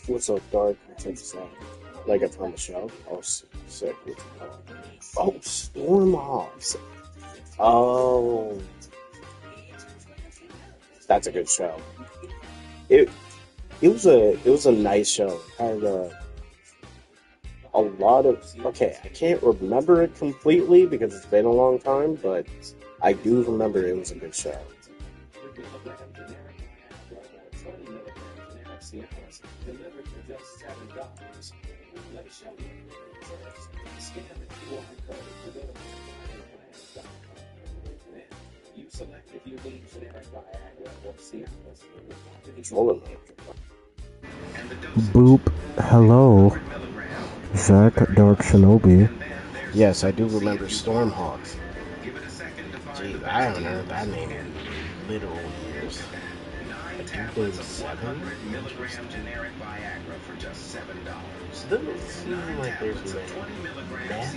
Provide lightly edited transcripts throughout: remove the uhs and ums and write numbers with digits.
What's so dark? Takes us out. Like it's on the show. Oh, sick. What's it called? Oh, Stormhawks. Oh, that's a good show. It it was a nice show. Had a lot of okay. I can't remember it completely because it's been a long time, but I do remember it was a good show. Boop. Hello. Zach Dark Shinobi. Yes, I do remember Stormhawks. Gee, I haven't heard that name in literal years. I do think 7? Doesn't seem like there's many. Meth?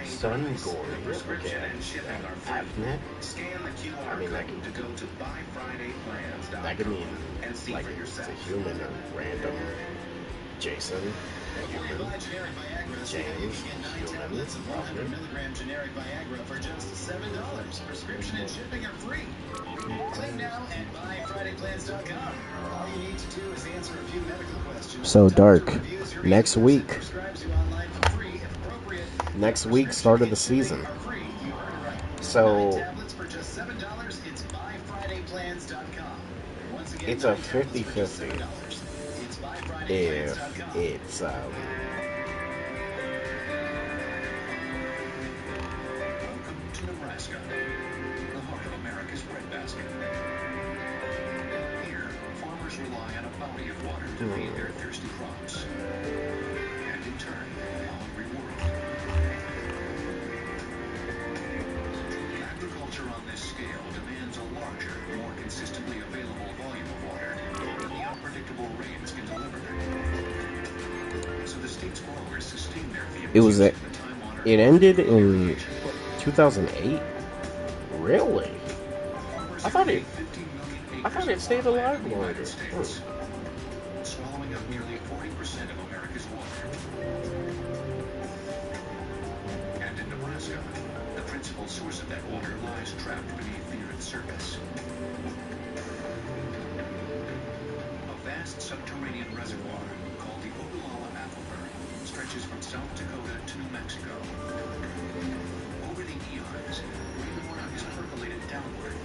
Sun Gory? Okay. Afnet? I mean, that could mean, like, it's a human or random. Jason, human. James, human. Milligram generic Viagra for just $7. Prescription and shipping are free. Claim now at buyfridayplans.com. All you need to do is answer a few medical questions. So Dark, next week. Next week, start of the season. So it's a 50-50 if it's Welcome to Nebraska, the heart of America's breadbasket. Here, farmers rely on a bounty of water to feed their thirsty crops, and in turn, a hungry world. Agriculture on this scale demands a larger, more consistently available volume of water than the unpredictable rains can deliver. So the state's growers sustain their fields. It ended in 2008. Really? I thought it stayed alive longer. Swallowing up nearly 40% of America's water. And in Nebraska, the principal source of that water lies trapped beneath the Earth's surface. A vast subterranean reservoir called the Ogallala Aquifer stretches from South Dakota to New Mexico. Over the eons, rainwater is percolated downward,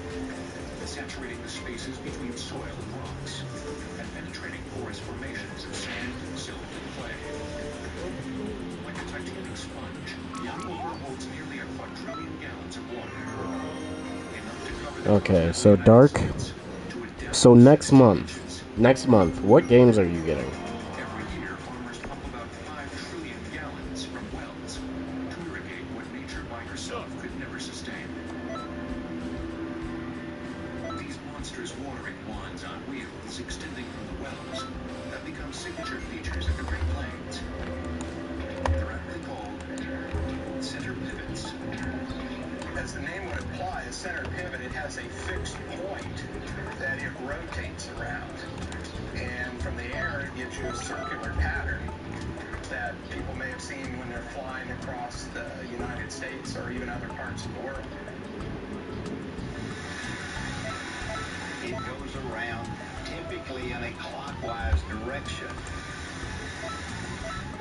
saturating the spaces between soil and rocks, and penetrating porous formations of sand, silt, and clay. Like a titanic sponge, the aquifer holds nearly 1 quadrillion gallons of water. Enough to cover Okay, so Dark. So next month, what games are you getting? Every year, farmers pump about 5 trillion gallons from wells to irrigate what nature by herself could never sustain. These monstrous watering wands on wheels extending from the wells have become signature features of the Great Plains. They're aptly called center pivots. As the name would imply, a center pivot, it has a fixed point that it rotates around. And from the air, it gives you a circular pattern that people may have seen when they're flying across the United States or even other parts of the world. It goes around typically in a clockwise direction,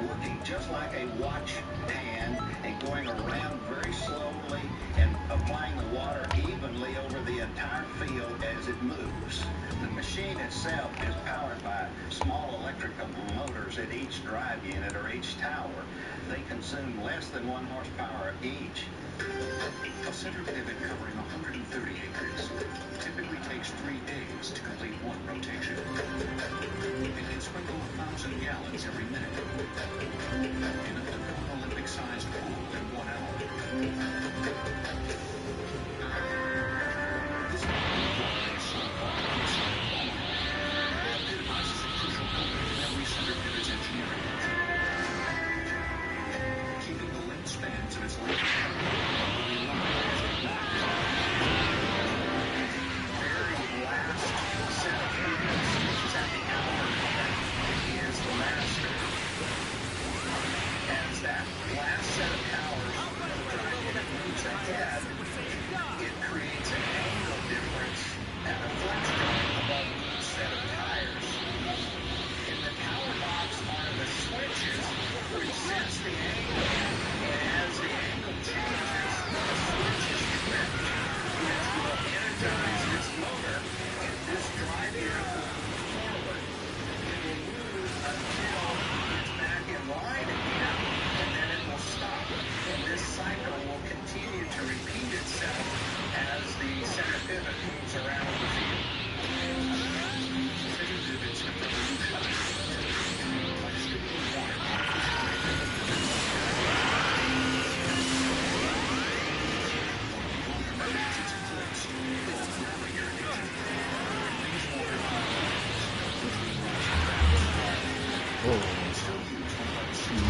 working just like a watch hand and going around very slowly and applying the water evenly over the entire field as it moves. The machine itself is powered by small electrical motors at each drive unit or each tower. They consume less than 1 horsepower each. A center pivot covering 130 acres typically takes 3 days to complete 1 rotation. It can sprinkle 1,000 gallons every minute, enough to fill an Olympic-sized pool in 1 hour. This is so far epitomizes a crucial element in every center pivot's engineering. Keeping the length span the center pivot moves around the field.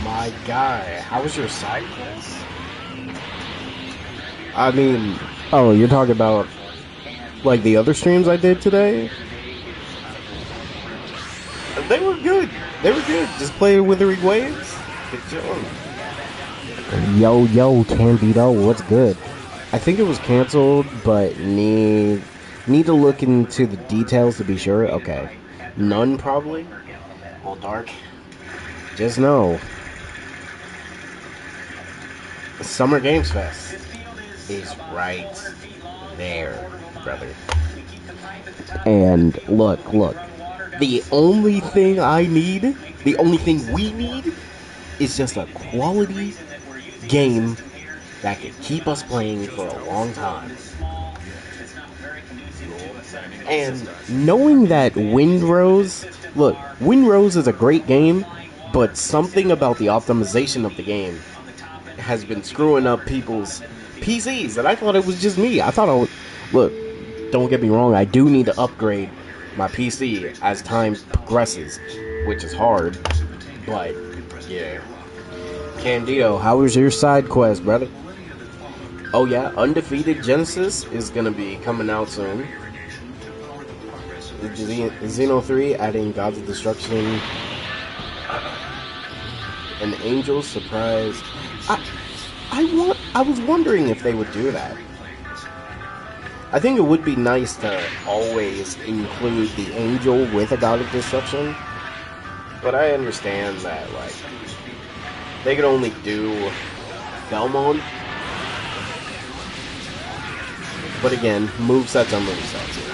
My guy, how was your side quest? I mean, oh, you're talking about like the other streams I did today? They were good. They were good. Just playing Withering Waves. Good job. Yo, Candido, what's good? I think it was canceled, but need to look into the details to be sure. Okay. None, probably. All dark. Just know. Summer Games Fest is right there, brother. And look. The only thing I need, the only thing we need, is just a quality game that can keep us playing for a long time. And knowing that Windrose, look, Windrose is a great game, but something about the optimization of the game has been screwing up people's PCs, and I thought it was just me. I thought, look, don't get me wrong, I do need to upgrade my PC as time progresses, which is hard, but yeah. Candido, how was your side quest, brother? Oh yeah, Undefeated Genesis is gonna be coming out soon. Xeno 3 adding Gods of Destruction, an Angel's Surprise. I was wondering if they would do that. I think it would be nice to always include the Angel with a God of Destruction, but I understand that like they could only do Belmont. But again, movesets are movesets, you know.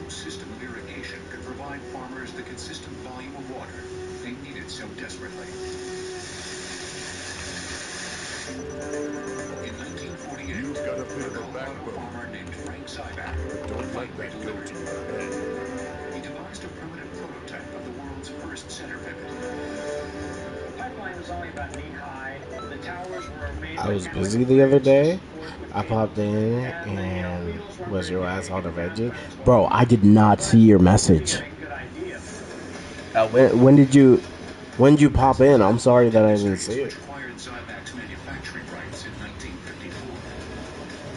System of irrigation could provide farmers the consistent volume of water they needed so desperately. In 1948, You've got a bit a of a Colorado backbone. farmer named Frank Zyback Don't let that go to your head. He devised a primitive prototype of the world's first center pivot. The pipeline was only about knee-high. The towers were made I was busy the other day. I popped in and was your ass on the veggie? Bro, I did not see your message. When did you pop in? I'm sorry that I didn't see it. Acquired Zyback's manufacturing rights in 1954.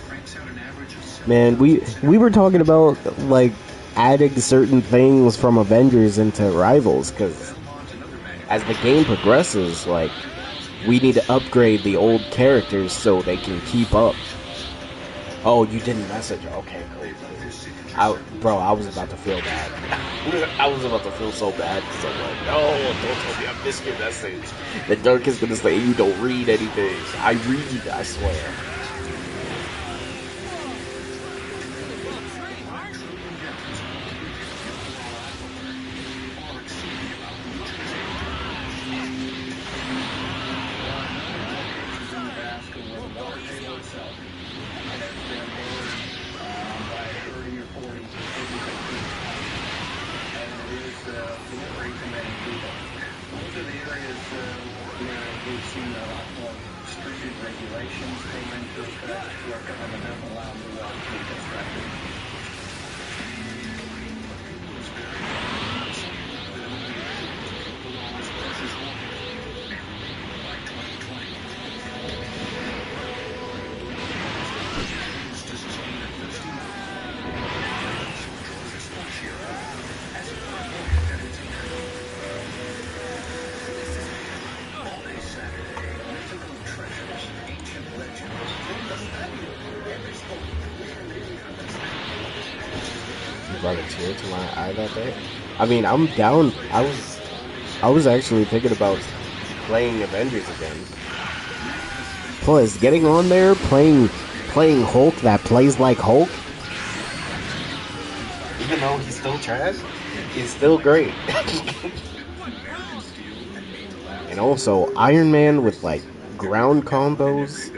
Frank's had an average of Man, we were talking about like adding certain things from Avengers into Rivals, because as the game progresses, like we need to upgrade the old characters so they can keep up. Oh, you didn't message her. Okay, cool. Bro, I was about to feel bad. I was about to feel so bad because I'm like, no, don't tell me I missed your message. The Dirk is gonna say you don't read anything. I read, I swear. brought a tear to my eye that day. I mean, I'm down. I was actually thinking about playing Avengers again. Plus, getting on there, playing Hulk that plays like Hulk, even though he's still trash, he's still great. And also, Iron Man with like ground combos.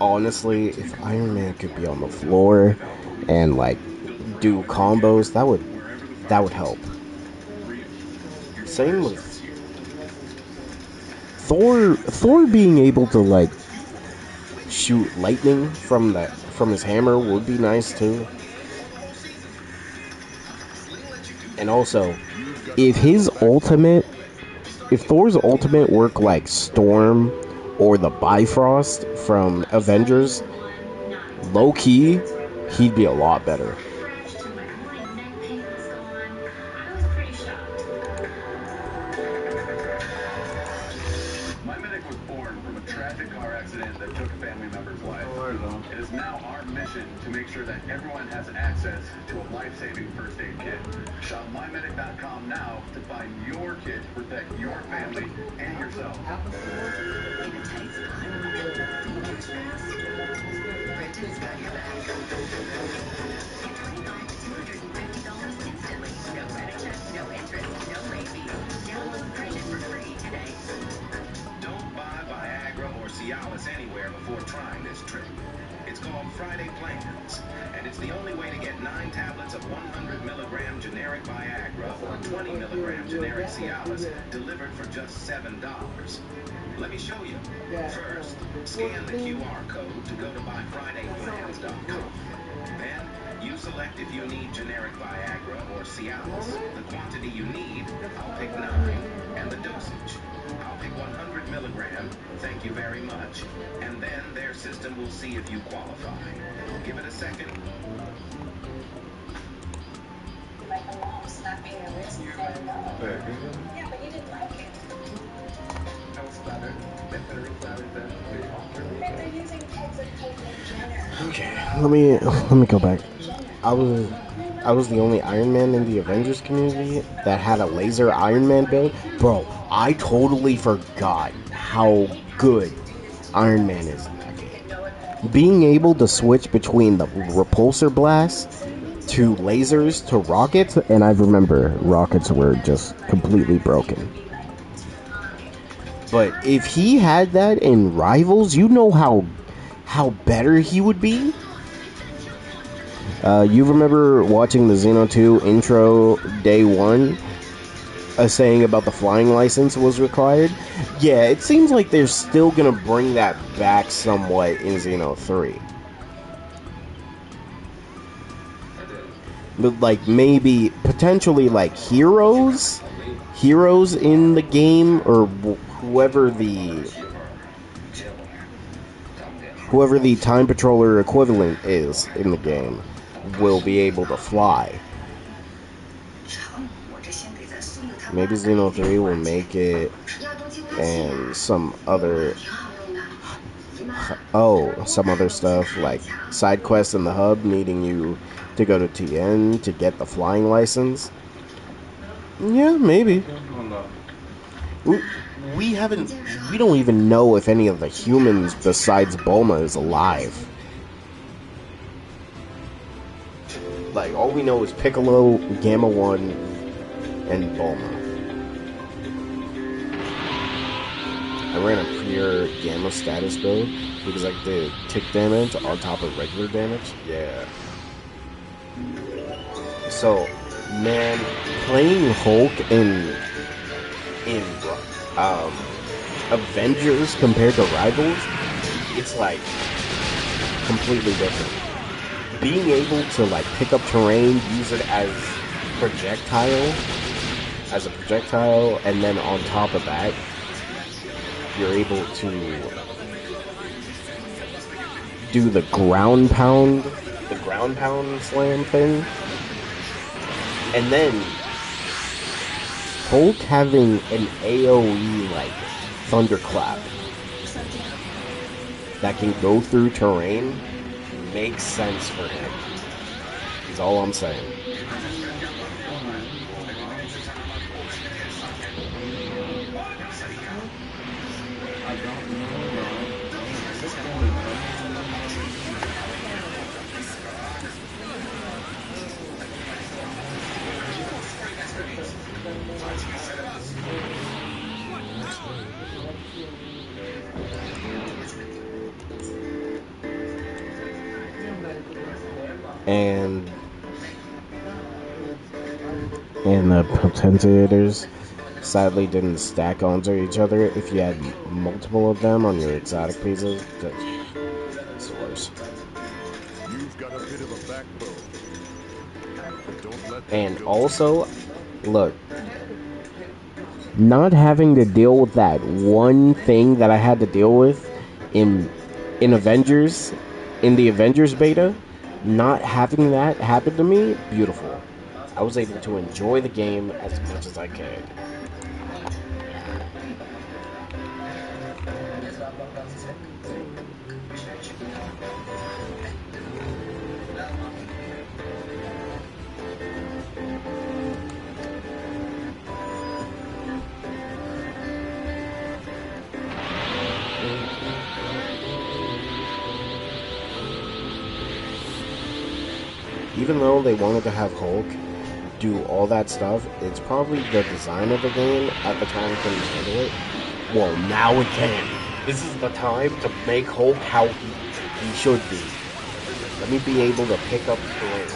Honestly, if Iron Man could be on the floor and like do combos, that would help. Same with Thor being able to like shoot lightning from his hammer would be nice too. And also, if Thor's ultimate worked like Storm or the Bifrost from Avengers, low key, he'd be a lot better. My medic was born from a tragic car accident that took a family member's life. It is now our mission to make sure that everyone has access to a life-saving first aid kit. Shop mymedic.com now to find your kit to protect your family and yourself. Don't buy Viagra or Cialis anywhere before trying this trick. It's called Friday Plans, and it's the only way to get 9 tablets of 100 milligram generic Viagra or 20 milligram generic Cialis delivered for just $7. Let me show you. First, scan the QR code to go to buyfridayplans.com. Then, you select if you need generic Viagra or Cialis, the quantity you need, I'll pick 9, and the dosage. I'll pick 100 milligram, thank you very much, and then their system will see if you qualify. Give it a second. Like a mom slapping your wrist and saying no. Yeah, but you didn't like it. I was flattered. They're using kids of Caitlyn Jenner. Okay, let me go back. I was the only Iron Man in the Avengers community that had a laser Iron Man build. Bro, I totally forgot how good Iron Man is in that game. Being able to switch between the repulsor blast to lasers to rockets, and I remember rockets were just completely broken. But if he had that in Rivals, you know how better he would be. You remember watching the Xeno 2 intro day 1? Saying about the flying license was required? Yeah, it seems like they're still gonna bring that back somewhat in Xeno 3. But like maybe, potentially like heroes in the game, or whoever the time patroller equivalent is in the game will be able to fly. Maybe Xeno 3 will make it, and some other stuff like side quests in the hub needing you to go to TN to get the flying license. Yeah, maybe. We don't even know if any of the humans besides Bulma is alive. Like, all we know is Piccolo, Gamma 1, and Bulma. I ran a pure Gamma status build because I did tick damage on top of regular damage. Yeah. So, man, playing Hulk in Avengers compared to Rivals, it's like completely different. Being able to like pick up terrain, use it as a projectile, and then on top of that, you're able to do the ground pound slam thing, and then Hulk having an AoE like thunderclap that can go through terrain makes sense for him. Is all I'm saying. And the potentiators sadly didn't stack onto each other. If you had multiple of them on your exotic pieces, that's the worst. You've got a bit of a backbone. But don't let that And go also, look, not having to deal with that one thing that I had to deal with in Avengers, in the Avengers beta, not having that happen to me, beautiful. I was able to enjoy the game as much as I could. Even though they wanted to have Hulk do all that stuff, it's probably the design of the game at the time couldn't handle it. Well, now it can. This is the time to make Hulk how he should be. Let me be able to pick up terrain.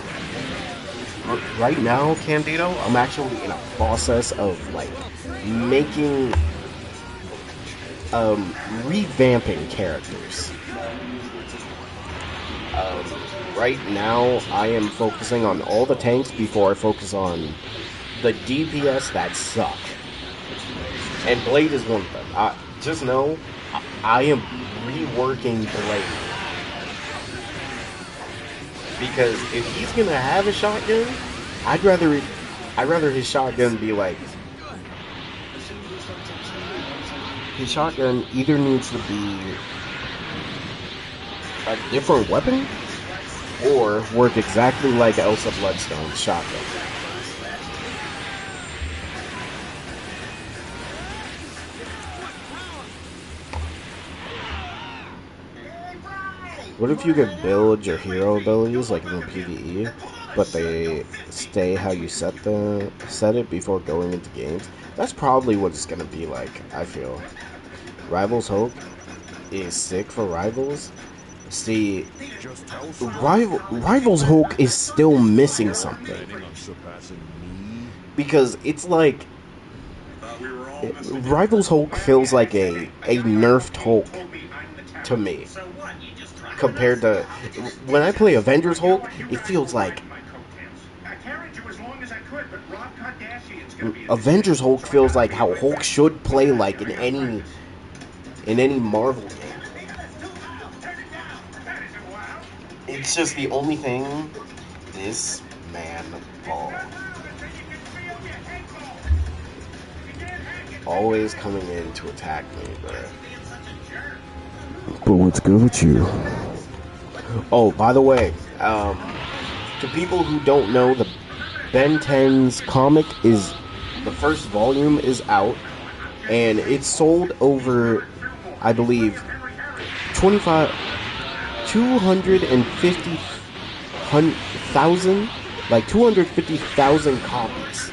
Right now, Candido, I'm actually in a process of like making, revamping characters. Right now, I am focusing on all the tanks before I focus on the DPS that suck. And Blade is one of them. Just know, I am reworking Blade. Because if he's gonna have a shotgun, I'd rather his shotgun be like... His shotgun either needs to be a different weapon, or work exactly like Elsa Bloodstone's shotgun. What if you could build your hero abilities like in PvE, but they stay how you set it before going into games? That's probably what it's gonna be like, I feel. Rivals Hope is sick for Rivals. See, Rivals Hulk is still missing something. Because it's like... Rivals Hulk feels like a nerfed Hulk to me. Compared to... When I play Avengers Hulk, it feels like... Avengers Hulk feels like how Hulk should play like in any Marvel game. It's just the only thing this man ball. Always coming in to attack me, bruh. But what's good with you? Oh, by the way, to people who don't know, the Ben 10's comic is... The first volume is out, and it's sold over, I believe, 250,000 copies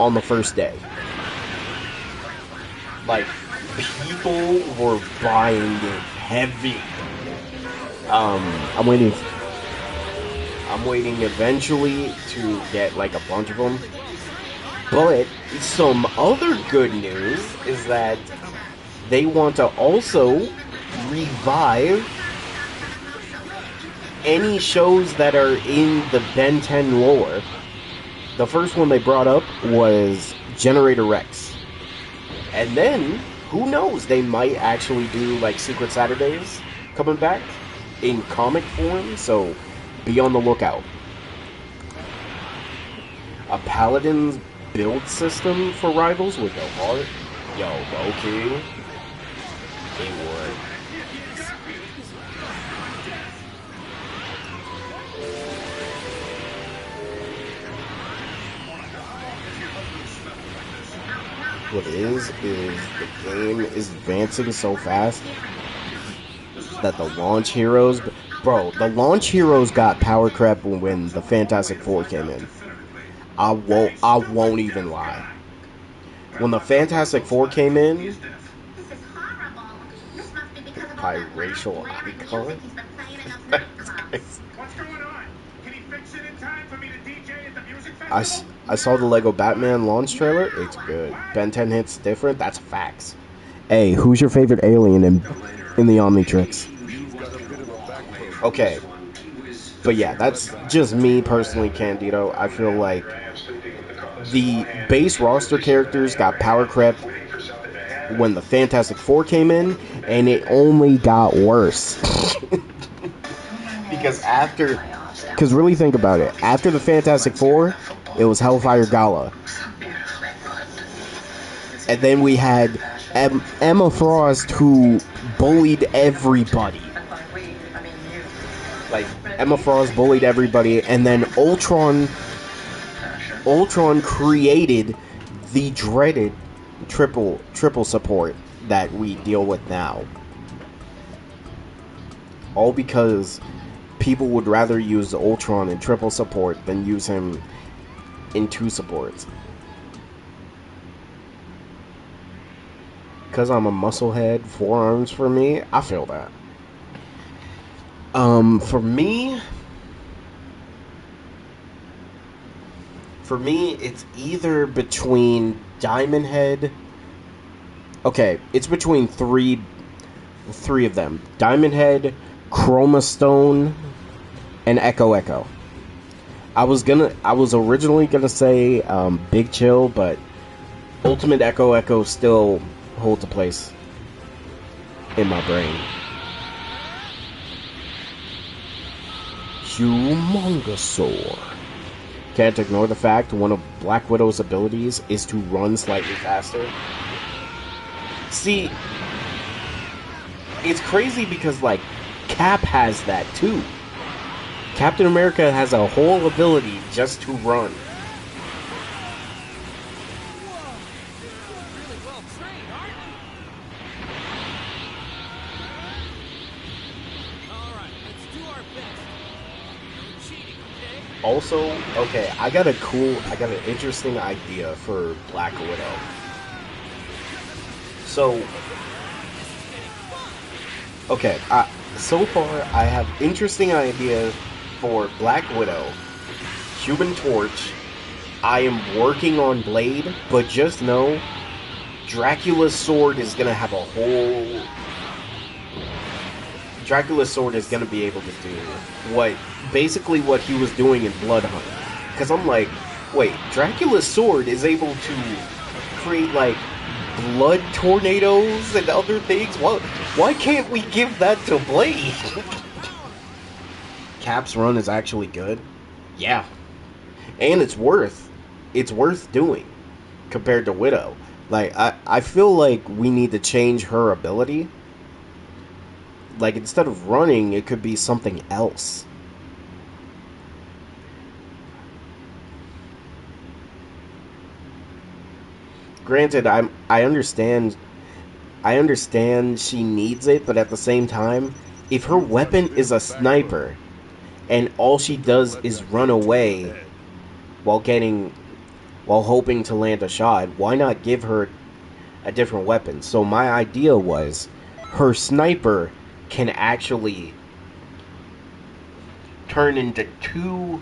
on the first day. Like, people were buying it heavy. I'm waiting eventually to get like a bunch of them. But some other good news is that they want to also revive any shows that are in the Ben 10 lore. The first one they brought up was Generator Rex. And then, who knows, they might actually do like Secret Saturdays coming back in comic form, so be on the lookout. A Paladin's build system for Rivals would go hard. Yo, low-key, it would. What it is the game is advancing so fast that the launch heroes, bro, the launch heroes got power creep when the Fantastic Four came in. I won't even lie. When the Fantastic Four came in, biracial icon. That's crazy. I saw the Lego Batman launch trailer. It's good. Ben 10 hits different. That's facts. Hey, who's your favorite alien in the Omnitrix? Okay, but yeah, that's just me personally, Candido. I feel like the base roster characters got power creep when the Fantastic Four came in, and it only got worse. Because really think about it. After the Fantastic Four, it was Hellfire Gala. And then we had Emma Frost, who bullied everybody. Like, Emma Frost bullied everybody, and then Ultron created the dreaded triple support that we deal with now. All because people would rather use Ultron in triple support than use him in 2 supports. Because I'm a musclehead, 4 arms for me, I feel that. For me, it's either between Diamond Head. Okay, it's between three of them: Diamond Head, Chroma Stone, and Echo. I was originally gonna say Big Chill, but Ultimate Echo still holds a place in my brain. Humongosaur. Can't ignore the fact one of Black Widow's abilities is to run slightly faster. See, it's crazy because, like, Cap has that too. Captain America has a whole ability just to run. Also, okay, I got an interesting idea for Black Widow. So, okay, so far I have interesting ideas for Black Widow, Human Torch. I am working on Blade, but just know Dracula's sword is gonna have a whole. Dracula's sword is gonna be able to do basically what he was doing in Blood Hunt. Because I'm like, wait, Dracula's sword is able to create, like, blood tornadoes and other things? Why can't we give that to Blade? Cap's run is actually good. Yeah. And it's worth doing compared to Widow. Like, I feel like we need to change her ability. Like, instead of running, it could be something else. Granted, I understand she needs it, but at the same time, if her weapon is a sniper and all she does is run away while hoping to land a shot, why not give her a different weapon? So my idea was her sniper can actually turn into two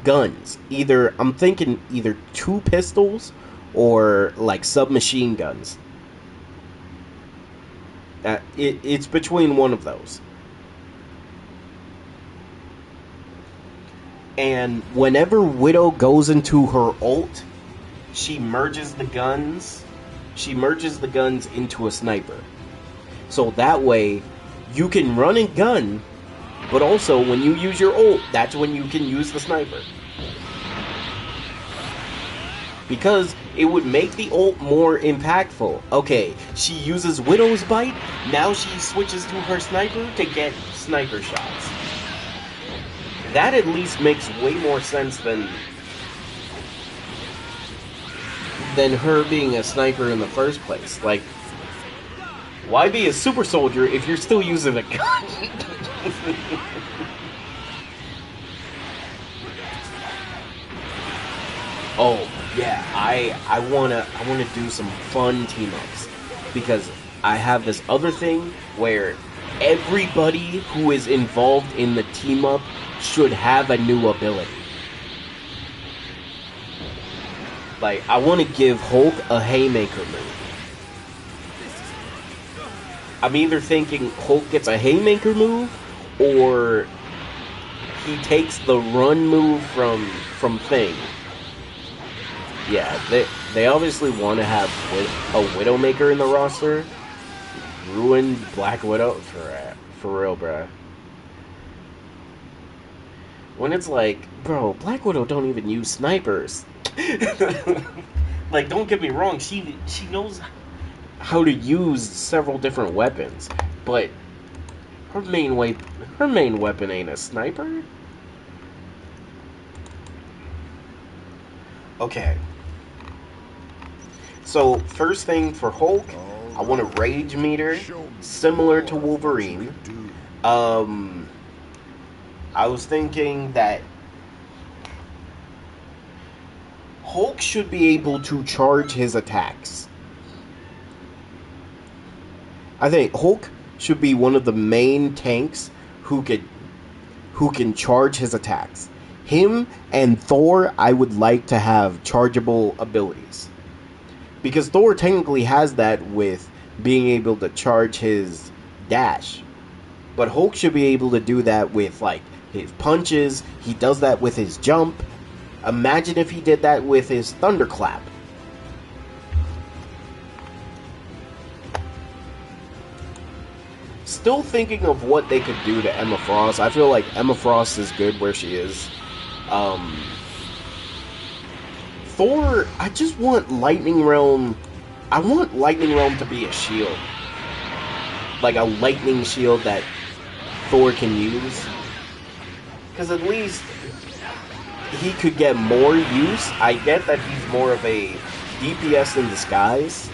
guns. I'm thinking either 2 pistols or like submachine guns. It's between one of those. And whenever Widow goes into her ult, she merges the guns into a sniper. So that way, you can run and gun, but also when you use your ult, that's when you can use the sniper. Because it would make the ult more impactful. Okay, she uses Widow's Bite, now she switches to her sniper to get sniper shots. That at least makes way more sense than than her being a sniper in the first place. Like, why be a super soldier if you're still using a gun? Oh yeah, I wanna do some fun team ups because I have this other thing where everybody who is involved in the team up should have a new ability. Like, I want to give Hulk a haymaker move. I'm either thinking Hulk gets a haymaker move, or he takes the run move from Thing. Yeah, they obviously want to have a Widowmaker in the roster. Ruin Black Widow for real, bruh. When it's like, bro, Black Widow don't even use snipers. Like, don't get me wrong, she knows how to use several different weapons, but her main weapon ain't a sniper. Okay. So first thing for Hulk, I want a rage meter similar to Wolverine. I was thinking that Hulk should be able to charge his attacks. I think Hulk should be one of the main tanks who can charge his attacks. Him and Thor, I would like to have chargeable abilities. Because Thor technically has that with being able to charge his dash. But Hulk should be able to do that with, like, his punches. He does that with his jump. Imagine if he did that with his thunderclap. Still thinking of what they could do to Emma Frost. I feel like Emma Frost is good where she is. Thor, I just want Lightning Realm. I want Lightning Realm to be a shield. Like a lightning shield that Thor can use. Because at least he could get more use. I get that he's more of a DPS in disguise.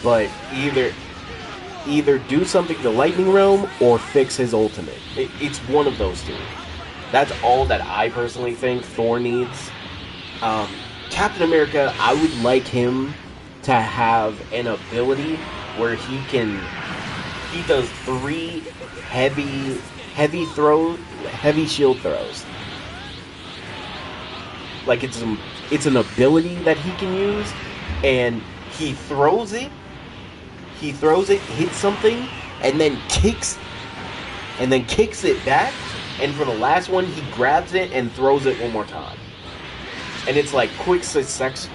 But either do something to Lightning Realm or fix his ultimate. It's one of those two. That's all that I personally think Thor needs. Captain America, I would like him to have an ability where he does 3 heavy shield throws. Like it's an ability that he can use, and he throws it, hits something, and then kicks it back, and for the last one, he grabs it and throws it one more time. And it's like quick succession.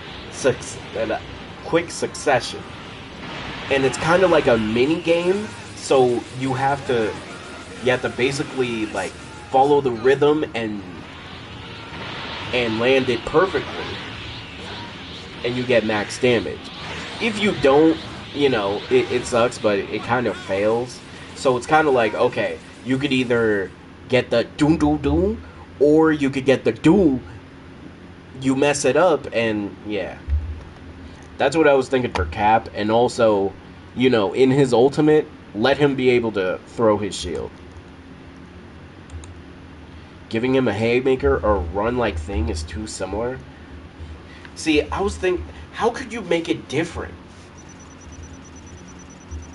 And it's kind of like a mini game, so you have to basically like follow the rhythm and land it perfectly, and you get max damage. If you don't, it sucks, but it kind of fails. So it's kind of like, okay, you could either get the doom doom doom, or you could get the doom. You mess it up, and yeah. That's what I was thinking for Cap, and also, in his ultimate, let him be able to throw his shield. Giving him a haymaker or run-like thing is too similar. See, I was thinking, how could you make it different?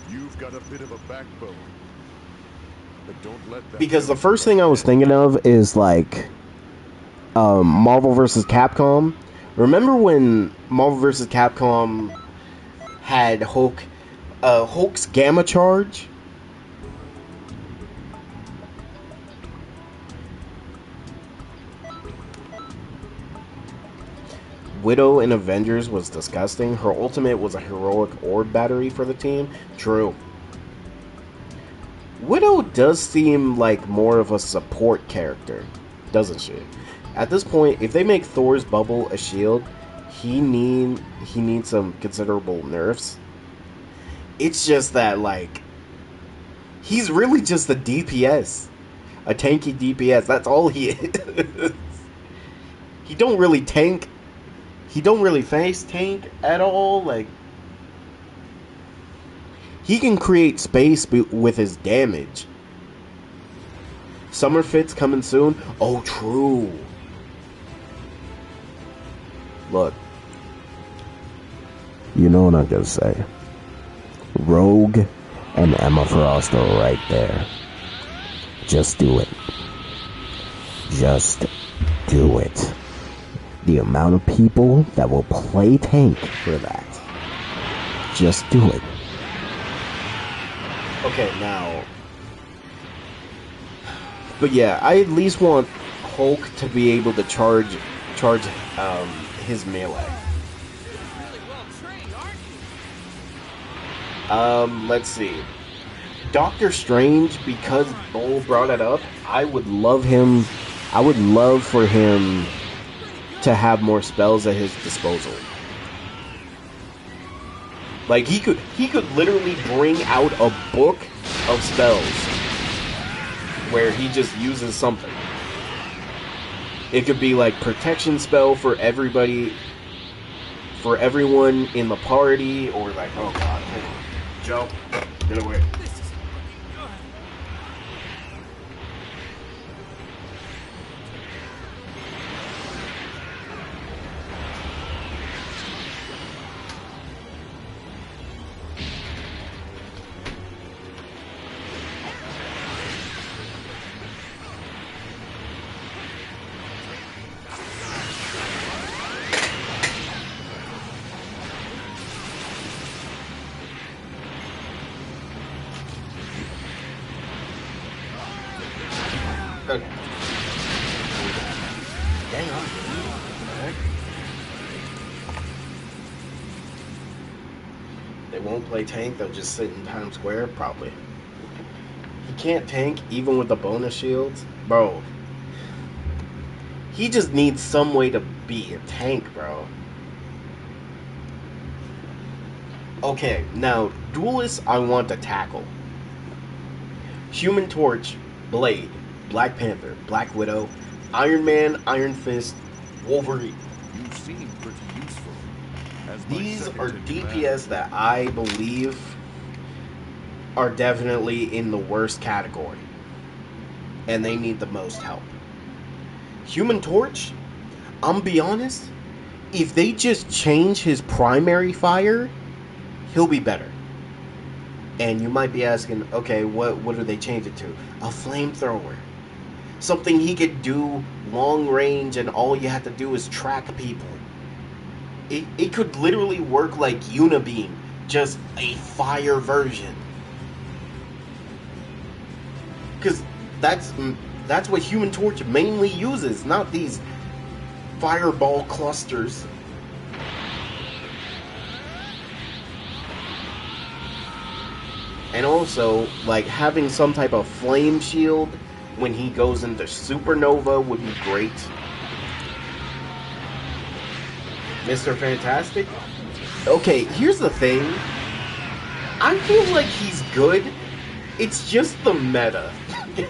You've got a bit of a backbone. But don't let that. Because the first thing I was thinking of is like Marvel vs. Capcom. Remember when Marvel vs. Capcom had Hulk's Gamma Charge? Widow in Avengers was disgusting. Her ultimate was a heroic orb battery for the team. True. Widow does seem like more of a support character, doesn't she? At this point, if they make Thor's bubble a shield, he needs some considerable nerfs. It's just that, like, he's really just a DPS. A tanky DPS. That's all he is. He don't really tank. he don't really face tank at all. Like, he can create space with his damage. Summer Fit's coming soon. Oh, true. Look. You know what I'm gonna say. Rogue and Emma Frost are right there. Just do it. Just do it. The amount of people that will play tank for that. Just do it. Okay, now. But yeah, I at least want Hulk to be able to charge his melee. Let's see. Doctor Strange, because Bull brought it up, I would love for him to have more spells at his disposal. Like, he could literally bring out a book of spells where he just uses something. It could be like protection spell for everybody, for everyone in the party, or like, oh god, hold on. Joe, get away. Okay. Dang on. They won't play tank, they'll just sit in Times Square? Probably. He can't tank even with the bonus shields? Bro. He just needs some way to be a tank, bro. Okay, now, duelists I want to tackle. Human Torch, Blade, Black Panther, Black Widow, Iron Man, Iron Fist, Wolverine. You seem pretty useful. These are DPS that I believe are definitely in the worst category. And they need the most help. Human Torch, I'm be honest, if they just change his primary fire, he'll be better. And you might be asking, okay, what do they change it to? A flamethrower. Something he could do long range and all you have to do is track people. It could literally work like Unibeam, just a fire version. Because that's what Human Torch mainly uses, not these fireball clusters. And also, like, having some type of flame shield when he goes into supernova would be great. Mr. Fantastic? Okay, here's the thing. I feel like he's good. It's just the meta. Do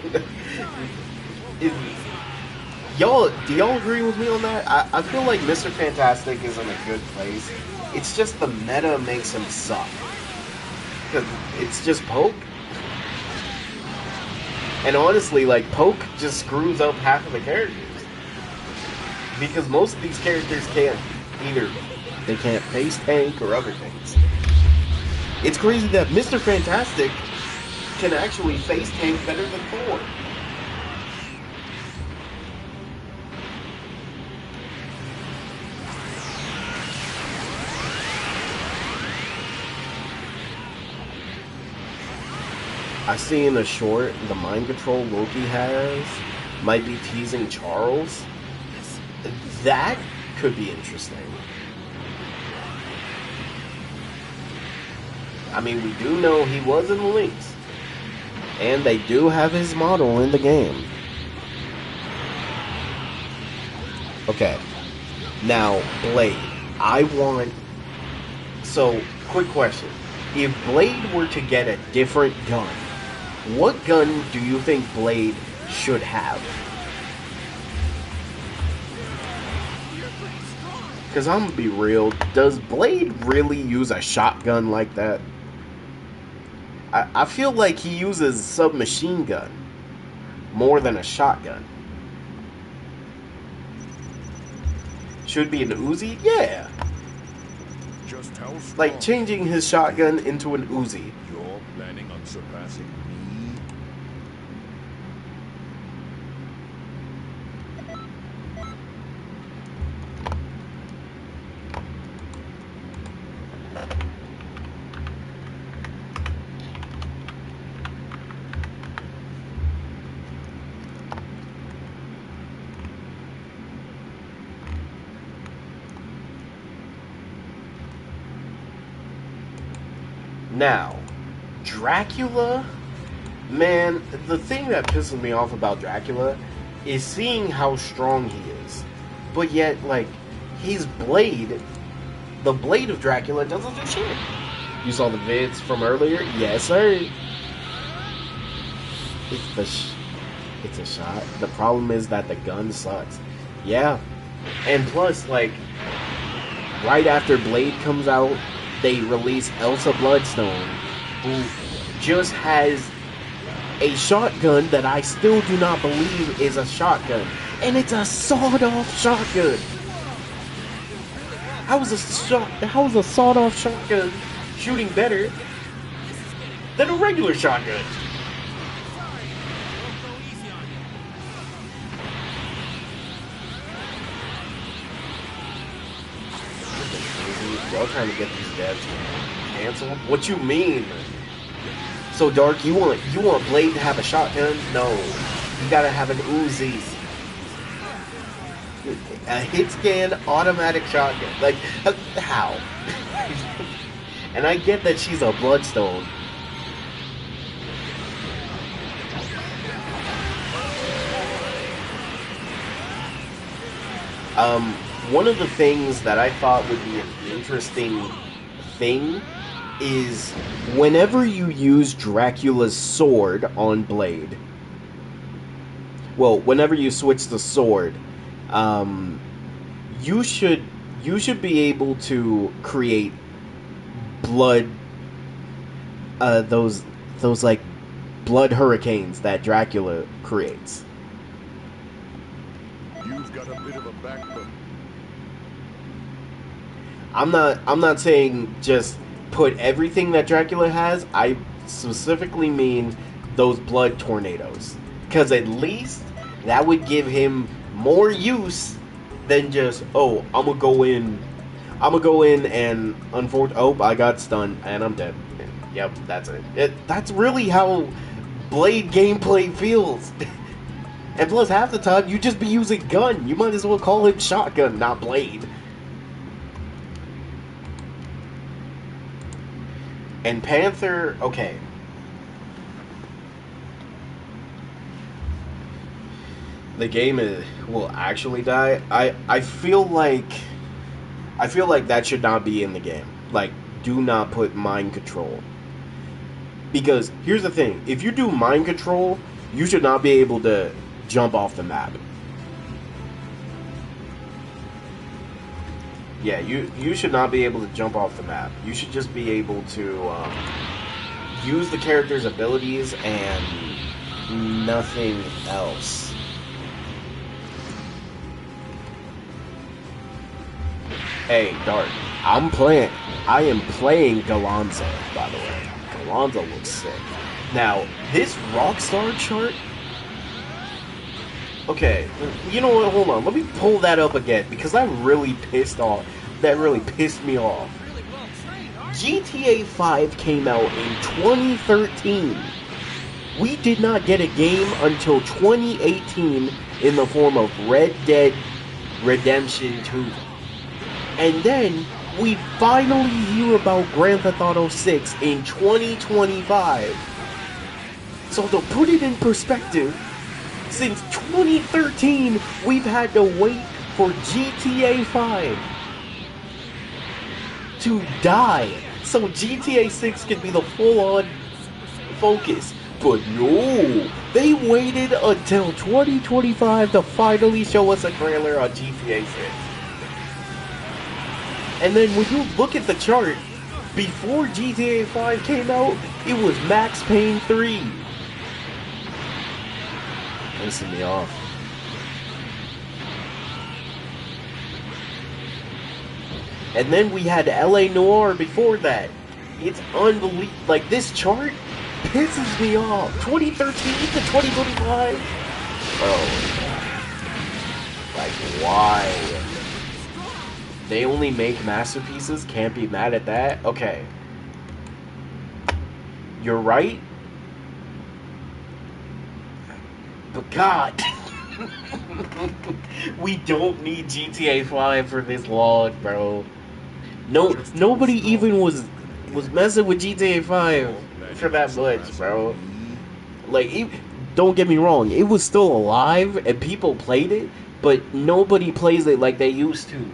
y'all agree with me on that? I feel like Mr. Fantastic is in a good place. It's just the meta makes him suck. It's just Poke. And honestly, like, Poke just screws up half of the characters. Because most of these characters can't they can't face tank or other things. It's crazy that Mr. Fantastic can actually face tank better than Thor. I see in the short, the mind control Loki has might be teasing Charles. That could be interesting. I mean, we do know he was in the links. And they do have his model in the game. Okay. Now, Blade. So, quick question. If Blade were to get a different gun, what gun do you think Blade should have? Because I'm gonna be real, does Blade really use a shotgun like that? I feel like he uses submachine gun more than a shotgun. Should be an Uzi? Yeah. Just how strong Like changing his shotgun into an Uzi. you're planning on surpassing me? Now, Dracula, man, the thing that pisses me off about Dracula is seeing how strong he is. But yet, like, his blade, the blade of Dracula doesn't do shit. You saw the vids from earlier? Yes, sir. It's a shot. The problem is that the gun sucks. Yeah. And plus, like, right after Blade comes out, they release Elsa Bloodstone, who just has a shotgun that I still do not believe is a shotgun. And it's a sawed-off shotgun. How is a sawed-off shotgun shooting better than a regular shotgun? Y'all trying to get these devs canceled? What you mean? So Dark, you want Blade to have a shotgun? No, you gotta have an Uzi, a hit scan automatic shotgun. Like how? And I get that she's a Bloodstone. One of the things that I thought would be an interesting thing is whenever you use Dracula's sword on Blade, well, whenever you switch the sword, you should be able to create blood, those like blood hurricanes that Dracula creates. You've got a bit of a backbone. I'm not saying just put everything that Dracula has. I specifically mean those blood tornadoes, because at least that would give him more use than just, oh, I'm gonna go in and I got stunned and I'm dead. Yep, that's it. That's really how Blade gameplay feels. And plus, half the time you just be using gun. You might as well call him shotgun, not Blade. And Panther, okay. The game will actually die. I feel like that should not be in the game. Like, do not put mind control. Because here's the thing: if you do mind control, you should not be able to jump off the map. Yeah, you should not be able to jump off the map. You should just be able to use the character's abilities and nothing else. Hey, Dark, I am playing Galanza, by the way. Galanza looks sick. Now, this Rockstar chart... Okay, you know what, hold on, let me pull that up again, because that really pissed me off. GTA 5 came out in 2013. We did not get a game until 2018 in the form of Red Dead Redemption 2. And then, we finally hear about Grand Theft Auto 6 in 2025. So to put it in perspective, since 2013, we've had to wait for GTA 5 to die, so GTA 6 can be the full-on focus. But no, they waited until 2025 to finally show us a trailer on GTA 6. And then when you look at the chart, before GTA 5 came out, it was Max Payne 3. Pissing me off. And then we had LA Noire before that. It's unbelievable. Like, this chart pisses me off. 2013 to 2025? Bro. Like, why? They only make masterpieces? Can't be mad at that? Okay. You're right. But God. We don't need GTA 5 for this long, bro. No, nobody even was messing with GTA 5 for that much, bro. Like, don't get me wrong, it was still alive and people played it, but nobody plays it like they used to.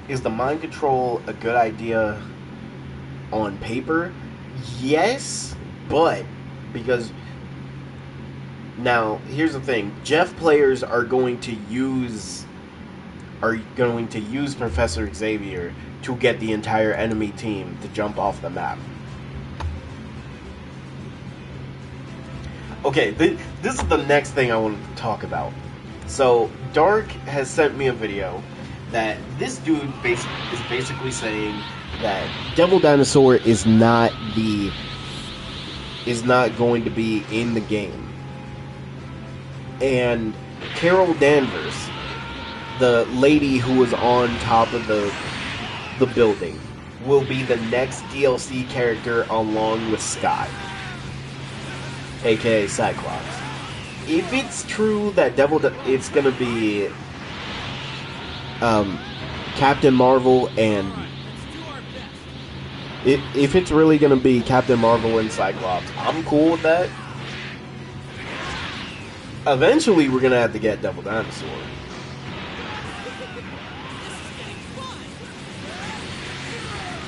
Is the mind control a good idea on paper? Yes, but because now here's the thing: Jeff players are going to use Professor Xavier to get the entire enemy team to jump off the map. Okay, this is the next thing I wanted to talk about. So Dark has sent me a video that this dude is basically saying that Devil Dinosaur is not going to be in the game. And Carol Danvers, the lady who was on top of the building, will be the next DLC character along with Sky, aka Cyclops. If it's true that it's gonna be Captain Marvel and if it's really gonna be Captain Marvel and Cyclops, I'm cool with that. Eventually, we're gonna have to get Devil Dinosaur.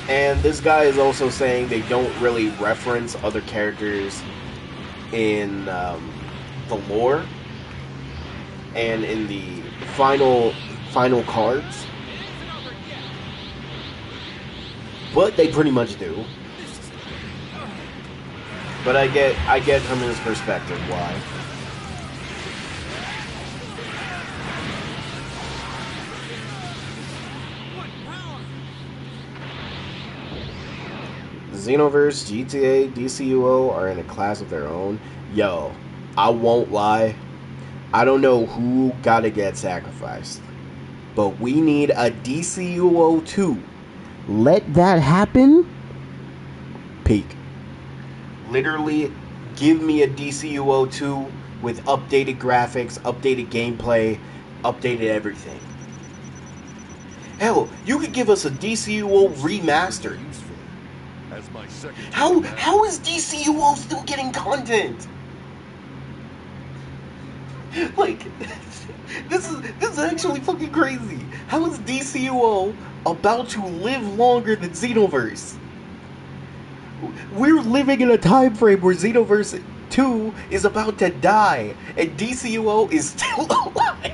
And this guy is also saying they don't really reference other characters in the lore and in the final cards, but they pretty much do. But I get from his perspective why. Xenoverse, GTA, DCUO are in a class of their own. Yo, I won't lie. I don't know who gotta get sacrificed, but we need a DCUO 2. Let that happen. Peak. Literally, give me a DCUO 2 with updated graphics, updated gameplay, updated everything. Hell, you could give us a DCUO remastered. How is DCUO still getting content? Like, this is actually fucking crazy. How is DCUO about to live longer than Xenoverse? We're living in a time frame where Xenoverse 2 is about to die, and DCUO is still alive.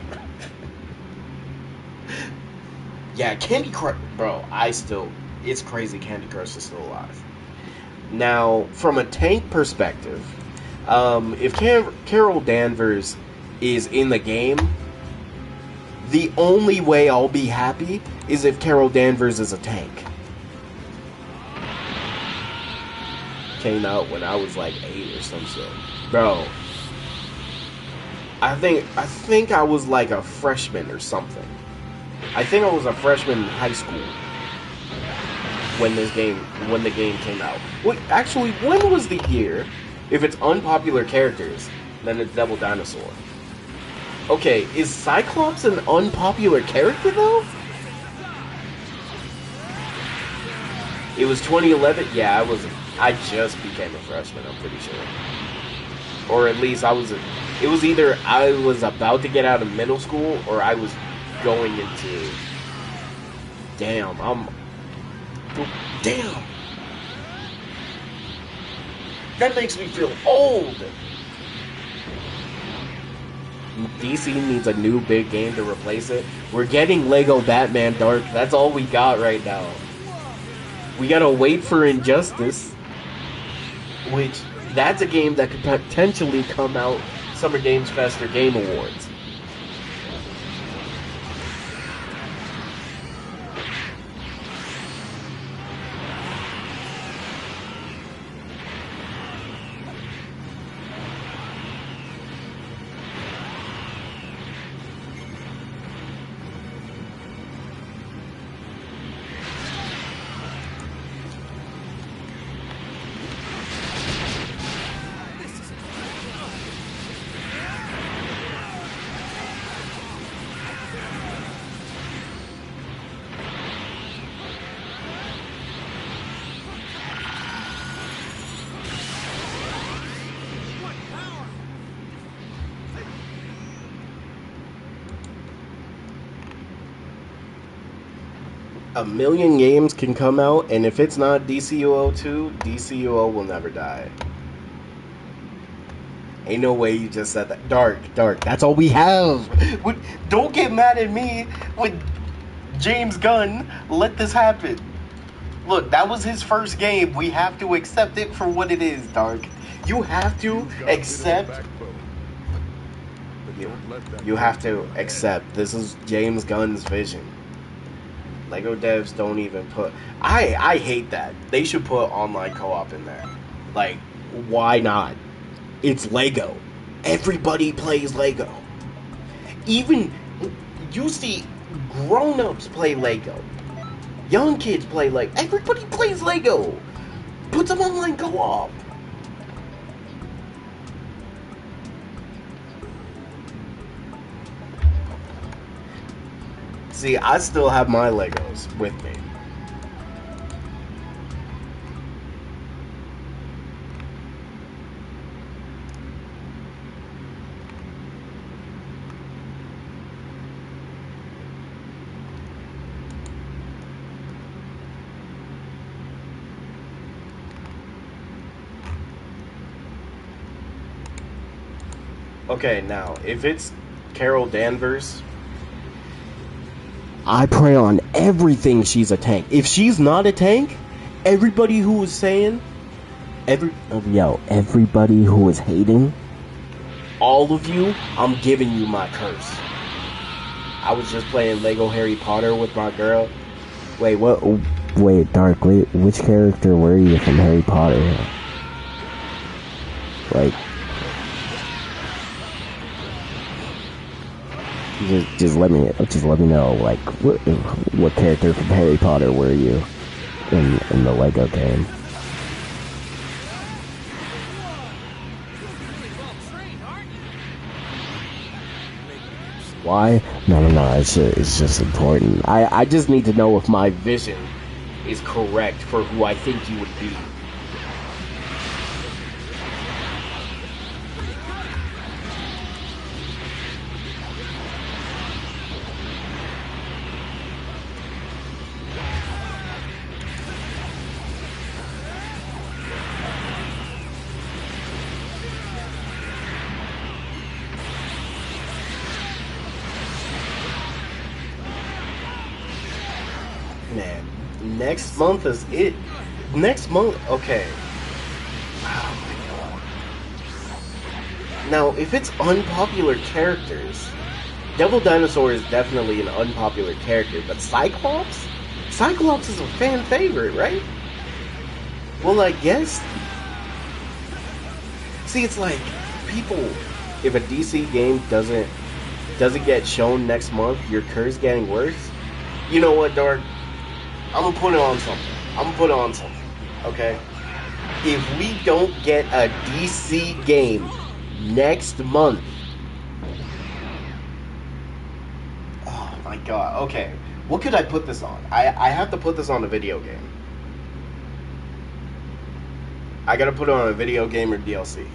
Yeah, Candy Crush, bro. It's crazy. Candy Crush is still alive. Now, from a tank perspective, if Carol Danvers is in the game, the only way I'll be happy is if Carol Danvers is a tank. Came out when I was like 8 or some shit. Bro, I think I was like a freshman or something. I think I was a freshman in high school when the game came out. Wait, actually, when was the year? If it's unpopular characters, then it's Devil Dinosaur. Okay, is Cyclops an unpopular character though? It was 2011. Yeah, I just became a freshman. I'm pretty sure, or at least it was either I was about to get out of middle school or I was going into. Damn. That makes me feel old. DC needs a new big game to replace it. We're getting Lego Batman Dark. That's all we got right now. We gotta wait for Injustice, which that's a game that could potentially come out Summer Games Fest or Game Awards. A million games can come out, and if it's not DCUO 2, DCUO will never die. Ain't no way you just said that. Dark. That's all we have. Don't get mad at me with James Gunn. Let this happen. Look, that was his first game. We have to accept it for what it is, Dark. You have to accept. You have to accept. This is James Gunn's vision. Lego devs don't even put... I hate that. They should put online co-op in there. Like, why not? It's Lego. Everybody plays Lego. Even, you see grown-ups play Lego. Young kids play Lego. Everybody plays Lego. Put some online co-op. See, I still have my Legos with me. Okay, now, if it's Carol Danvers, I pray on everything she's a tank. If she's not a tank, everybody who was saying, everybody who was hating, all of you, I'm giving you my curse. I was just playing Lego Harry Potter with my girl. Wait, what? Wait, Dark, wait, which character were you from Harry Potter? Like, just let me know, like, what character from Harry Potter were you in the Lego game? Why? No, it's just important. I just need to know if my vision is correct for who I think you would be. Man, next month is it. Next month, okay. Oh my god. Now, if it's unpopular characters, Devil Dinosaur is definitely an unpopular character, but Cyclops? Cyclops is a fan favorite, right? Well, I guess. See, it's like people. If a DC game doesn't get shown next month, your curse getting worse. You know what, Dark? I'm gonna put it on something. Okay? If we don't get a DC game next month. Oh my god. Okay. What could I put this on? I have to put this on a video game. I gotta put it on a video game or DLC.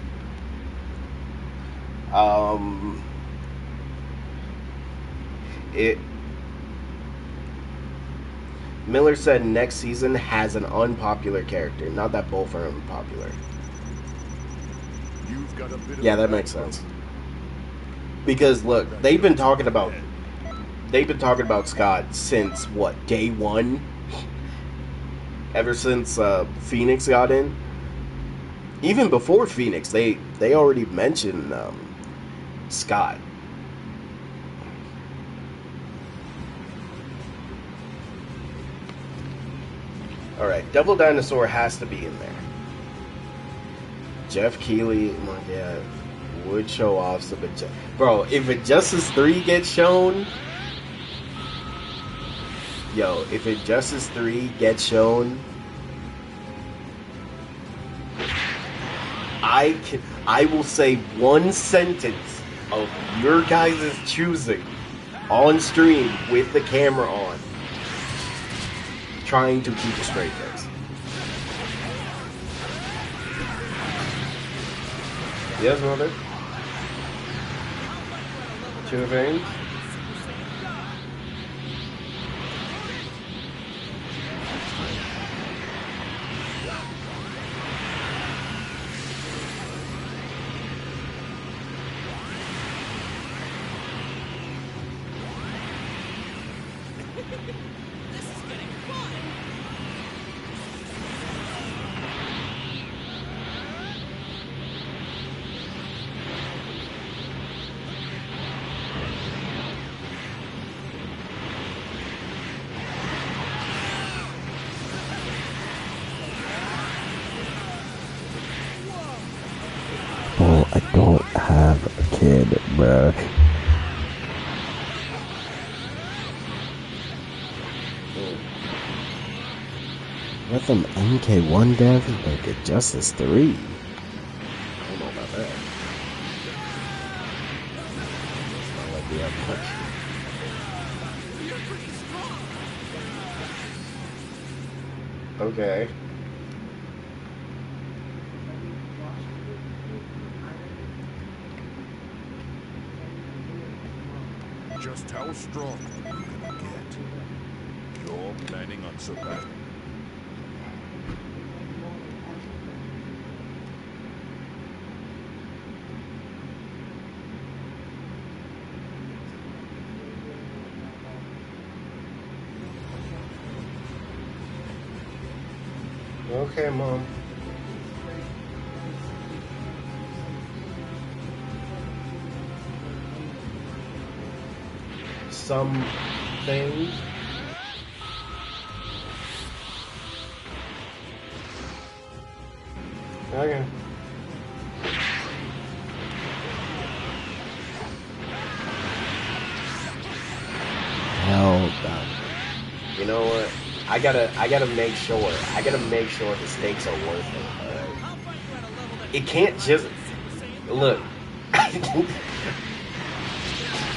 Miller said next season has an unpopular character. Not that both are unpopular. You've got a bit of Yeah, a that makes backbone. sense. Because look, they've been talking about Scott since what, day one? Ever since Phoenix got in. Even before Phoenix, they already mentioned Scott. All right, Devil Dinosaur has to be in there. Jeff Keighley, my God, would show off some. Bro, if Injustice 3 gets shown, if Injustice 3 gets shown, I will say one sentence of your guys' choosing on stream with the camera on, trying to keep a straight face. Yes, mother. Two things. Oh, I don't have a kid, bruh. With them MK1 dev, like a Justice 3. I don't know about that. It's not like we have much. Okay. Just how strong are you gonna get? You're planning on surviving. Okay, Mom. Some things. Okay. Hell, God. You know what? I gotta make sure. I gotta make sure the stakes are worth it. Alright? It can't just look.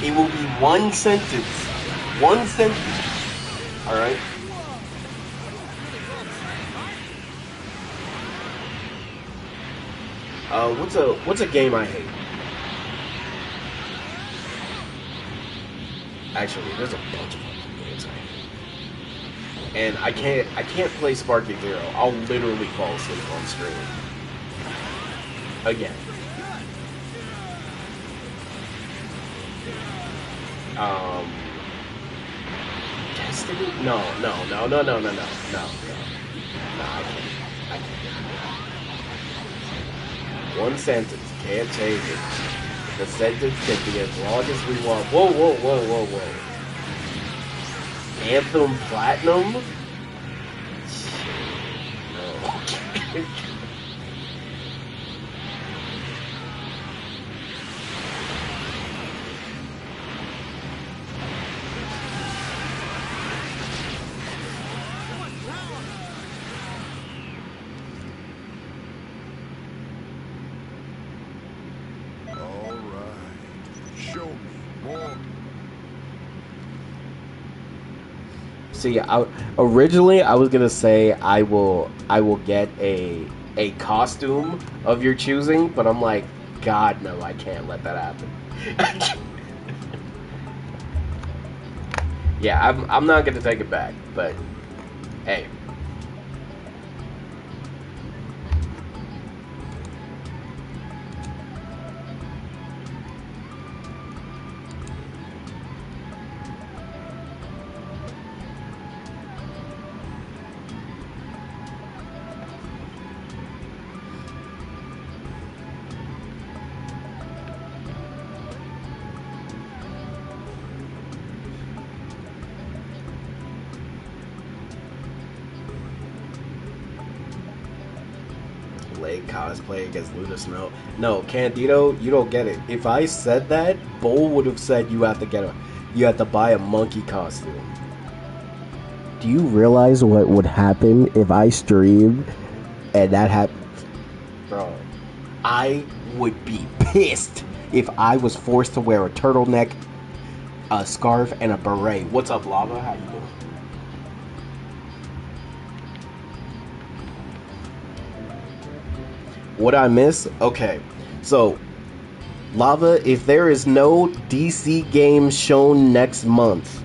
It will be one sentence. One sentence. Alright? What's a game I hate? Actually, there's a bunch of fucking games I hate. And I can't play Sparky Zero. I'll literally fall asleep on stream. Again. Destiny? No, I can't. One sentence, can't change it. The sentence can be as long as we want. Whoa. Anthem Platinum? No. Show me more. See, originally I was gonna say I will get a costume of your choosing, but I'm like, God no, I can't let that happen. Yeah, I'm not gonna take it back, but hey. leg cosplaying as Luna Snow. No, Candido, you don't get it. If I said that, Bull would have said you have to buy a monkey costume. Do you realize what would happen if I streamed and that happened? Bro, I would be pissed if I was forced to wear a turtleneck, a scarf, and a beret. What's up, Lava? How you doing? What I miss? Okay, so Lava, if there is no DC game shown next month,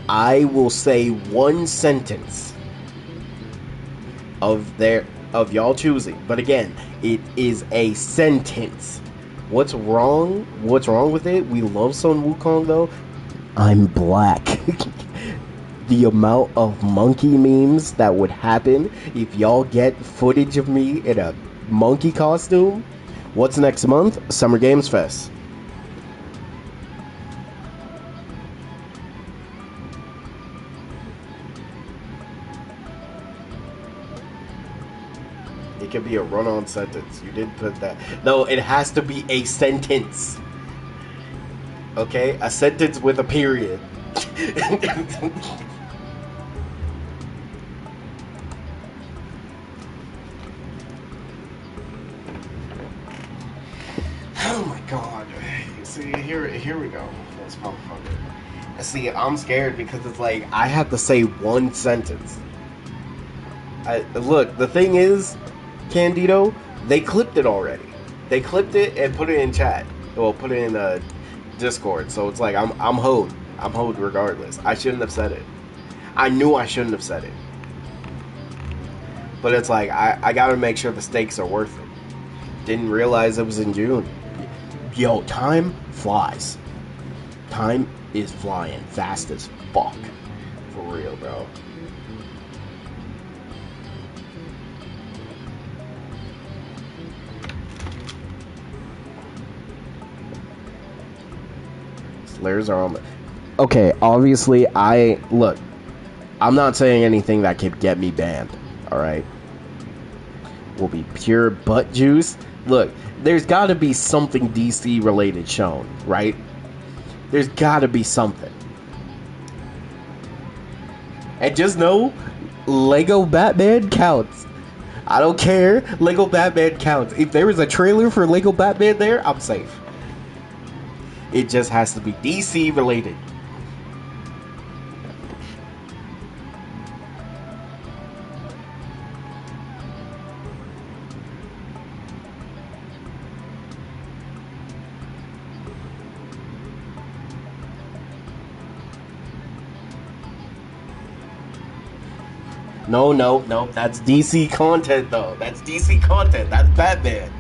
I will say one sentence of y'all choosing. But again, it is a sentence. What's wrong? What's wrong with it? We love Sun Wukong though. I'm black. The amount of monkey memes that would happen If y'all get footage of me in a monkey costume, what's next month? Summer Games Fest. It can be a run-on sentence. You did put that. No, it has to be a sentence. Okay? A sentence with a period. Oh my god. See, here we go. This motherfucker. See, I'm scared because it's like I have to say one sentence. Look, the thing is, Candido, they clipped it already. They clipped it and put it in chat. Well, put it in Discord. So it's like I'm hoed. I'm hoed regardless. I shouldn't have said it. I knew I shouldn't have said it. But it's like I gotta make sure the stakes are worth it. Didn't realize it was in June. Yo, time flies. Time is flying fast as fuck. For real, bro. Slares are on the... Okay, obviously, look, I'm not saying anything that could get me banned, alright? Will be pure butt juice. Look, there's gotta be something DC related shown, right? There's gotta be something. And just know, Lego Batman counts. I don't care, Lego Batman counts. If there is a trailer for Lego Batman there, I'm safe. It just has to be DC related. No, that's DC content though. That's DC content. That's Batman.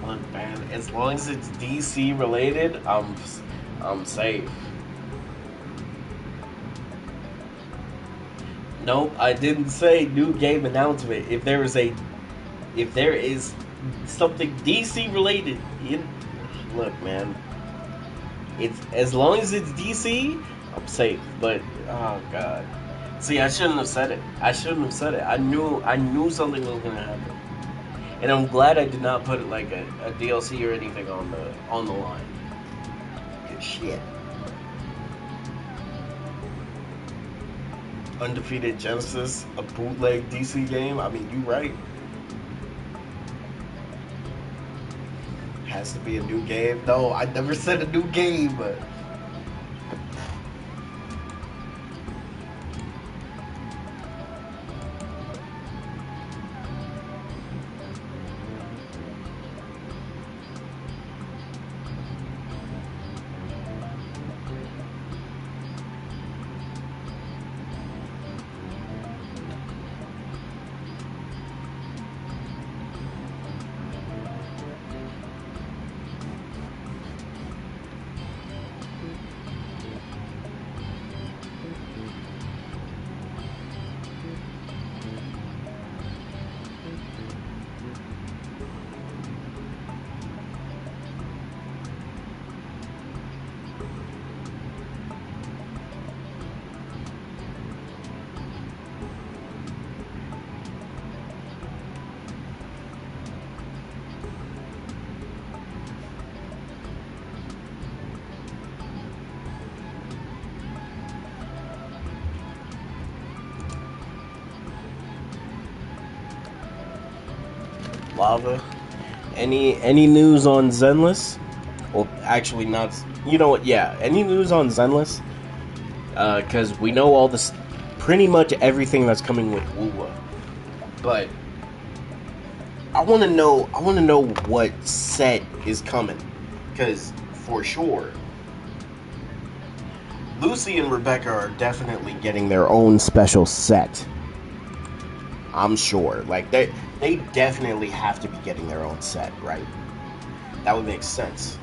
Look, man, as long as it's DC related, I'm safe. Nope, I didn't say new game announcement. If there is something DC related, look, man, it's as long as it's DC, I'm safe. But oh god, see, I shouldn't have said it. I knew something was gonna happen, and I'm glad I did not put it like a DLC or anything on the line. Good shit. Undefeated Genesis, a bootleg DC game. I mean, you right. Has to be a new game. No, I never said a new game. lava. Any news on Zenless? Well, actually, not. You know what? Yeah, any news on Zenless? Because we know all this, pretty much everything that's coming with Wuwa. But I want to know. I want to know what set is coming. Because for sure, Lucy and Rebecca are definitely getting their own special set. I'm sure. Like they definitely have to be getting their own set, right? That would make sense.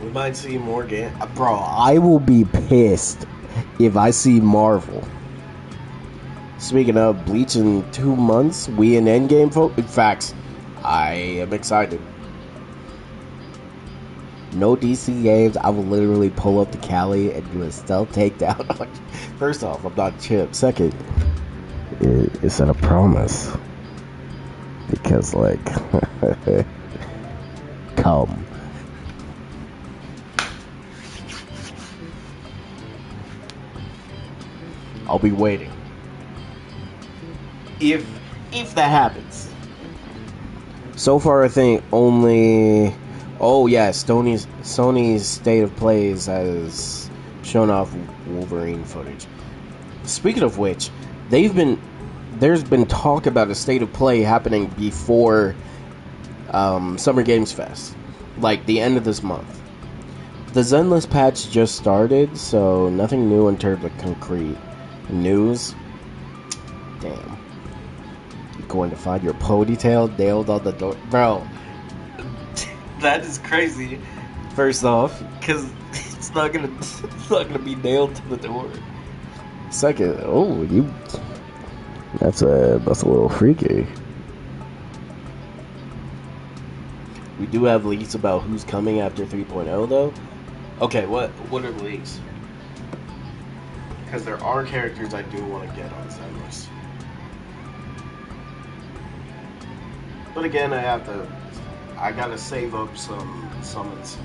We might see more game. Bro, I will be pissed if I see Marvel. Speaking of Bleach in 2 months, we in Endgame, folks. In fact, I am excited. No DC games. I will literally pull up to Cali and do a stealth takedown. First off, I'm not Chip. Second, It's not a promise. Because, like, come. I'll be waiting. If that happens. So far, I think only. Oh yes, Sony's State of Plays has shown off Wolverine footage. Speaking of which, there's been talk about a State of Play happening before Summer Games Fest, like the end of this month. The Zenless patch just started, so nothing new in terms of concrete news. Damn. You're going to find your ponytail nailed on the door. Bro, that is crazy. First off, because it's not gonna be nailed to the door. Second, that's a little freaky. We do have leaks about who's coming after 3.0 though. Okay, what are the leaks? Because there are characters I do want to get on Xenoverse. But again, I gotta save up some summons.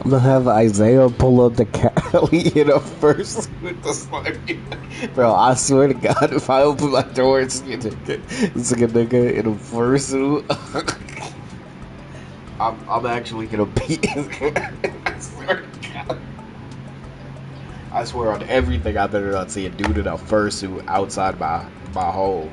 I'm gonna have Isaiah pull up the Cali in a first with the slimy. Bro, I swear to God, if I open my door and see a nigga in a fursuit, I'm actually gonna beat his I swear to God. I swear on everything, I better not see a dude in a fursuit outside my home.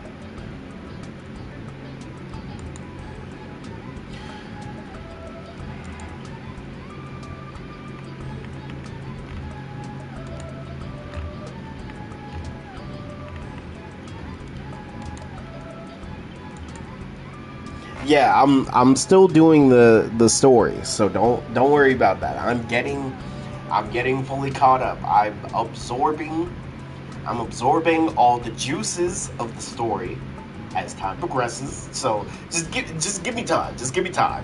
Yeah, I'm still doing the story, so don't worry about that. I'm getting fully caught up. I'm absorbing all the juices of the story as time progresses. So just give me time. Just give me time.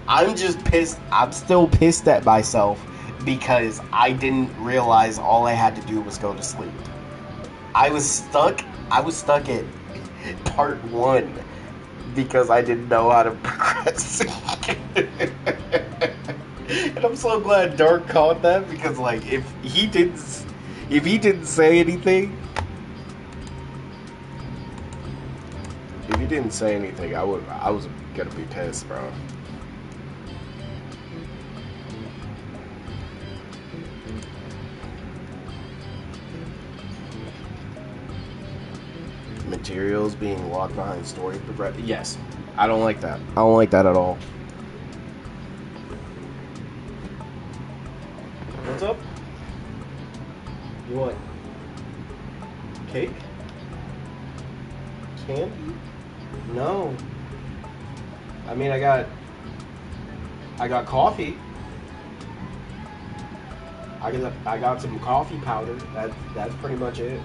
I'm just pissed. I'm still pissed at myself because I didn't realize all I had to do was go to sleep. I was stuck at part 1 because I didn't know how to progress. And I'm so glad Dark caught that, because like if he didn't say anything, I was gonna be pissed, bro. Materials being locked behind story progress. Yes, I don't like that. I don't like that at all. What's up? You want cake? Candy? No. I mean, I got coffee. I got some coffee powder. That's pretty much it.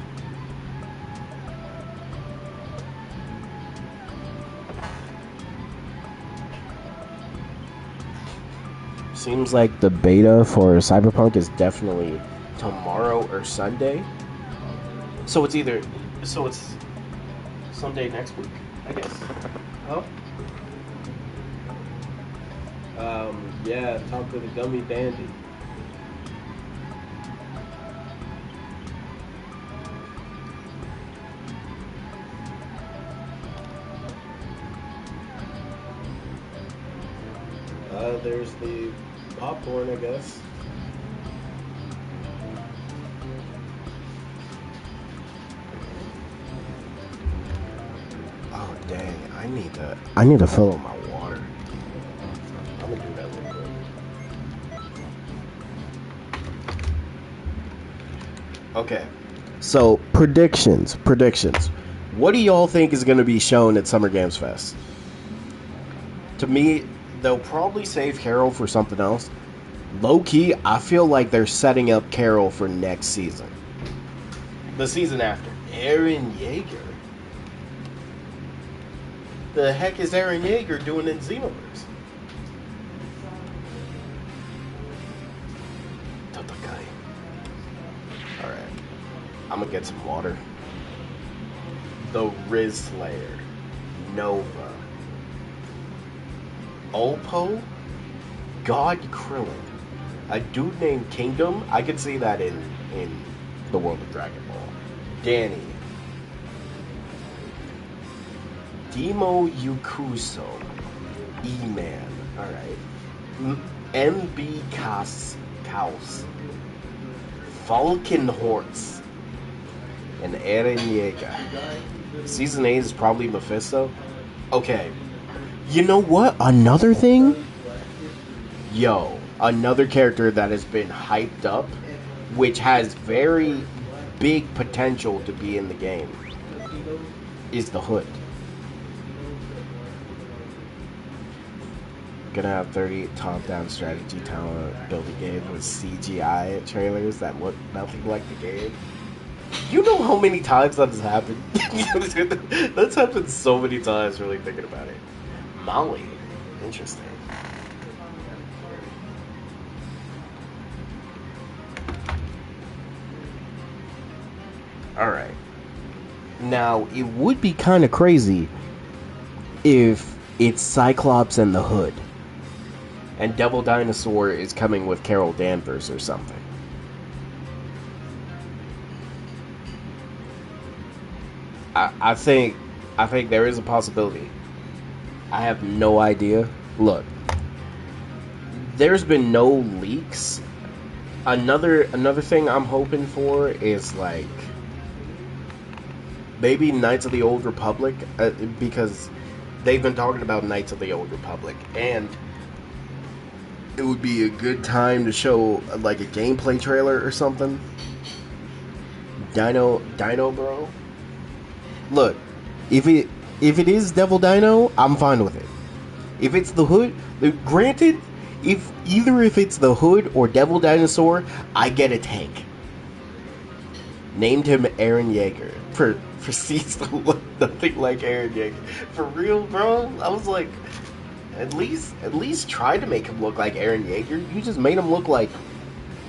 Seems like the beta for Cyberpunk is definitely tomorrow or Sunday. So it's Sunday next week, I guess. Oh. Yeah, talk to the gummy bandit. There's the popcorn, I guess. Oh dang, I need to fill up my water. I'm gonna do that real quick. Okay. So predictions. What do y'all think is gonna be shown at Summer Games Fest? To me, they'll probably save Carol for something else. Low key, I feel like they're setting up Carol for next season. The season after. Eren Yeager. The heck is Eren Yeager doing in Xenoverse? Tatakai. Alright. I'm gonna get some water. The Riz Slayer. Nova. Olpo? God Krillin. A dude named Kingdom? I could see that in the world of Dragon Ball. Danny. Demo Yukuso. E-Man. Alright. MB Kaus. Falcon Horse. And Eren Yeager. Season 8 is probably Mephisto. Okay. You know what? Another thing? Another character that has been hyped up, which has very big potential to be in the game, is the Hood. Gonna have 30 top-down strategy talent build a game with CGI trailers that look nothing like the game. You know how many times that has happened? That's happened so many times, really thinking about it. Molly. Interesting. Alright. Now, it would be kind of crazy if it's Cyclops and the Hood. and Devil Dinosaur is coming with Carol Danvers or something. I think there is a possibility. I have no idea. Look, there's been no leaks. Another thing I'm hoping for is like maybe Knights of the Old Republic, because they've been talking about Knights of the Old Republic, and it would be a good time to show like a gameplay trailer or something. Dino Bro. Look, if it is Devil Dino, I'm fine with it. If it's the Hood, granted, if it's the Hood or Devil Dinosaur, I get a tank. Named him Eren Yeager. Proceeds to look nothing like Eren Yeager. For real, bro. I was like, at least try to make him look like Eren Yeager. You just made him look like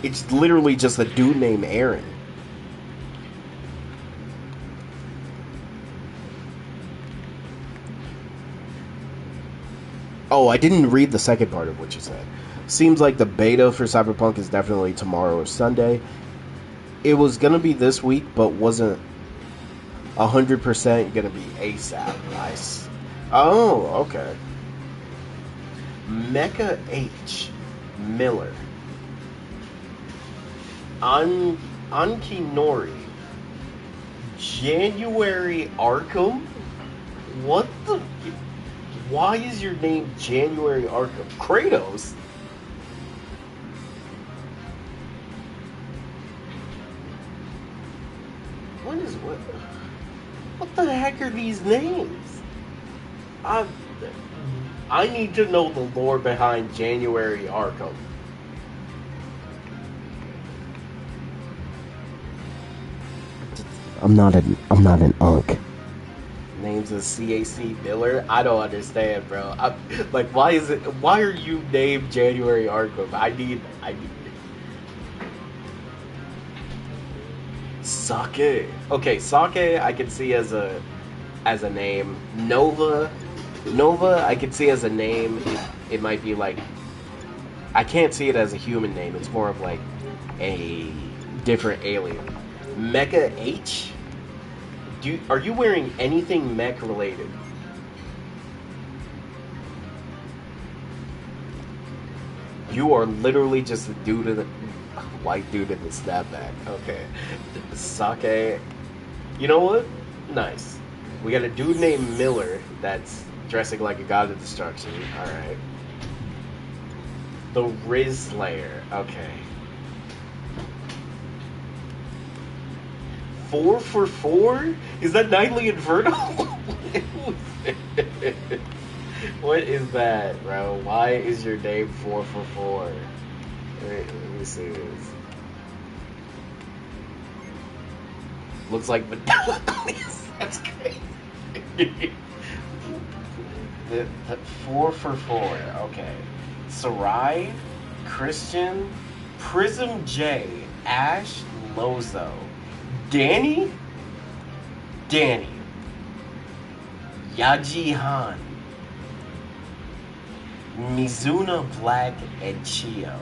it's literally just a dude named Eren. Oh, I didn't read the second part of what you said. Seems like the beta for Cyberpunk is definitely tomorrow or Sunday. It was gonna be this week, but wasn't 100% gonna be ASAP. Nice. Oh, okay. Mecha H. Miller. Ankinori. January Arkham? What the... Why is your name January Arkham? Kratos? What the heck are these names? I need to know the lore behind January Arkham. I'm not an unk. Names of CAC Miller? I don't understand, bro. Why are you named January Arkham? I need Sake. Okay, Sake I can see as a name. Nova I can see as a name. It might be like, I can't see it as a human name. It's more of like a different alien. Mecha H? Are you wearing anything mech related? You are literally just a dude in the white dude in the snapback. Okay. Sake. You know what? Nice. We got a dude named Miller that's dressing like a god of destruction. Alright. The Riz Slayer. Okay. 4 for 4? Is that Nightly Inferno? What is that, bro? Why is your name 4 for 4? Wait, let me see this. Looks like Vanilla Ice. That's crazy. the 4 for 4. Okay. Sarai, Christian, Prism J, Ash, Lozo. Danny, Yaji Han, Mizuna Black and Chio,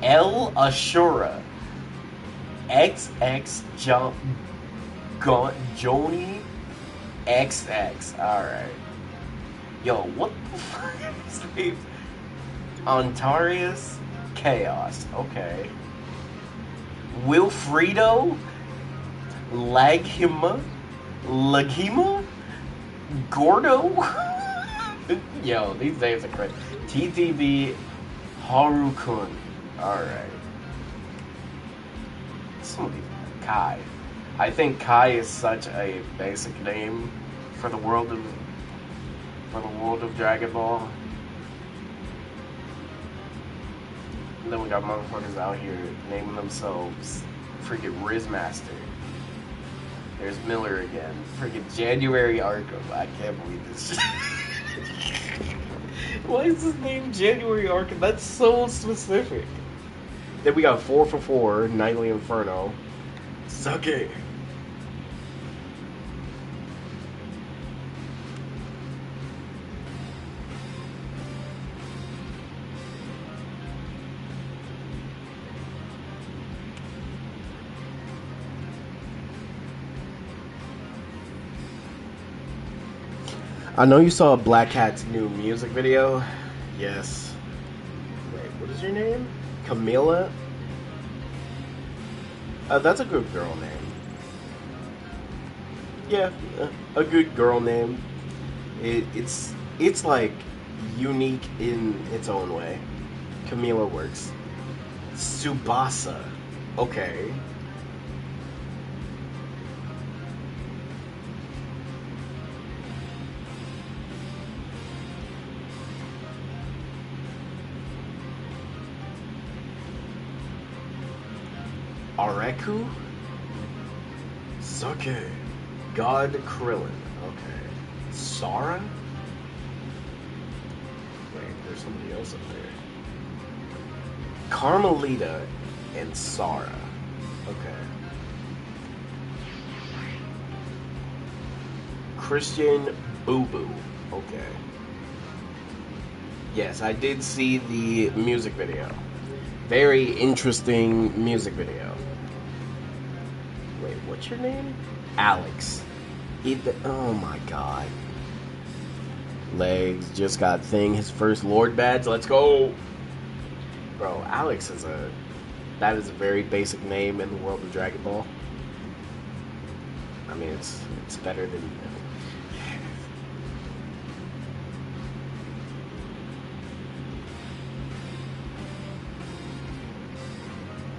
El Ashura, XX Joni XX. Alright. Yo, what the fuck is his name? Ontarius Chaos. Okay. Wilfredo Laghima? Gordo? Yo, these names are crazy. TTB Harukun. Alright. Kai. I think Kai is such a basic name for the world of Dragon Ball. And then we got motherfuckers out here naming themselves freaking Rizmaster. There's Miller again. Freaking January Arkham. I can't believe this shit. Why is his name January Arkham? That's so specific. Then we got 4 for 4, Nightly Inferno. Sake. I know you saw Black Cat's new music video. Yes. Wait, what is your name? Camila? That's a good girl name. Yeah, a good girl name. It's like unique in its own way. Camila works. Tsubasa. Okay. Areku? Sake. God Krillin. Okay. Sara? Wait, there's somebody else up there. Carmelita and Sara. Okay. Christian Boo Boo. Okay. Yes, I did see the music video. Very interesting music video. Wait, what's your name? Alex. Oh my god. Legs just got thing. His first Lord badge. Let's go. Bro, Alex is that is a very basic name in the world of Dragon Ball. I mean, it's better than.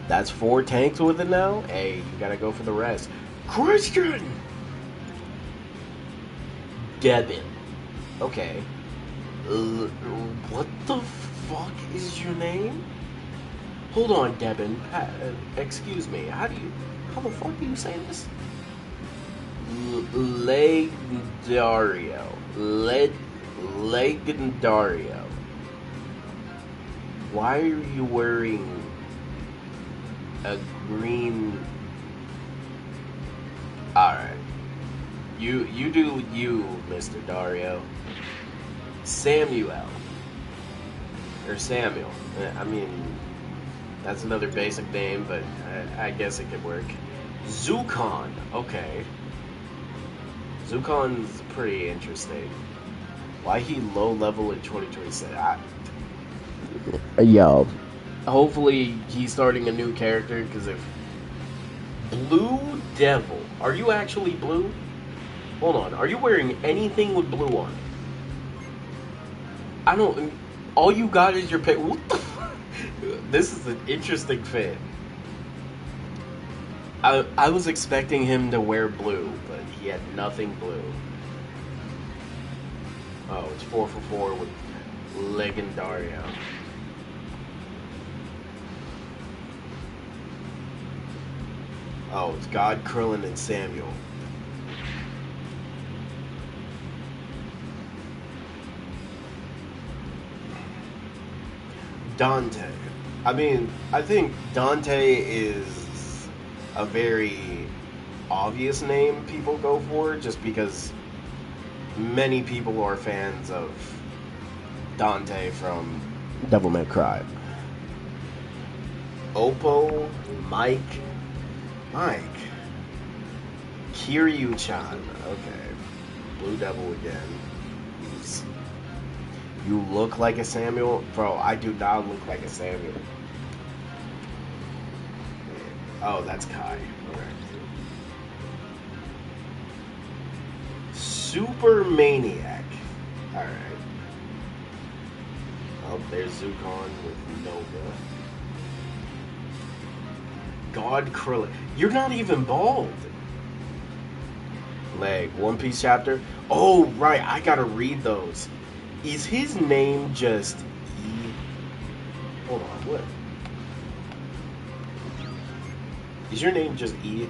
That's 4 tanks with it now? Hey, you gotta go for the rest. Christian! Devin. Okay. What the fuck is your name? Hold on, Devin. Excuse me. How the fuck do you say this? Legendario. Legendario. Why are you wearing a green? Alright. You do you, Mr. Dario. Samuel. Or Samuel. I mean, that's another basic name, but I guess it could work. Zukon. Okay. Zukon's pretty interesting. Why he low level in 2026? Yo. Hopefully he's starting a new character, because if Blue Devil, are you actually blue? Hold on, are you wearing anything with blue on it? I don't. All you got is your pet. What the fuck? This is an interesting fit. I was expecting him to wear blue, but he had nothing blue. Oh, it's 4 for 4 with Legendario. Oh, it's God, Krillin, and Samuel. Dante. I mean, I think Dante is a very obvious name people go for, just because many people are fans of Dante from Devil May Cry. Oppo, Mike, Kiryu-chan. Okay, Blue Devil again. You look like a Samuel? Bro, I do not look like a Samuel. Oh, that's Kai. Okay. Super Maniac. Alright. Oh, there's Zukon with Nova. God Krillin. You're not even bald. Leg. One Piece chapter. Oh, right. I gotta read those. Is his name just E? Hold on, what? Is your name just E?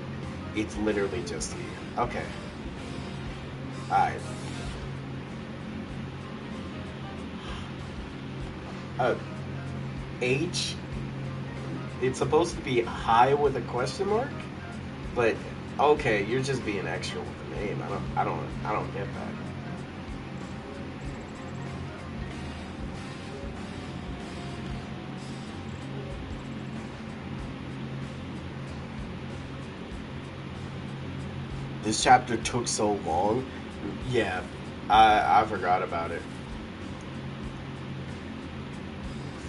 It's literally just E. Okay. Alright. H? It's supposed to be high with a question mark? But, okay, you're just being extra with the name. I don't get that. This chapter took so long. Yeah, I forgot about it.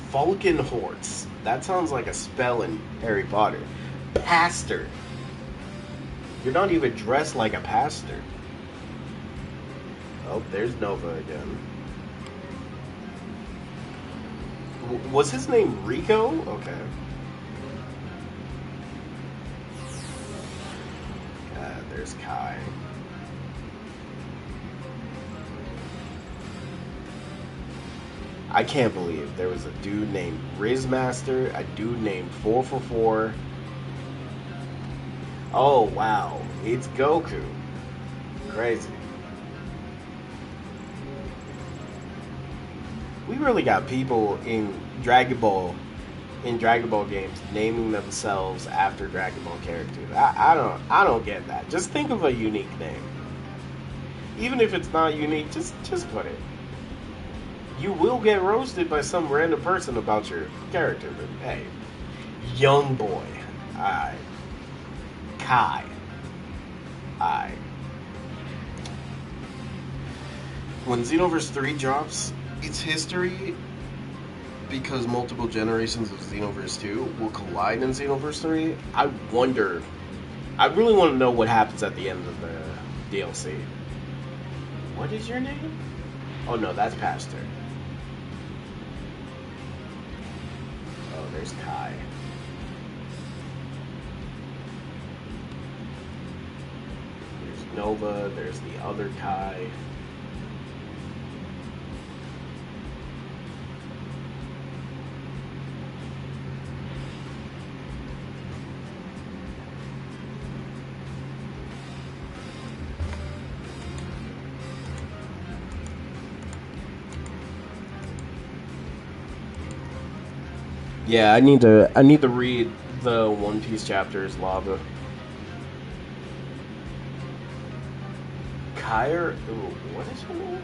Falcon Horse. That sounds like a spell in Harry Potter. Pastor. You're not even dressed like a pastor. Oh, there's Nova again. Was his name Rico? Okay. There's Kai. I can't believe there was a dude named Rizmaster, a dude named 444. Oh, wow. It's Goku. Crazy. We really got people in Dragon Ball games naming themselves after Dragon Ball characters. I don't get that. Just think of a unique name. Even if it's not unique, just put it. You will get roasted by some random person about your character, but hey, young boy, Kai, when Xenoverse 3 drops, its history, because multiple generations of Xenoverse 2 will collide in Xenoverse 3, I really want to know what happens at the end of the DLC. What is your name? Oh no, that's Pastor. Oh, there's Kai. There's Nova, there's the other Kai. Yeah, I need to read the One Piece chapters, Lava. Kyre, what is her name?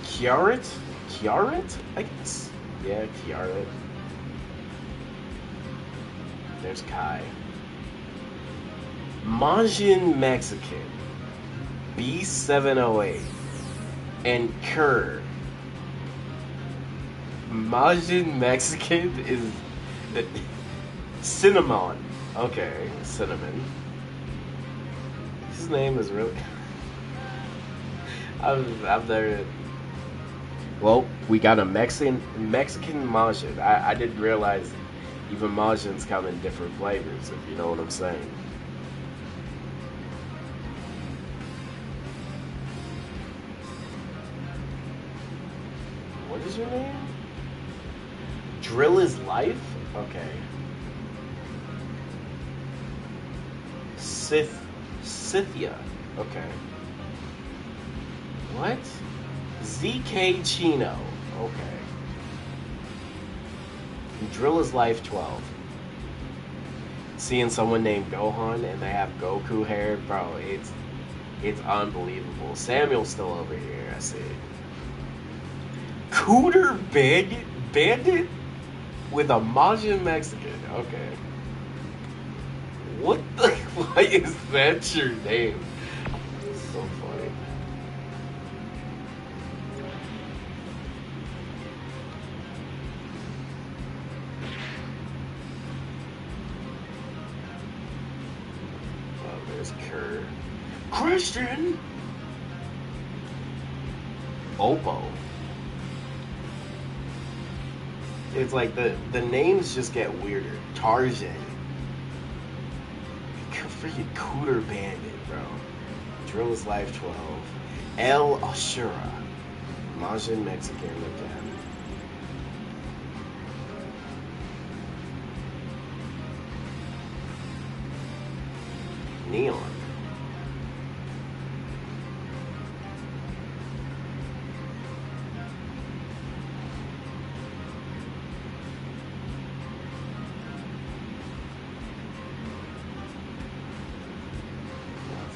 Kiaret, I guess. Yeah, Kiaret. There's Kai. Majin Mexican, B708, and Kerr. Majin Mexican is Cinnamon. Okay, Cinnamon. His name is really. I've never. Well, we got a Mexican Majin. I didn't realize even Majins come in different flavors, if you know what I'm saying. What is your name? Drill is life? Okay. Scythia. Okay. What? ZK Chino. Okay. Drill is life 12. Seeing someone named Gohan and they have Goku hair, bro, it's unbelievable. Samuel's still over here, I see. Cooter Bandit with a Majin Mexican. Okay. What the? Why is that your name? So funny. Oh, there's Kerr. Christian. Oppo. It's like the names just get weirder. Tarzan. Freaking Cooter Bandit, bro. Drill is life 12. El Ashura. Majin Mexican again. Neon.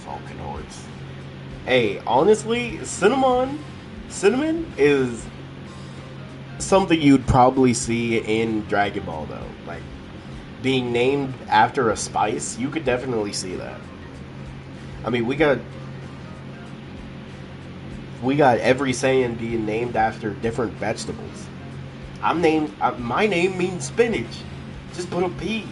Falcon Hordes. Hey, honestly, Cinnamon is something you'd probably see in Dragon Ball, though. Like, being named after a spice, you could definitely see that. I mean, we got every Saiyan being named after different vegetables. My name means spinach. Just put a P.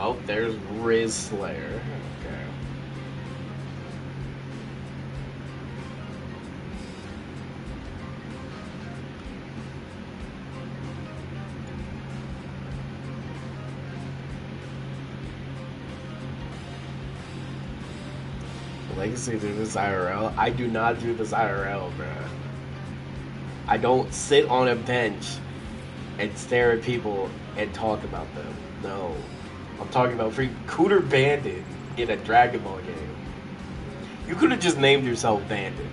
Oh, there's Riz Slayer. Okay. Legacy through this IRL? I do not do this IRL, bruh. I don't sit on a bench and stare at people and talk about them. No. I'm talking about free Cooter Bandit in a Dragon Ball game. You could have just named yourself Bandit.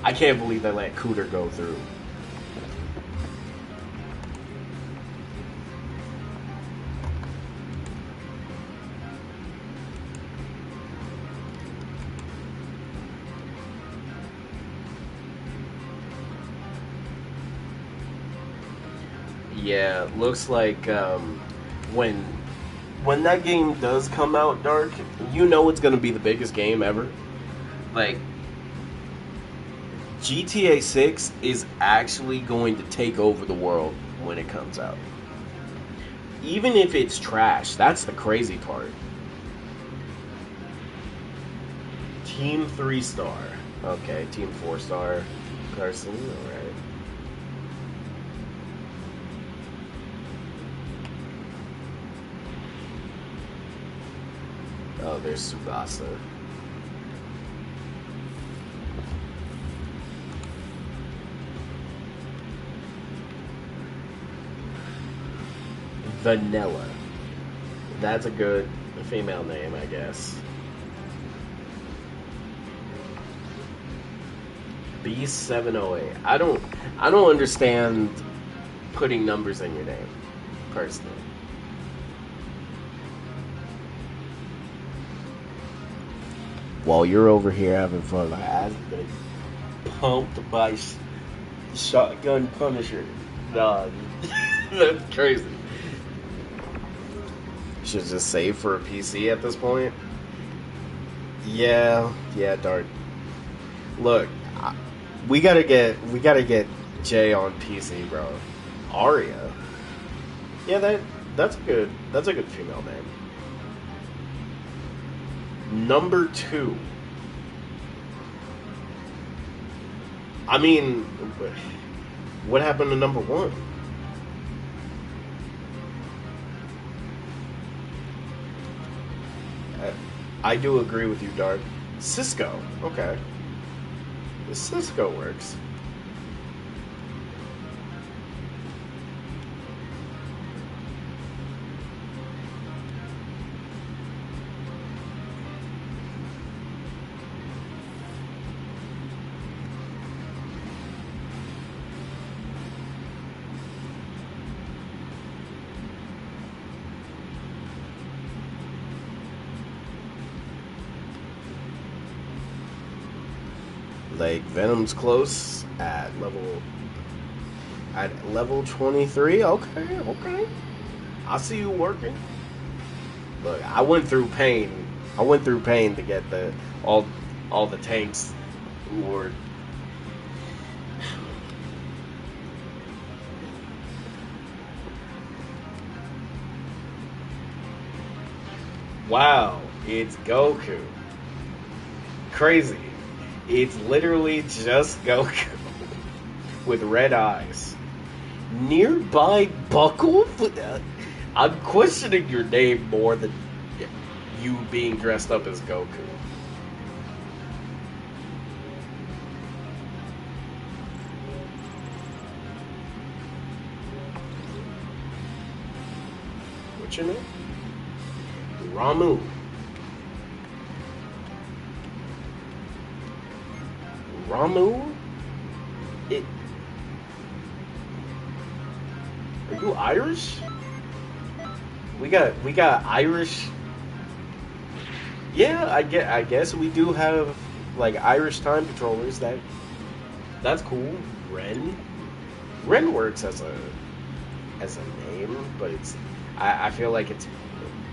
I can't believe they let Cooter go through. Yeah, looks like when that game does come out, Dark, you know it's gonna be the biggest game ever. Like, GTA 6 is actually going to take over the world when it comes out. Even if it's trash, that's the crazy part. Team 3-star. Okay, Team 4-star. Carson, alright. Oh, there's Tsubasa. Vanilla. That's a good female name, I guess. B708. I don't understand putting numbers in your name, personally. While you're over here having fun, my ass has been pumped by Shotgun Punisher. Nah, that's crazy. Should just save for a PC at this point. Yeah, Dart. Look, we gotta get Jay on PC, bro. Arya. Yeah, that's a good female name. Number 2. I mean, what happened to number 1? I do agree with you, Dark. Cisco. Okay. Cisco works. Like, Venom's close at level 23. Okay. I see you working. Look, I went through pain to get all the tanks who were. Wow, it's Goku. Crazy. It's literally just Goku with red eyes. Nearby Buckle? I'm questioning your name more than you being dressed up as Goku. What's your name? Ramu. Ramu? you Irish? We got Irish. Yeah, I guess we do have like Irish time patrollers. That's cool. Ren works as a name, but I feel like it's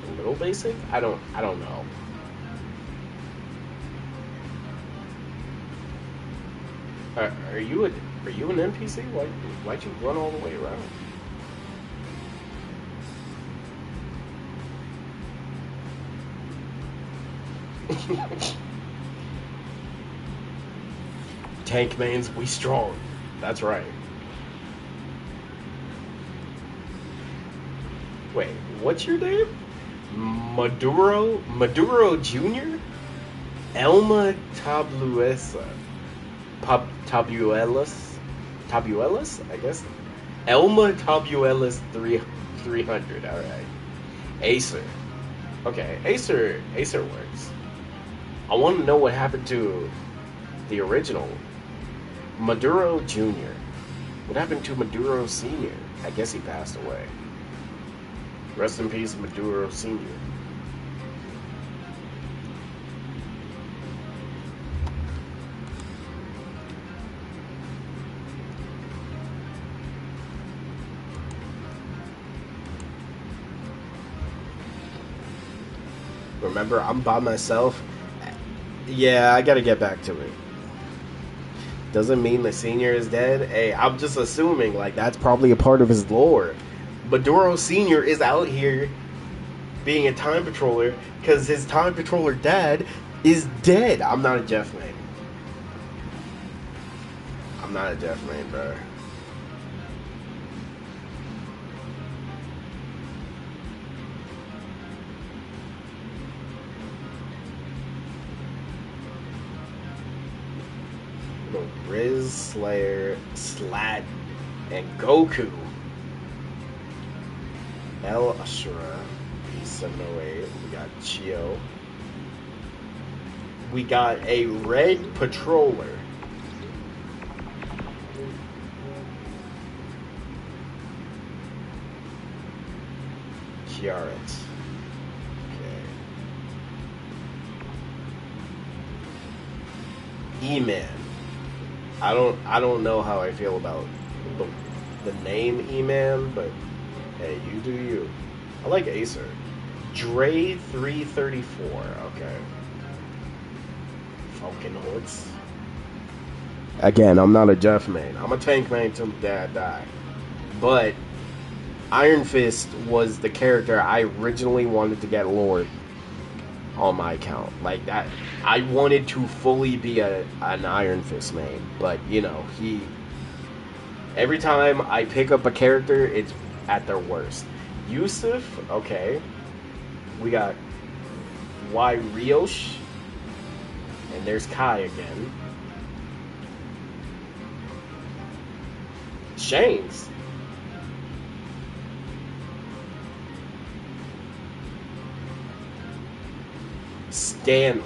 a little basic. I don't know. Are you an NPC? Why'd you run all the way around? Tank mains, we strong. That's right. Wait, what's your name? Maduro Jr.? Elma Tabuelas, I guess. Elma Tabuelas 300. All right. Acer. Okay, Acer works. I want to know what happened to the original Maduro Jr. What happened to Maduro Sr.? I guess he passed away. Rest in peace, Maduro Sr. Remember, I'm by myself. Yeah, I gotta get back to it. Doesn't mean the senior is dead. Hey, I'm just assuming, like, that's probably a part of his lore. Maduro Sr. is out here being a time patroller because his time patroller dad is dead. I'm not a Jeff main. I'm not a Jeff main, bro. Riz, Slayer, Slat, and Goku. El Ashura, B708. We got Chio. We got a red patroller. Kiaret. Okay. E-Man. I don't know how I feel about the name E-Man, but hey, you do you. I like Acer. Dre 334. Okay. Falcon Hoods. Again, I'm not a Jeff main. I'm a tank main till dad die. But Iron Fist was the character I originally wanted to get Lord on my account. Like that, I wanted to fully be an Iron Fist main, but you know, every time I pick up a character, it's at their worst. Yusuf, okay. We got Y Riosh, and there's Kai again. Shane's. Stanley.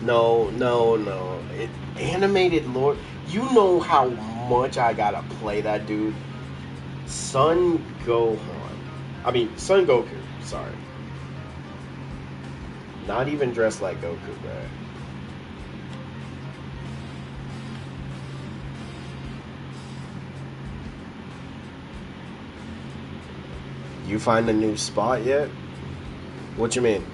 No. Animated Lord. You know how much I gotta play that dude. Son Gohan. Son Goku. Sorry. Not even dressed like Goku, bro. You find a new spot yet? What you mean?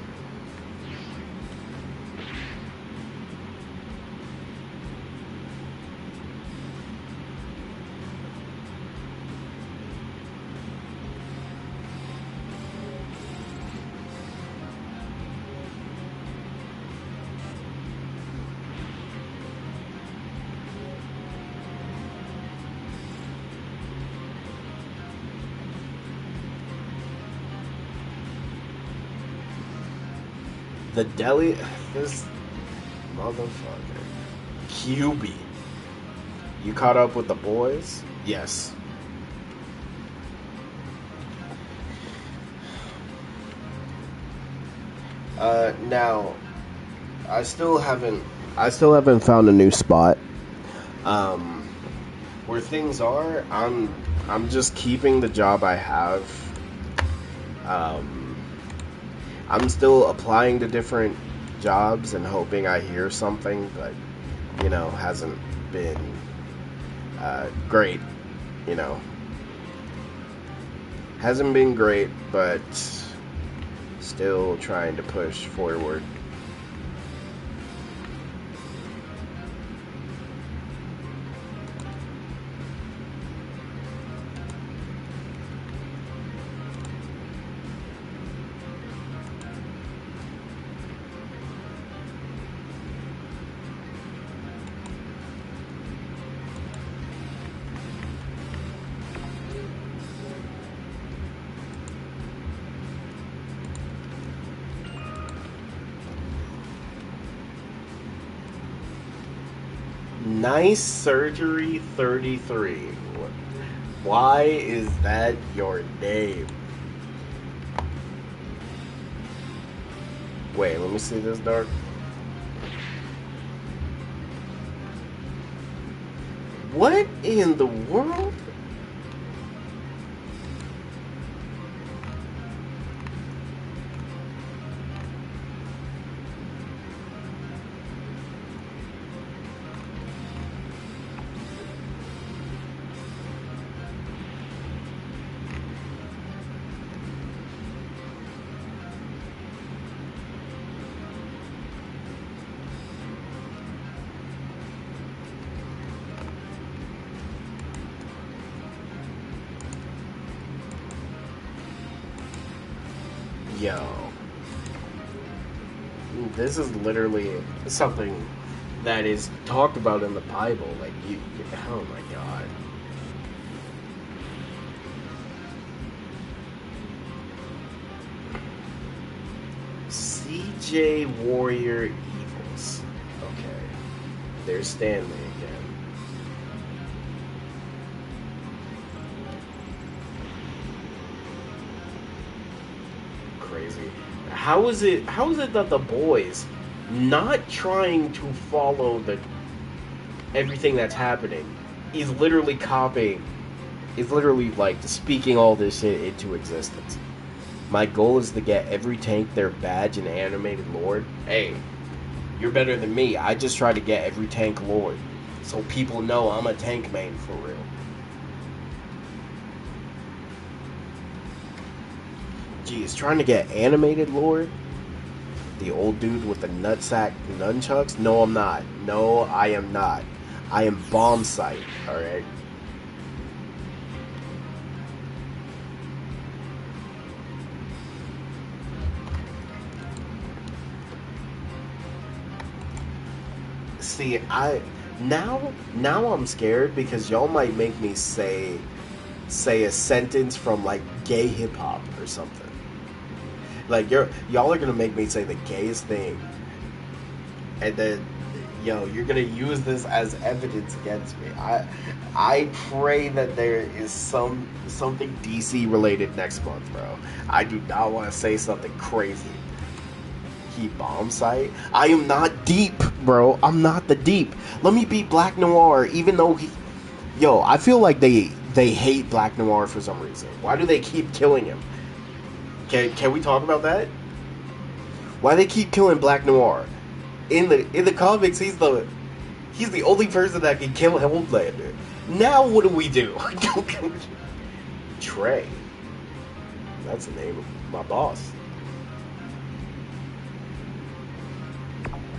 The deli, this motherfucker. QB. You caught up with the boys? Yes. Now, I still haven't found a new spot. Where things are, I'm just keeping the job I have. I'm still applying to different jobs and hoping I hear something, but hasn't been great. Hasn't been great, but still trying to push forward. Nice Surgery 33. Why is that your name? Wait, let me see this, Dark. What in the world? Yo, this is literally something that is talked about in the Bible. Like, oh my god. CJ Warrior Evils. Okay. There's Stanley again. Crazy. How is it that the boys not trying to follow everything that's happening is literally copying, is literally like speaking all this shit into existence? My goal is to get every tank their badge and animated lord. Hey, you're better than me. I just try to get every tank lord, so people know I'm a tank main for real. Geez, trying to get animated lord? The old dude with the nutsack nunchucks? No, I'm not. No, I am not. I am bomb sight, alright? See, now I'm scared because y'all might make me say a sentence from like gay hip hop or something. Like y'all are gonna make me say the gayest thing, and then you're gonna use this as evidence against me. I pray that there is something DC related next month, bro. I do not want to say something crazy. He bomb sight. I am not deep, bro. I'm not the deep. Let me be Black Noir, even though I feel like they hate Black Noir for some reason. Why do they keep killing him? Can we talk about that? Why they keep killing Black Noir? In the comics, he's the only person that can kill Homelander. Now what do we do? Trey. That's the name of my boss.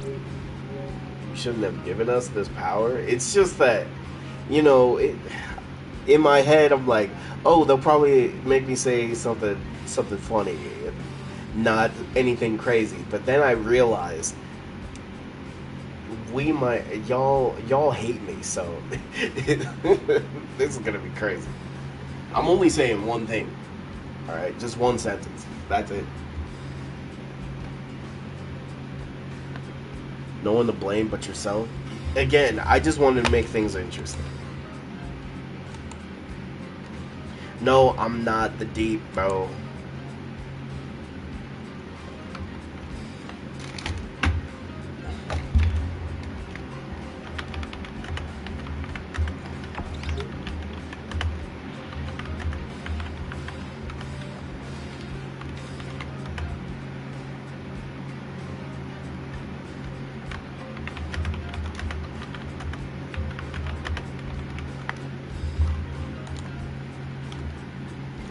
You shouldn't have given us this power. It's just that, in my head, I'm like, oh, they'll probably make me say something funny, not anything crazy. But then I realized y'all hate me, so this is gonna be crazy. I'm only saying one thing, all right, just one sentence. That's it. No one to blame but yourself. Again, I just wanted to make things interesting. No, I'm not the deep, bro.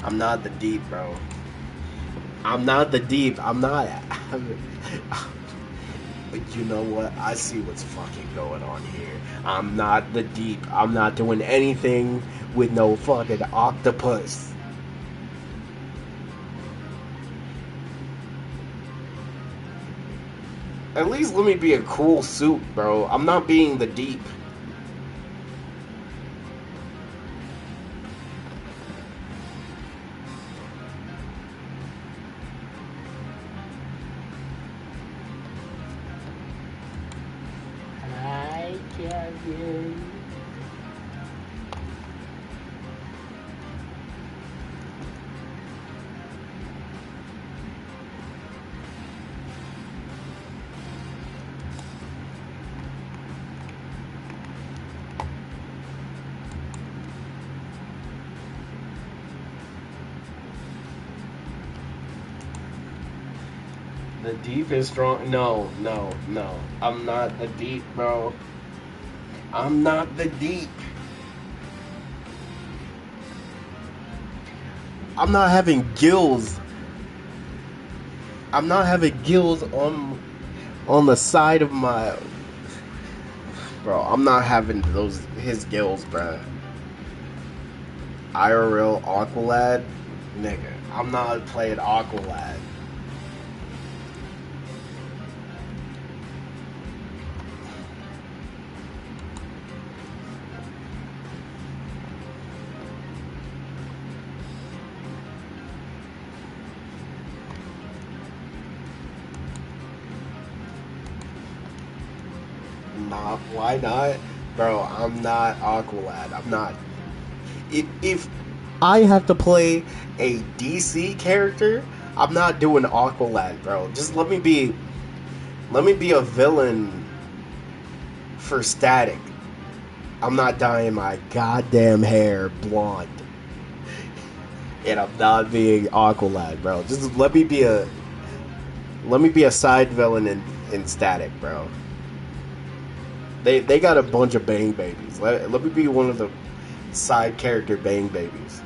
I'm not the deep, bro. I'm not the deep. I'm not. You know what? I see what's fucking going on here. I'm not the deep. I'm not doing anything with no fucking octopus. At least let me be a cool suit, bro. I'm not being the deep. Hi, Kevin. The deep is strong. No. I'm not the deep, bro. I'm not the deep. I'm not having gills. I'm not having gills on the side of my. Bro, I'm not having his gills, bro. IRL Aqualad, nigga. I'm not playing Aqualad. Nah, why not? Bro, I'm not Aqualad. I'm not. If I have to play a DC character, I'm not doing Aqualad, bro. Just let me be a villain for Static. I'm not dyeing my goddamn hair blonde. And I'm not being Aqualad, bro. Just let me be a side villain in Static, bro. They got a bunch of bang babies. Let me be one of the side character bang babies.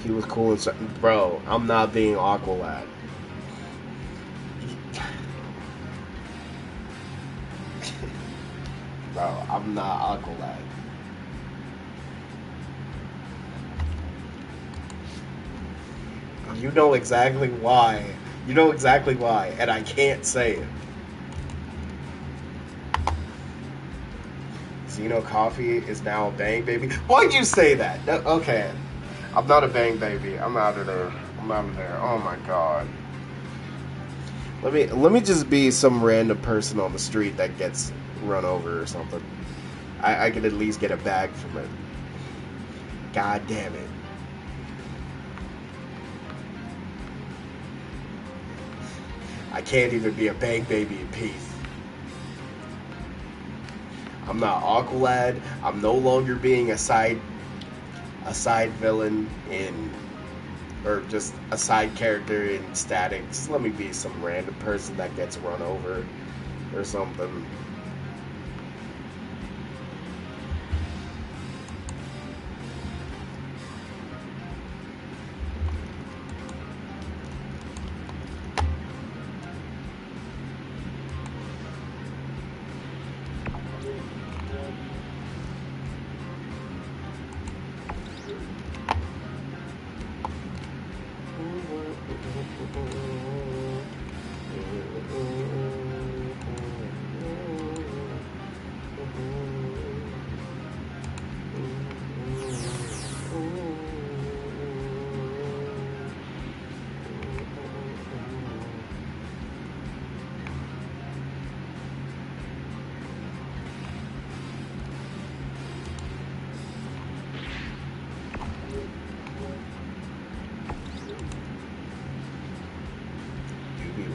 He was cool and certain. Bro, I'm not being Aqualad. Bro, I'm not Aqualad. You know exactly why. You know exactly why, and I can't say it. Xeno Coffee is now a bang baby. Why'd you say that? Okay. I'm not a bang baby. I'm out of there. Oh my god. Let me just be some random person on the street that gets run over or something. I could at least get a bag from it. God damn it. I can't even be a bang baby in peace. I'm not Aqualad. I'm no longer being a side villain or just a side character in Static. Just let me be some random person that gets run over or something.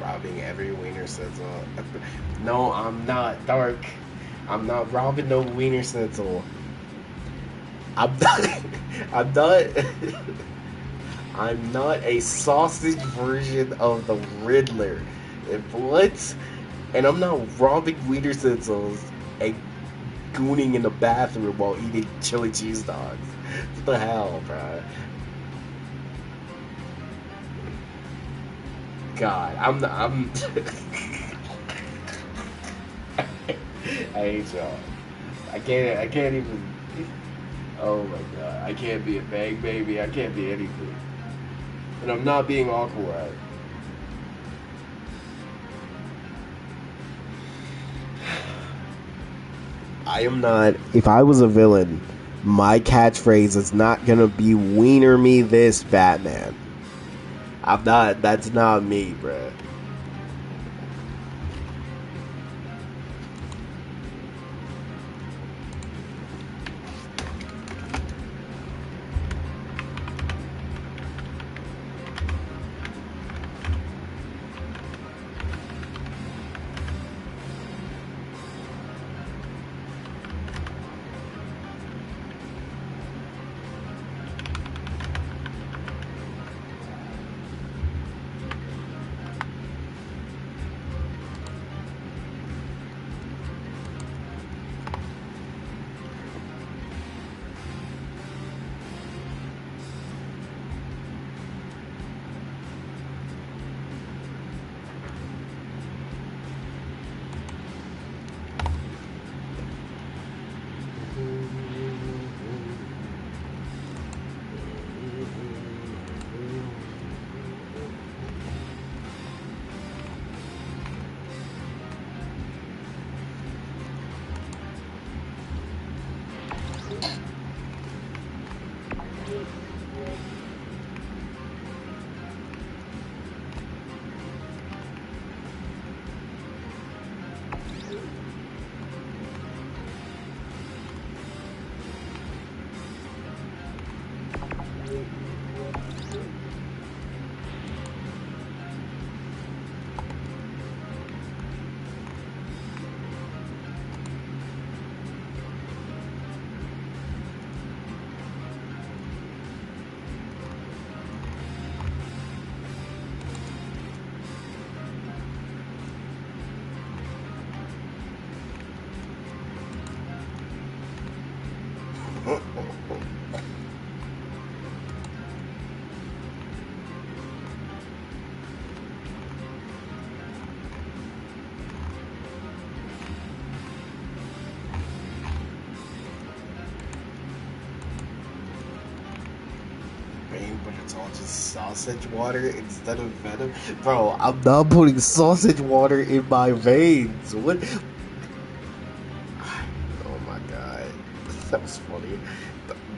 Robbing every wiener schnitzel. No, I'm not Dark. I'm not robbing no wiener schnitzel. I'm not. I'm not. I'm not a sausage version of the Riddler. What? And I'm not robbing wiener schnitzels and gooning in the bathroom while eating chili cheese dogs. What the hell, bro? God, I'm. I hate y'all. I can't even. Oh my God, I can't be a bag baby. I can't be anything, and I'm not being awkward. I am not. If I was a villain, my catchphrase is not gonna be "Wiener me this, Batman." I'm not. That's not me, bruh. But it's all just sausage water instead of venom. Bro, I'm not putting sausage water in my veins. What? Oh my God. That was funny.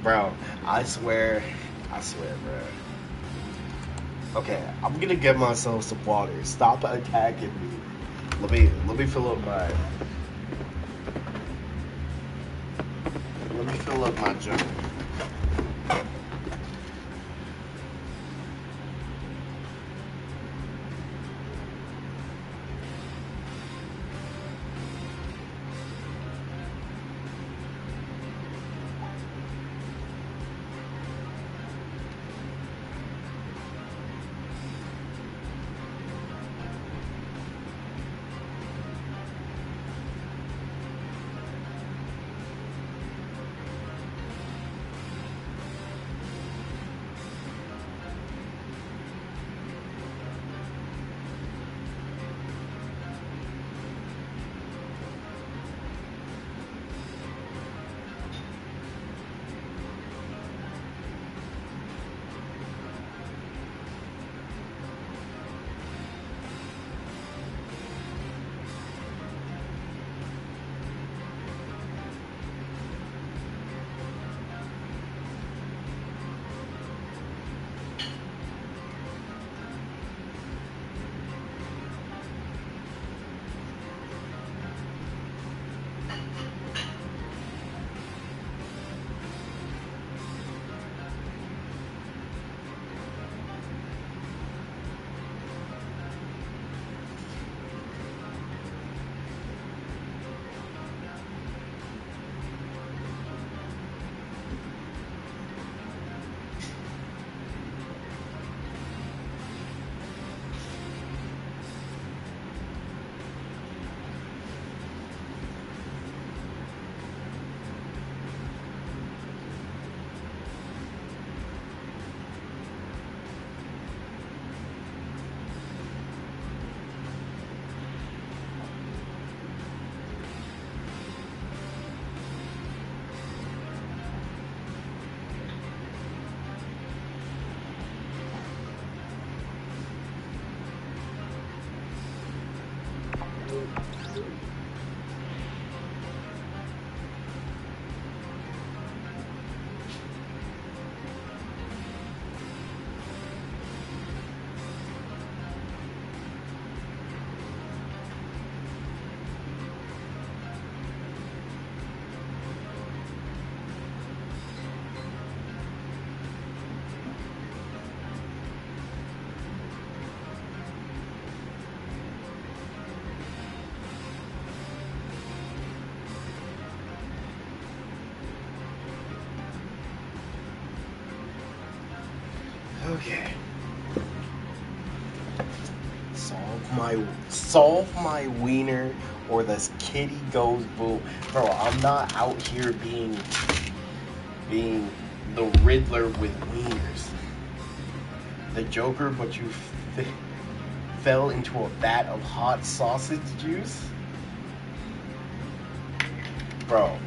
Bro, I swear, bro. Okay, I'm gonna get myself some water. Stop attacking me. Let me fill up my. Let me fill up my jug. Okay. Solve my wiener, or this kitty goes boom. Bro, I'm not out here being the Riddler with wieners. The Joker, but you fell into a vat of hot sausage juice? Bro.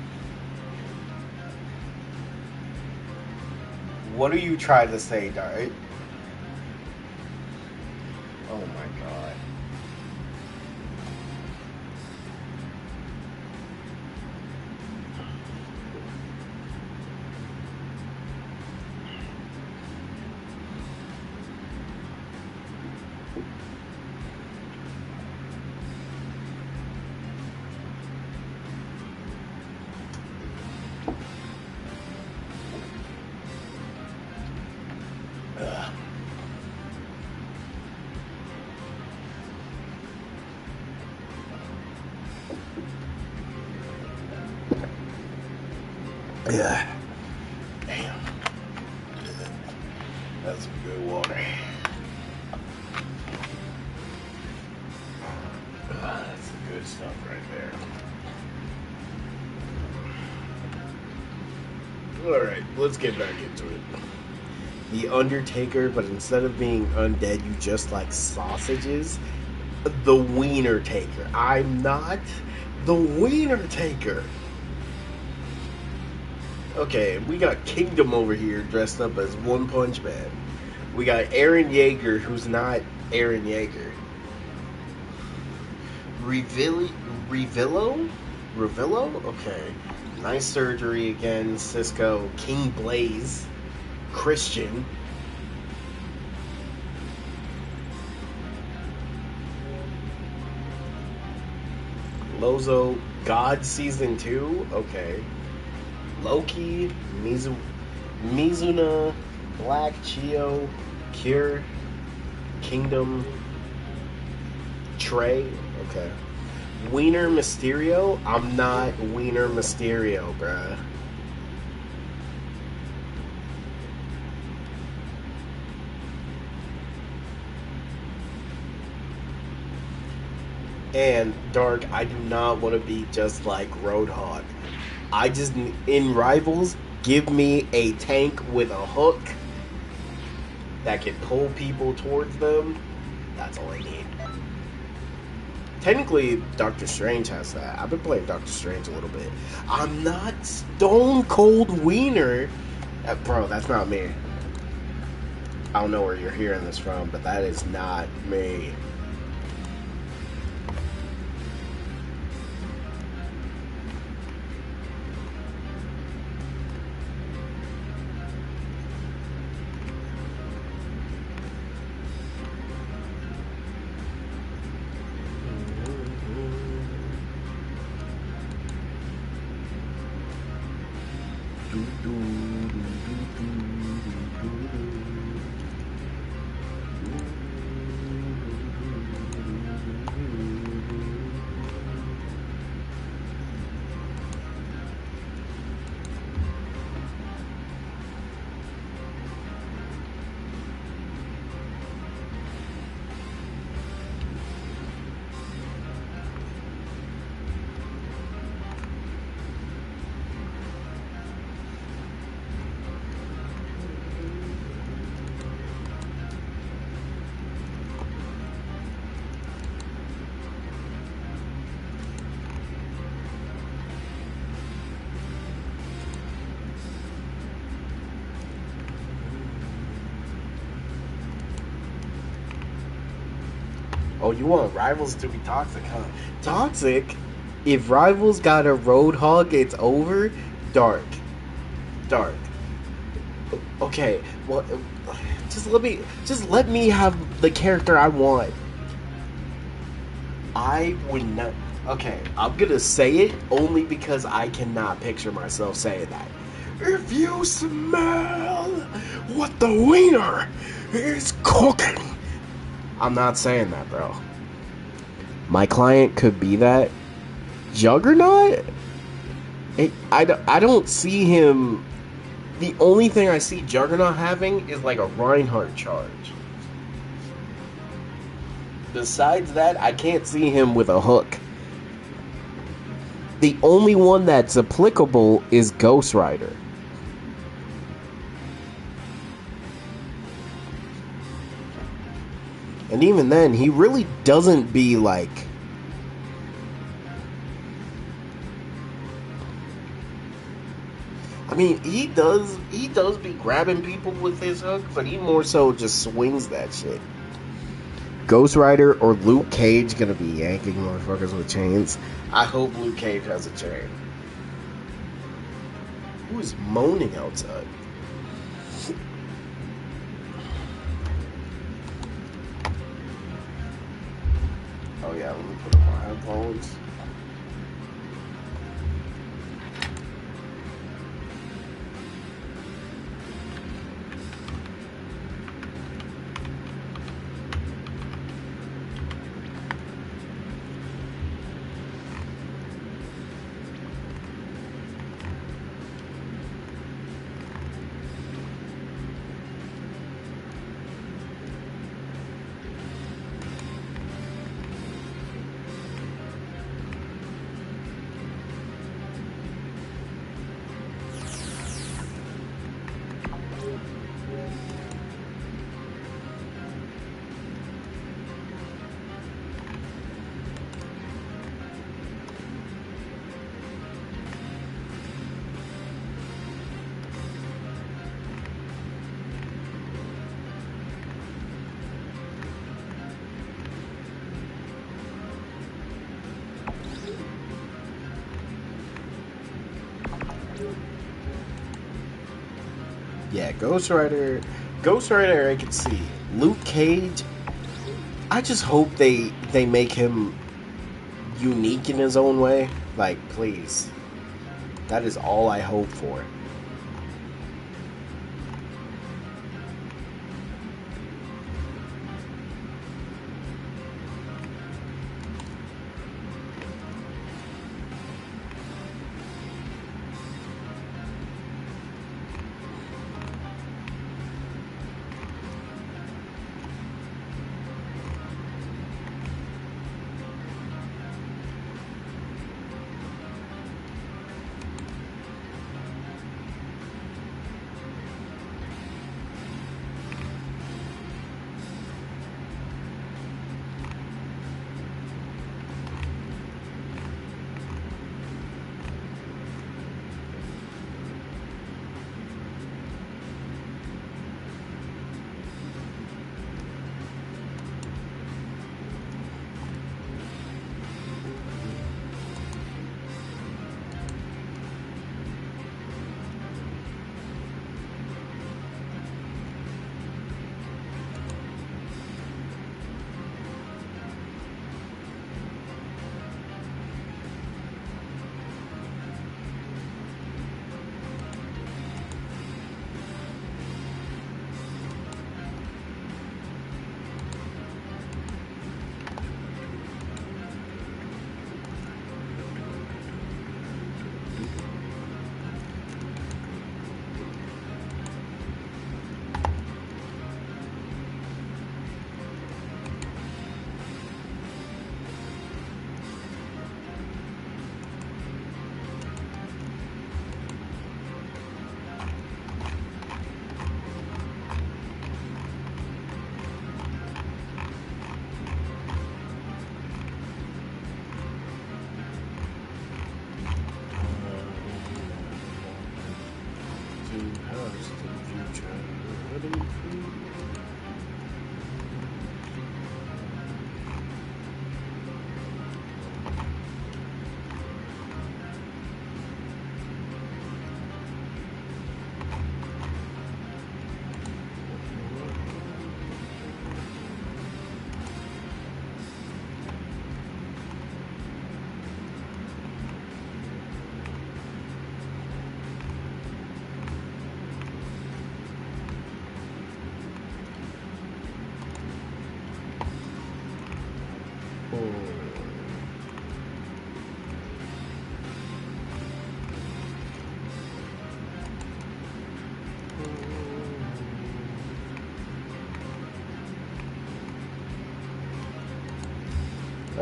What are you trying to say, Dart? Oh my god. Yeah. Damn. That's some good water. That's some good stuff right there. Alright, let's get back into it. The Undertaker, but instead of being undead, you just like sausages. The Wiener Taker. I'm not the Wiener Taker. Okay, we got Kingdom over here dressed up as One Punch Man. We got Aaron Yeager, who's not Aaron Yeager. Revillo? Okay. Nice Surgery again. Cisco. King Blaze. Christian. Lozo. God Season 2. Okay. Loki, Mizuna, Black Chio, Cure, Kingdom, Trey, okay. Wiener Mysterio? I'm not Wiener Mysterio, bruh. And Dark, I do not want to be just like Roadhog. I just, in Rivals, give me a tank with a hook that can pull people towards them. That's all I need. Technically, Doctor Strange has that. I've been playing Doctor Strange a little bit. I'm not Stone Cold Wiener. Bro, that's not me. I don't know where you're hearing this from, but that is not me. Oh, you want Rivals to be toxic, huh? Toxic? If Rivals got a Roadhog, it's over? Dark. Okay, well, just let me have the character I want. I would not. Okay, I'm gonna say it only because I cannot picture myself saying that. If you smell what the wiener is cooking. I'm not saying that, bro. My client could be that. Juggernaut? I don't see him. The only thing I see Juggernaut having is like a Reinhardt charge. Besides that, I can't see him with a hook. The only one that's applicable is Ghost Rider. And even then, he really doesn't be like... I mean, he does be grabbing people with his hook, but he more so just swings that shit. Ghost Rider or Luke Cage gonna be yanking motherfuckers with chains. I hope Luke Cage has a chain. Who is moaning outside? Oh yeah, let me put on my headphones. Yeah, Ghost Rider I can see. Luke Cage, I just hope they make him unique in his own way. Like, please. That is all I hope for.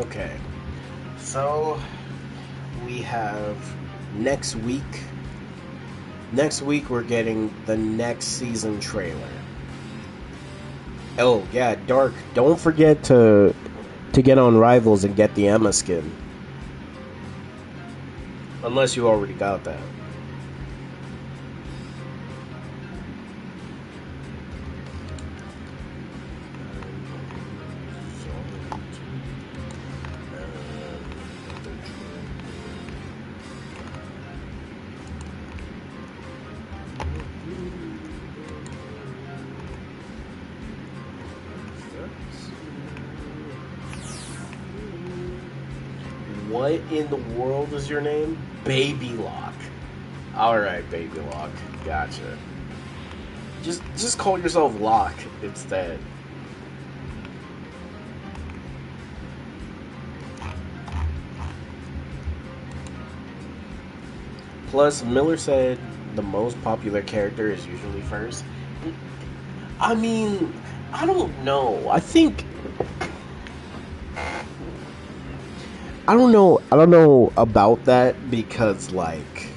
Okay. So we have next week. Next week we're getting the next season trailer. Oh yeah, Dark. Don't forget to get on Rivals and get the Emma skin. Unless you already got that. What in the world is your name? Baby Lock. Alright, Baby Lock. Gotcha. Just call yourself Lock instead. Plus, Miller said the most popular character is usually first. I mean, I don't know. I don't know about that because, like,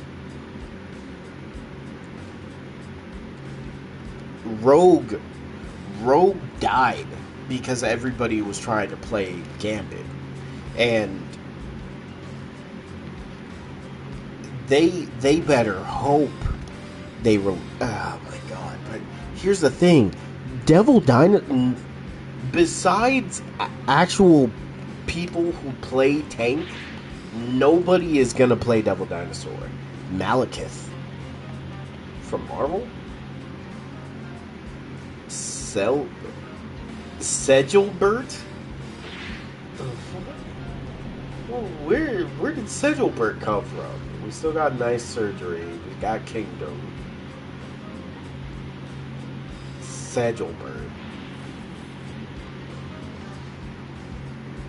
Rogue died because everybody was trying to play Gambit, and they better hope they were. Oh my god! But here's the thing: Devil Dino. Besides actual people who play tank, nobody is gonna play Devil Dinosaur. Malekith from Marvel. Segelbert? Where did Segelbert come from? We still got Nice Surgery. We got Kingdom. Segelbert.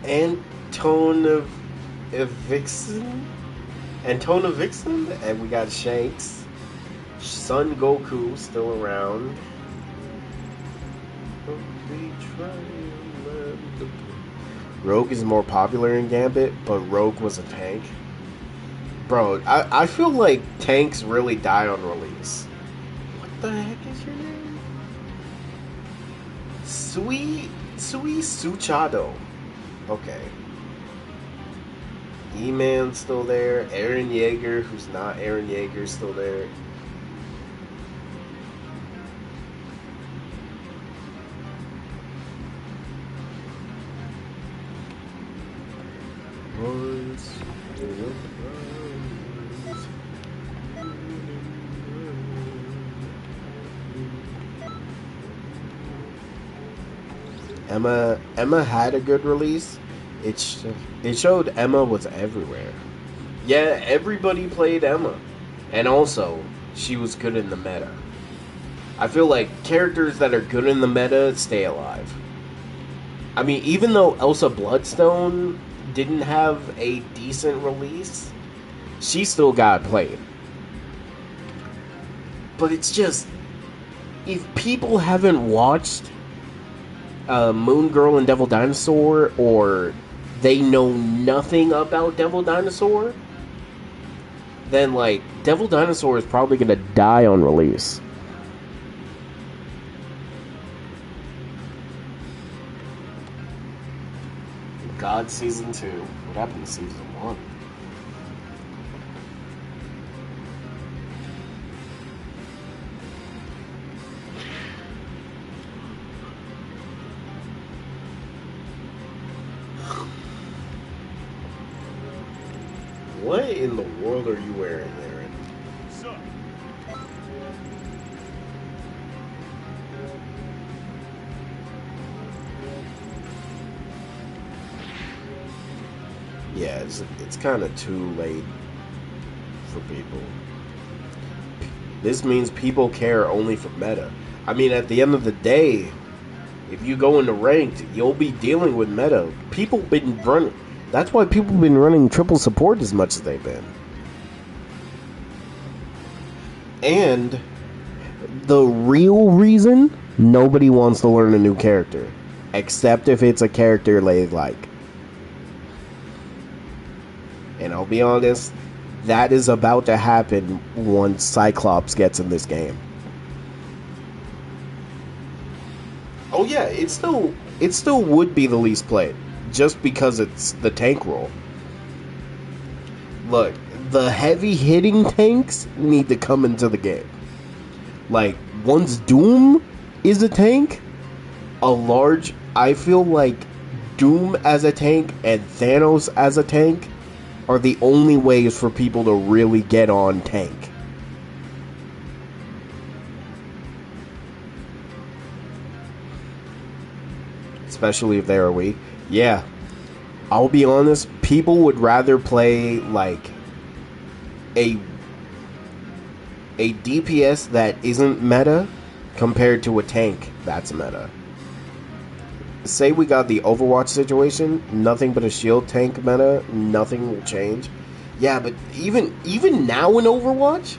Antona Vixen? And we got Shanks. Son Goku still around. Rogue is more popular in Gambit, but Rogue was a tank. Bro, I feel like tanks really die on release. What the heck is your name? Sui Suchado. Okay. E-Man's still there. Aaron Yeager, who's not Aaron Yeager, still there. Emma had a good release. It showed Emma was everywhere. Yeah, everybody played Emma. And also, she was good in the meta. I feel like characters that are good in the meta stay alive. I mean, even though Elsa Bloodstone didn't have a decent release, she still got played. But it's just, if people haven't watched Moon Girl and Devil Dinosaur, or they know nothing about Devil Dinosaur, then, like, Devil Dinosaur is probably gonna die on release. God Season 2. What happened to Season 1? What in the world are you wearing, Aaron? Son, Yeah, it's kind of too late for people. This means people care only for meta. I mean, at the end of the day, if you go into ranked, you'll be dealing with meta. People been running. That's why people have been running triple support as much as they've been. And the real reason, nobody wants to learn a new character. Except if it's a character they like. And I'll be honest, that is about to happen once Cyclops gets in this game. Oh yeah, it still would be the least played, just because it's the tank role. Look, the heavy hitting tanks need to come into the game. Like, once Doom is a tank, I feel like Doom as a tank and Thanos as a tank are the only ways for people to really get on tank. Especially if they're weak. Yeah. I'll be honest, people would rather play like a DPS that isn't meta compared to a tank that's meta. Say we got the Overwatch situation, nothing but a shield tank meta, nothing will change. Yeah, but even now in Overwatch,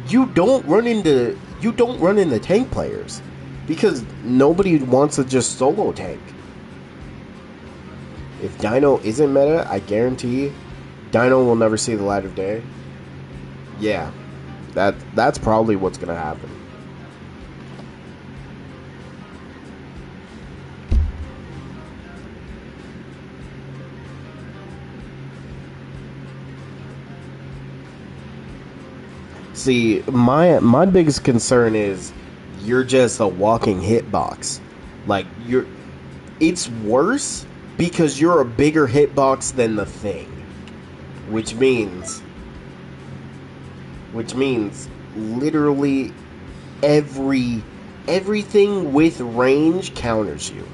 you don't run into tank players because nobody wants to just solo tank. If Dino isn't meta, I guarantee Dino will never see the light of day. Yeah, that's probably what's gonna happen. See, my biggest concern is you're just a walking hitbox. Like it's worse because you're a bigger hitbox than the Thing, which means literally everything with range counters you.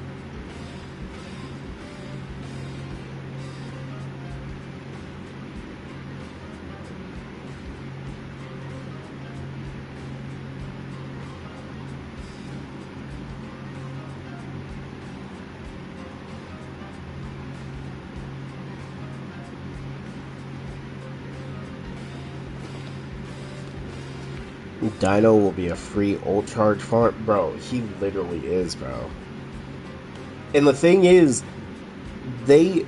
Dino will be a free ult charge farm. Bro, he literally is, bro. And the thing is, they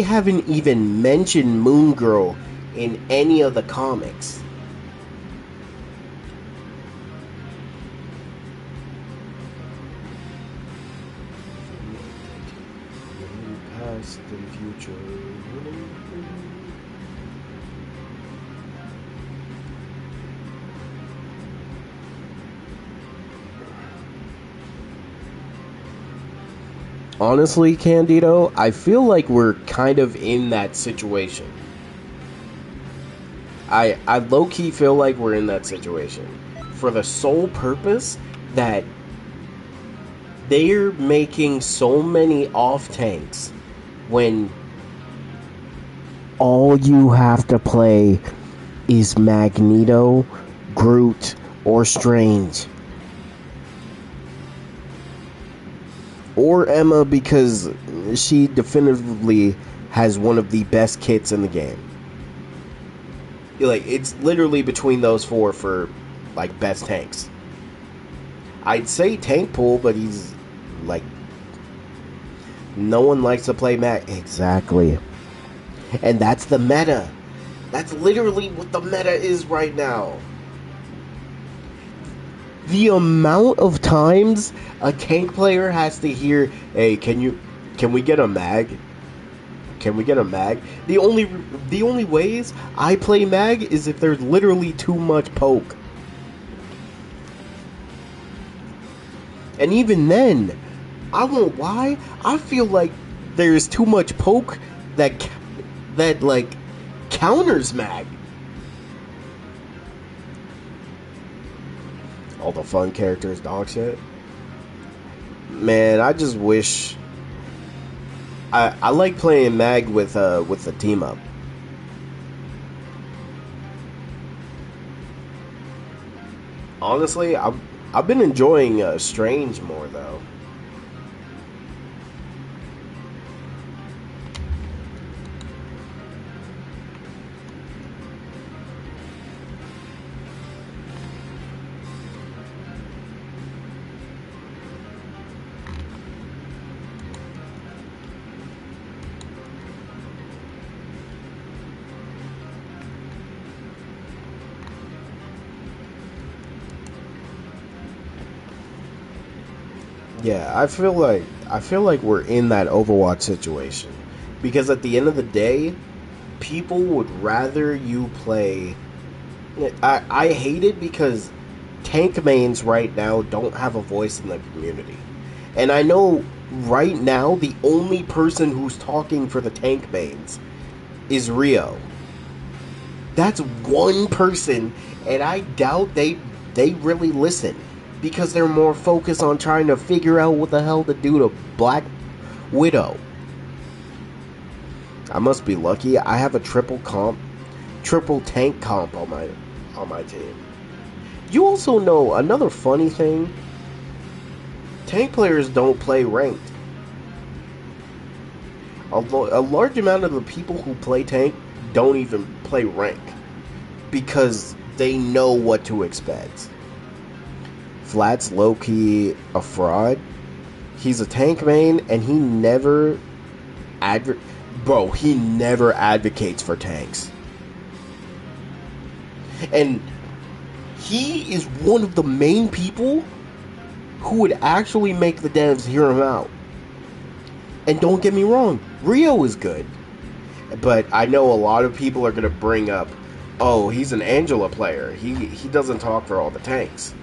haven't even mentioned Moon Girl in any of the comics. Past and future. Honestly, Candido, I feel like we're kind of in that situation. I low-key feel like we're in that situation. For the sole purpose that they're making so many off-tanks when all you have to play is Magneto, Groot, or Strange. Or Emma, because she definitively has one of the best kits in the game. Like, it's literally between those four for, like, best tanks. I'd say tank pool, but he's, like, no one likes to play Mag. Exactly. And that's the meta. That's literally what the meta is right now. The amount of times a tank player has to hear, "Hey, can we get a mag? Can we get a mag?" The only ways I play mag is if there's literally too much poke. And even then, I won't lie, I feel like there's too much poke that like counters mag. All the fun characters, dog shit. Man, I just wish I like playing mag with the team up. Honestly, I've been enjoying Strange more though. Yeah, I feel like we're in that Overwatch situation because at the end of the day, people would rather you play. I hate it because tank mains right now don't have a voice in the community, and I know right now the only person who's talking for the tank mains is Rio. That's one person, and I doubt they really listen because they're more focused on trying to figure out what the hell to do to Black Widow. I must be lucky. I have a triple tank comp on my team. You also know another funny thing. Tank players don't play ranked. A large amount of the people who play tank don't even play rank because they know what to expect. Flat's low-key a fraud. He's a tank main and he never he never advocates for tanks. And he is one of the main people who would actually make the devs hear him out. And don't get me wrong, Rio is good. But I know a lot of people are going to bring up, oh, he's an Angela player. He doesn't talk for all the tanks.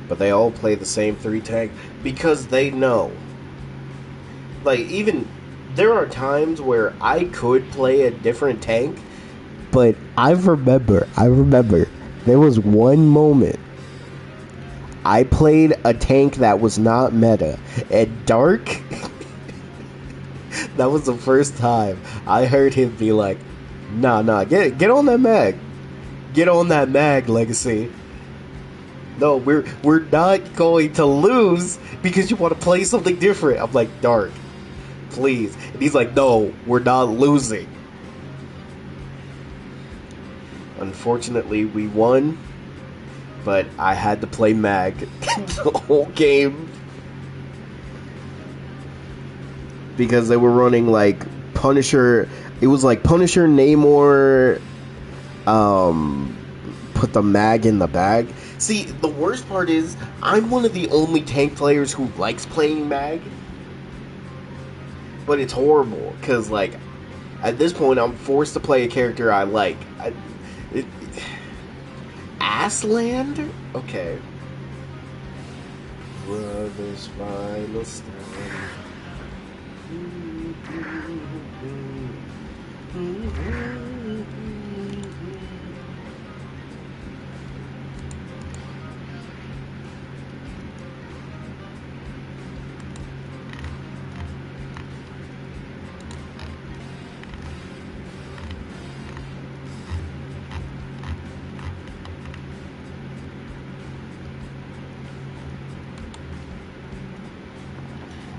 But they all play the same 3 tank because they know. Like, even there are times where I could play a different tank, but I remember there was one moment I played a tank that was not meta and Dark. That was the first time I heard him be like, nah, get on that mag. Get on that mag, Legacy. No, we're not going to lose because you want to play something different. I'm like, Dark, please. And he's like, no, we're not losing. Unfortunately, we won, but I had to play mag the whole game because they were running like Punisher. It was like Punisher, Namor, put the mag in the bag. See, the worst part is, I'm one of the only tank players who likes playing mag. But it's horrible, because, like, at this point, I'm forced to play a character I like. Assland? Okay. Brother's final stand.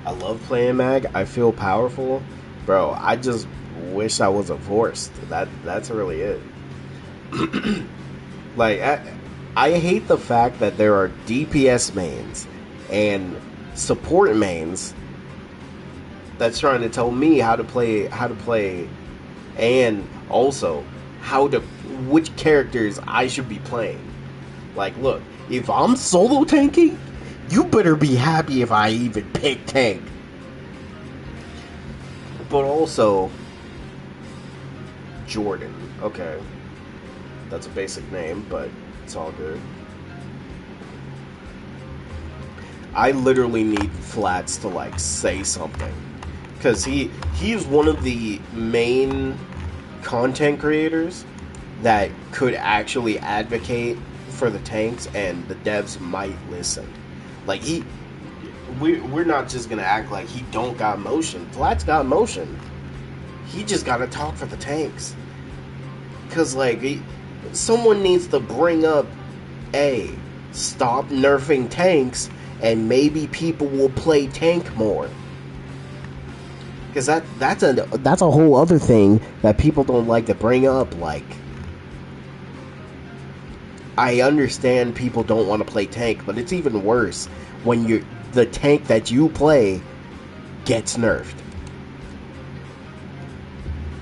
I love playing mag. I feel powerful. Bro, I just wish I wasn't forced. That's really it. Like, I hate the fact that there are DPS mains and support mains that's trying to tell me how to play, and also which characters I should be playing. Like, look, if I'm solo tanking, you better be happy if I even pick tank. But also, Jordan. Okay. That's a basic name, but it's all good. I literally need Flats to, like, say something. Because he's one of the main content creators that could actually advocate for the tanks, and the devs might listen. Like, we're not just gonna act like he don't got motion. Flat's got motion. He just gotta talk for the tanks. Cause, like, someone needs to bring up, A, stop nerfing tanks, and maybe people will play tank more. Because that's a whole other thing that people don't like to bring up. Like, I understand people don't want to play tank, but it's even worse when the tank that you play gets nerfed.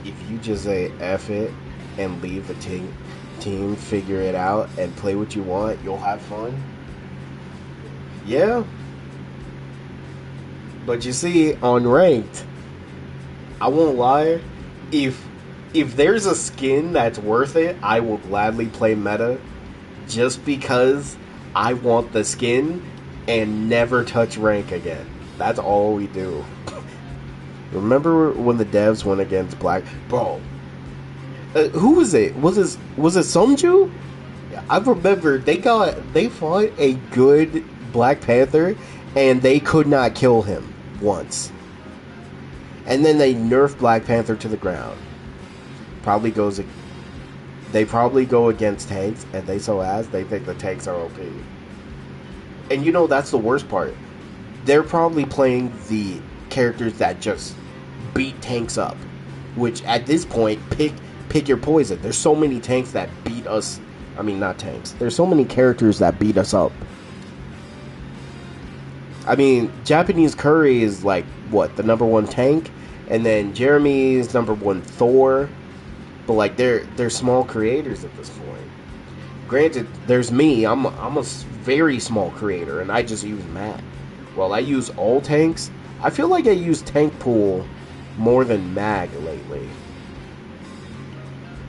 If you just say F it and leave the team figure it out and play what you want, you'll have fun. Yeah. But you see, on ranked, I won't lie, if there's a skin that's worth it, I will gladly play meta just because I want the skin and never touch rank again. That's all we do. Remember when the devs went against Black? Bro, who was it? Was it Somju? I remember they fought a good Black Panther and they could not kill him once. And then they nerf Black Panther to the ground. They probably go against tanks, and they think the tanks are OP. And you know, that's the worst part. They're probably playing the characters that just beat tanks up. Which, at this point, pick your poison. There's so many tanks that beat us. I mean, not tanks. There's so many characters that beat us up. I mean, Japanese Curry is like, what, the #1 tank? And then Jeremy is #1 Thor. But like, they're small creators at this point. Granted, there's me. I'm a very small creator, and I just use Matt. Well, I use all tanks. I feel like I use tank pool more than mag lately.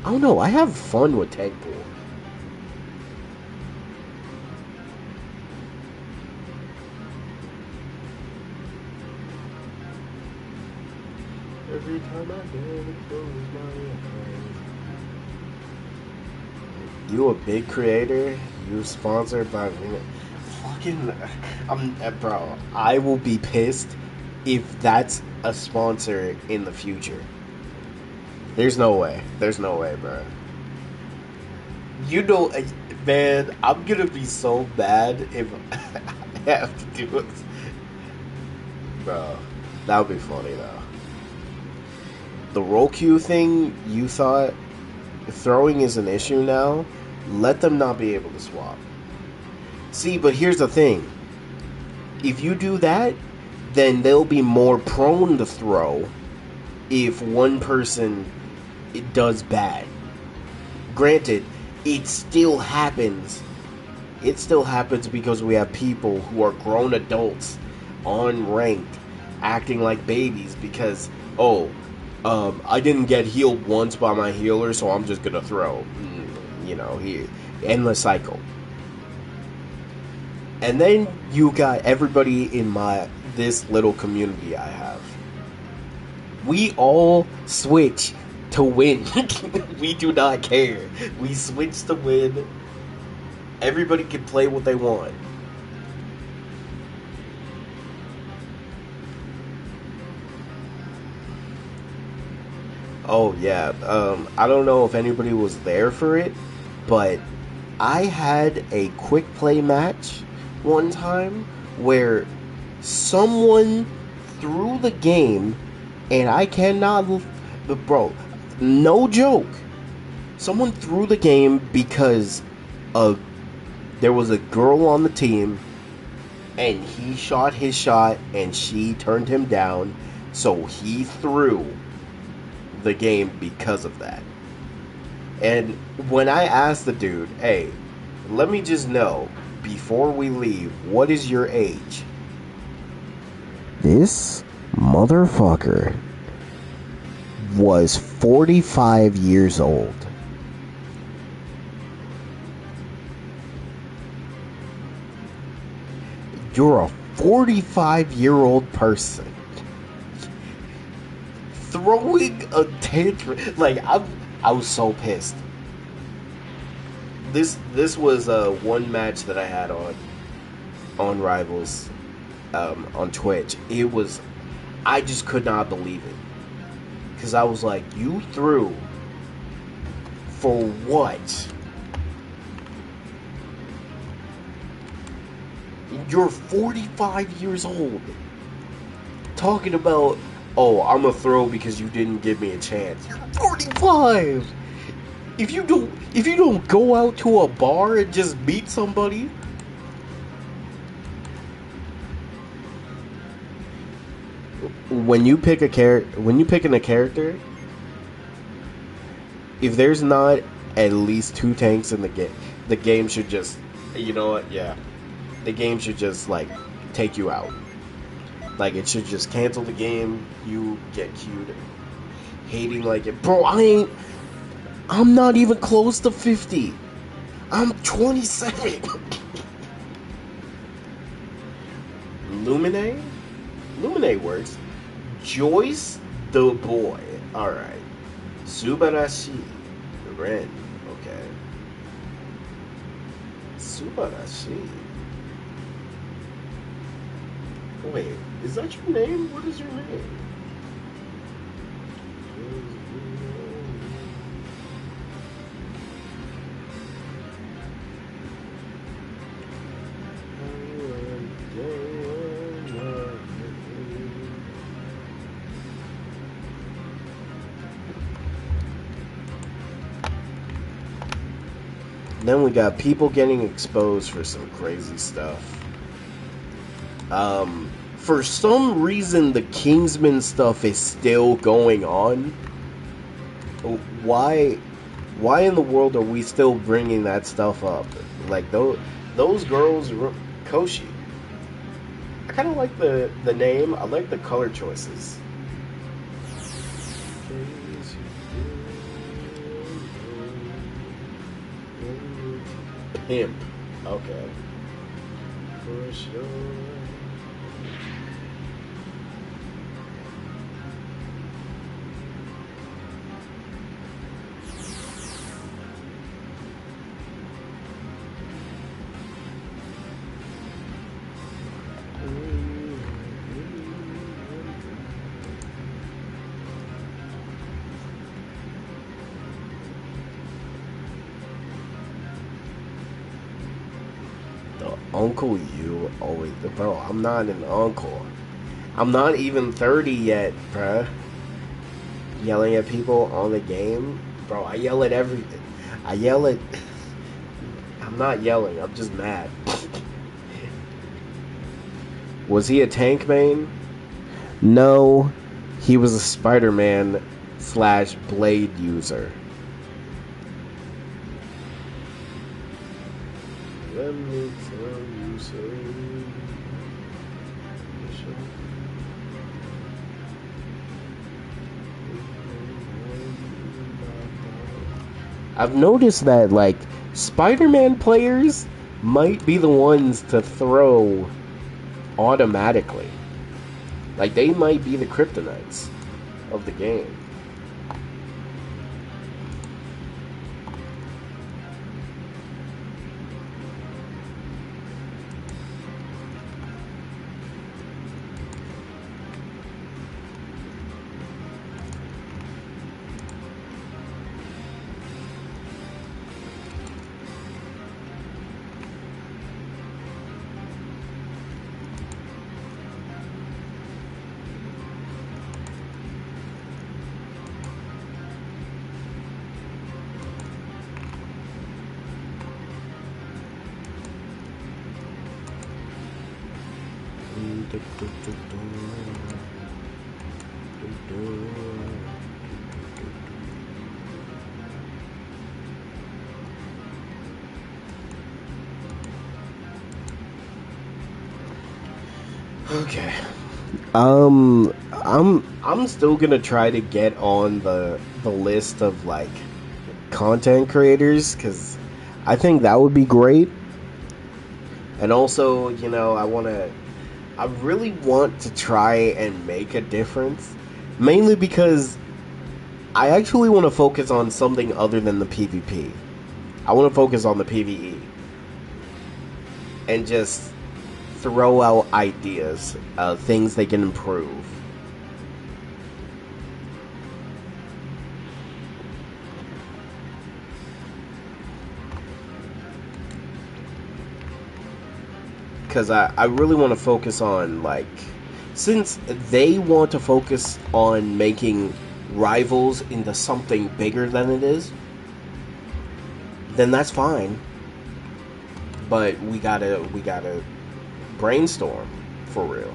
I don't know. I have fun with tank pool. Every time I dare to close my eyes. You a big creator? You sponsored by fucking bro. I will be pissed if that's a sponsor in the future. There's no way. There's no way, bro. You know, man, I'm gonna be so bad if I have to do it. Bro, that would be funny though. The roll queue thing, you thought throwing is an issue now? Let them not be able to swap. See, but here's the thing. If you do that, then they'll be more prone to throw if one person does bad. Granted, it still happens. It still happens because we have people who are grown adults on ranked acting like babies because, I didn't get healed once by my healer, so I'm just gonna throw. You know, endless cycle. And then you got everybody in this little community I have. We all switch to win. We do not care. We switch to win. Everybody can play what they want. Oh yeah, I don't know if anybody was there for it, but I had a quick play match one time where someone threw the game, and I cannot, bro, no joke, someone threw the game because there was a girl on the team, and he shot his shot, and she turned him down, so he threw the game because of that. And when I asked the dude, hey, let me just know before we leave, what is your age? This motherfucker was 45 years old. You're a 45-year-old person throwing a tantrum. Like, I was so pissed. This was one match that I had on Rivals, on Twitch. I just could not believe it, because I was like, you threw for what? You're 45 years old. Talking about, oh, I'm a throw because you didn't give me a chance. You're 45. If you don't go out to a bar and just meet somebody, when you pick a character, if there's not at least 2 tanks in the game should just, you know what? Yeah, the game should just like take you out. Like it should just cancel the game. You get queued, hating like it, bro. I'm not even close to 50. I'm 27. Lumine works. Joyce the boy. All right. Subarashi. Ren. Okay. Subarashi. Wait, is that your name? What is your name? Then we got people getting exposed for some crazy stuff. For some reason, the Kingsman stuff is still going on. Why in the world are we still bringing that stuff up? Like those girls, Koshi. I kind of like the name. I like the color choices. Pimp. Okay. For sure. Uncle you always, bro. I'm not an uncle. I'm not even 30 yet, bruh. Yelling at people on the game, bro. I yell at everything. I'm not yelling. I'm just mad. Was he a tank main? No, he was a Spider-Man / Blade user. Let me tell you so. I've noticed that, like, Spider-Man players might be the ones to throw automatically. Like, they might be the kryptonites of the game. Okay. I'm still gonna try to get on the list of like content creators because I think that would be great. And also, you know, I really want to try and make a difference, mainly because I actually want to focus on something other than the PvP. I want to focus on the PvE and just throw out ideas, things they can improve. because I really want to focus on, like, since they want to focus on making Rivals into something bigger than it is, then that's fine. But we gotta brainstorm for real.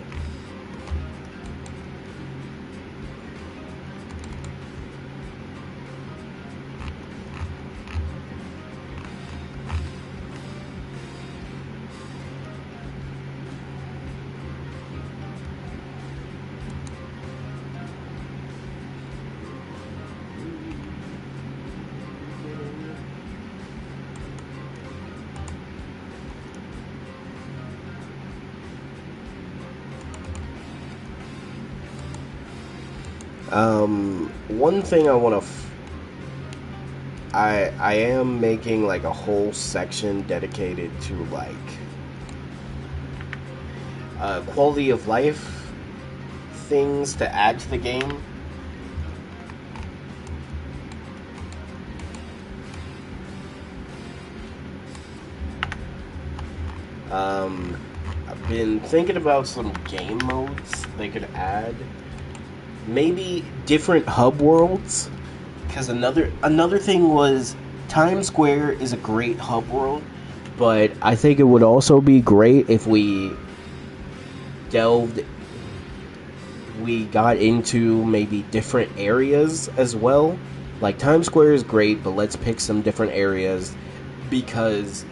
One thing I want to, I am making like a whole section dedicated to like quality of life things to add to the game. I've been thinking about some game modes they could add. Maybe different hub worlds, because another thing was Times Square is a great hub world, but I think it would also be great if we got into maybe different areas as well. Like Times Square is great, but let's pick some different areas because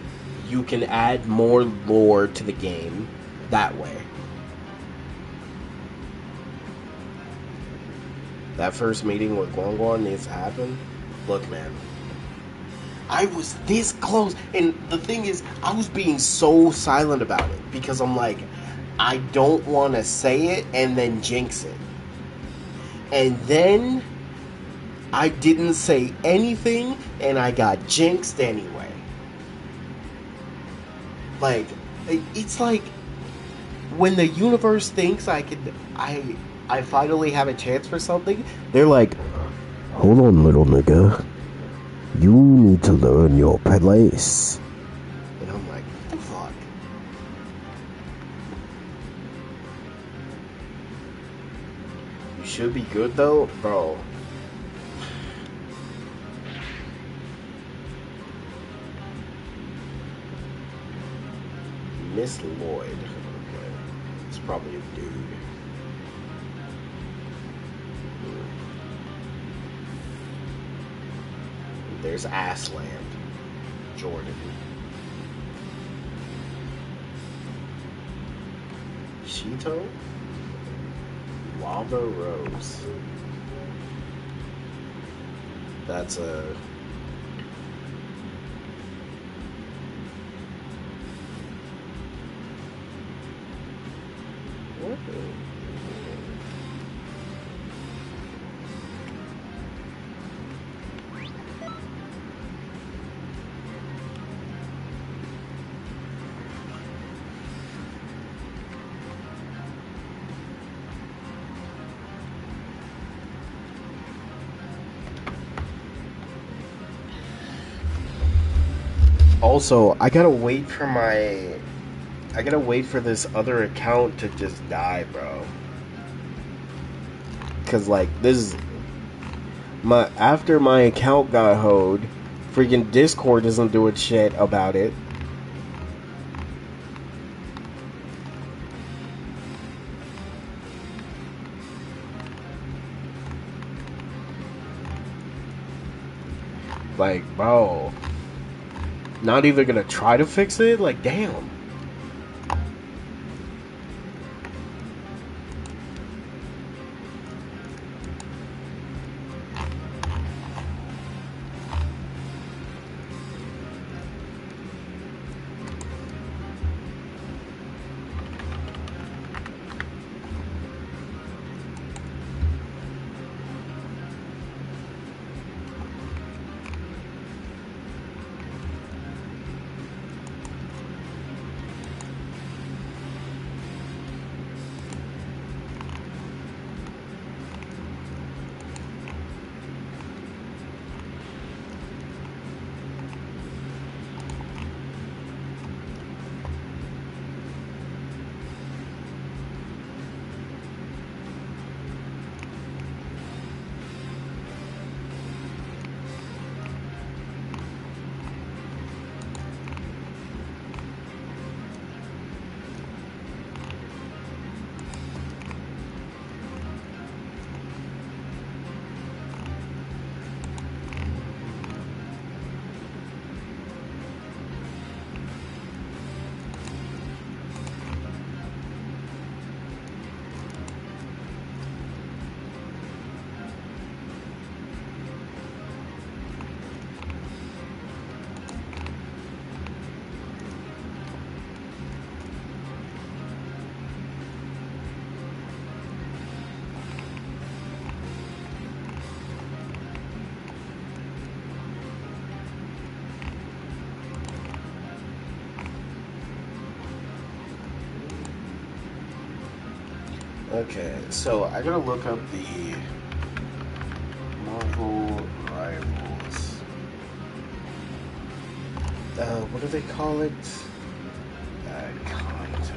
you can add more lore to the game that way. That first meeting with Guan needs to happen. Look, man, I was this close, and the thing is, I was being so silent about it because I'm like, I don't want to say it and then jinx it. And then I didn't say anything, and I got jinxed anyway. Like, it's like when the universe thinks I finally have a chance for something, they're like, hold on, little nigga. You need to learn your place. And I'm like, what the fuck? You should be good, though? Bro. Miss Lloyd. Okay. It's probably a dude. There's Assland. Jordan. Cheeto? Lava Rose. That's a... What the... Also, I gotta wait for this other account to just die, bro. Cause like this, after my account got hoed, freaking Discord isn't doing shit about it. Like, bro. Not even gonna try to fix it? Like, damn. Okay, so I gotta look up the Marvel Rivals. What do they call it? Content.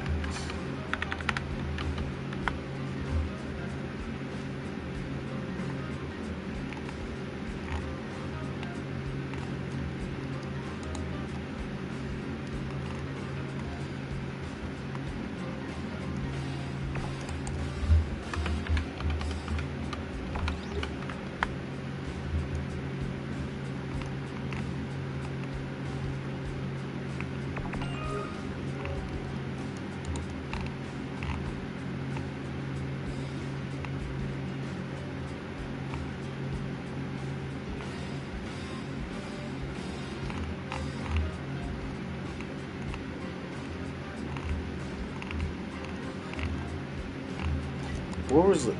What was it?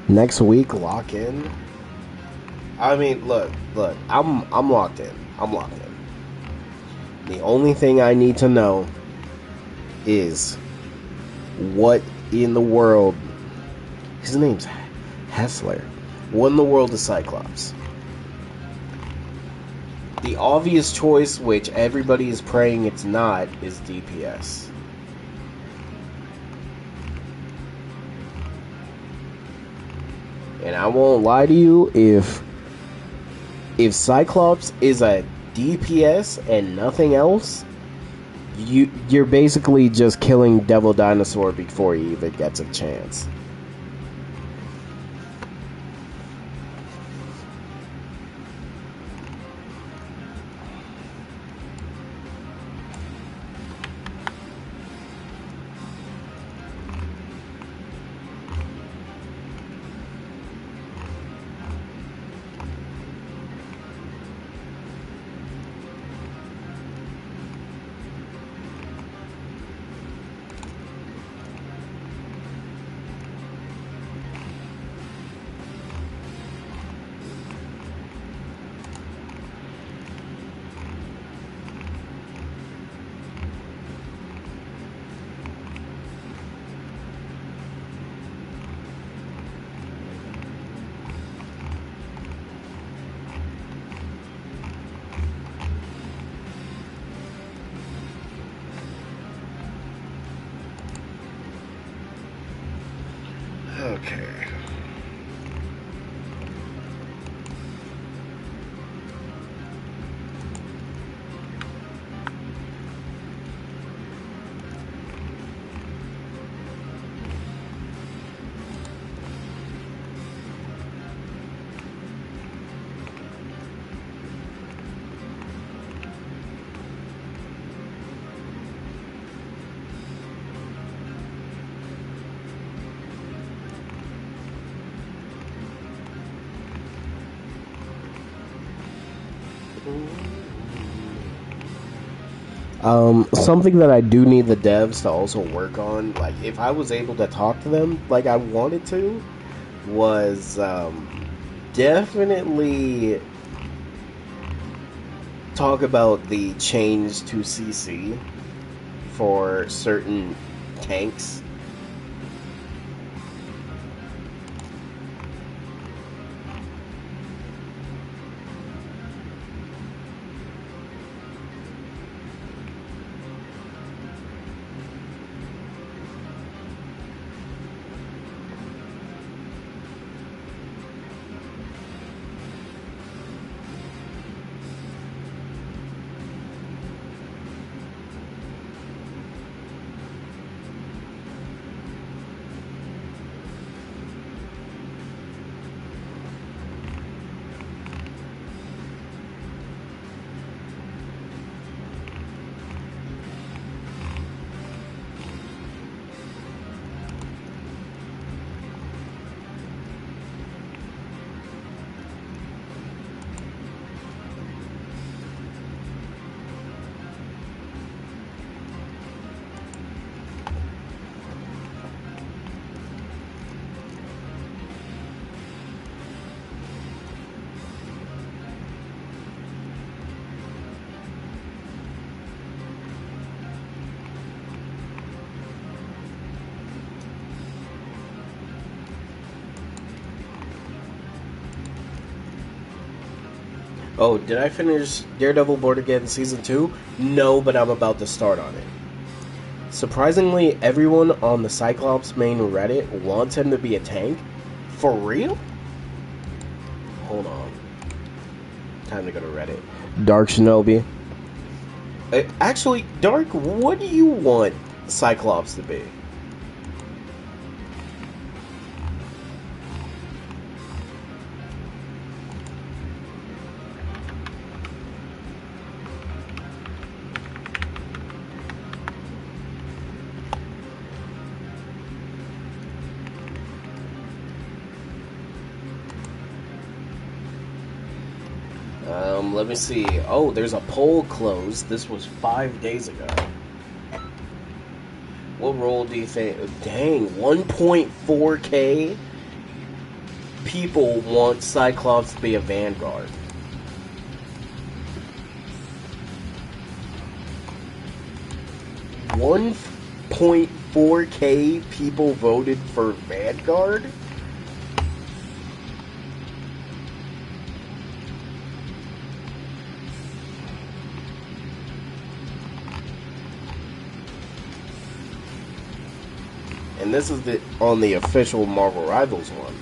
Next week, lock in. I mean, look. I'm locked in. I'm locked in. The only thing I need to know is what in the world. His name's Hessler. What in the world is Cyclops? The obvious choice, which everybody is praying it's not, is DPS. And I won't lie to you, if Cyclops is a DPS and nothing else, you're basically just killing Devil Dinosaur before he even gets a chance. Okay. Something that I do need the devs to also work on, like if I was able to talk to them like I wanted to, was definitely talk about the change to CC for certain tanks. Oh, did I finish Daredevil Born Again Season 2? No, but I'm about to start on it. Surprisingly, everyone on the Cyclops main Reddit wants him to be a tank. For real? Hold on. Time to go to Reddit. Dark Shinobi. Actually, Dark, what do you want Cyclops to be? Let me see. Oh, there's a poll closed. This was 5 days ago. What role do you think? Dang, 1.4K people want Cyclops to be a Vanguard. One 1.4K people voted for Vanguard? And this is on the official Marvel Rivals one.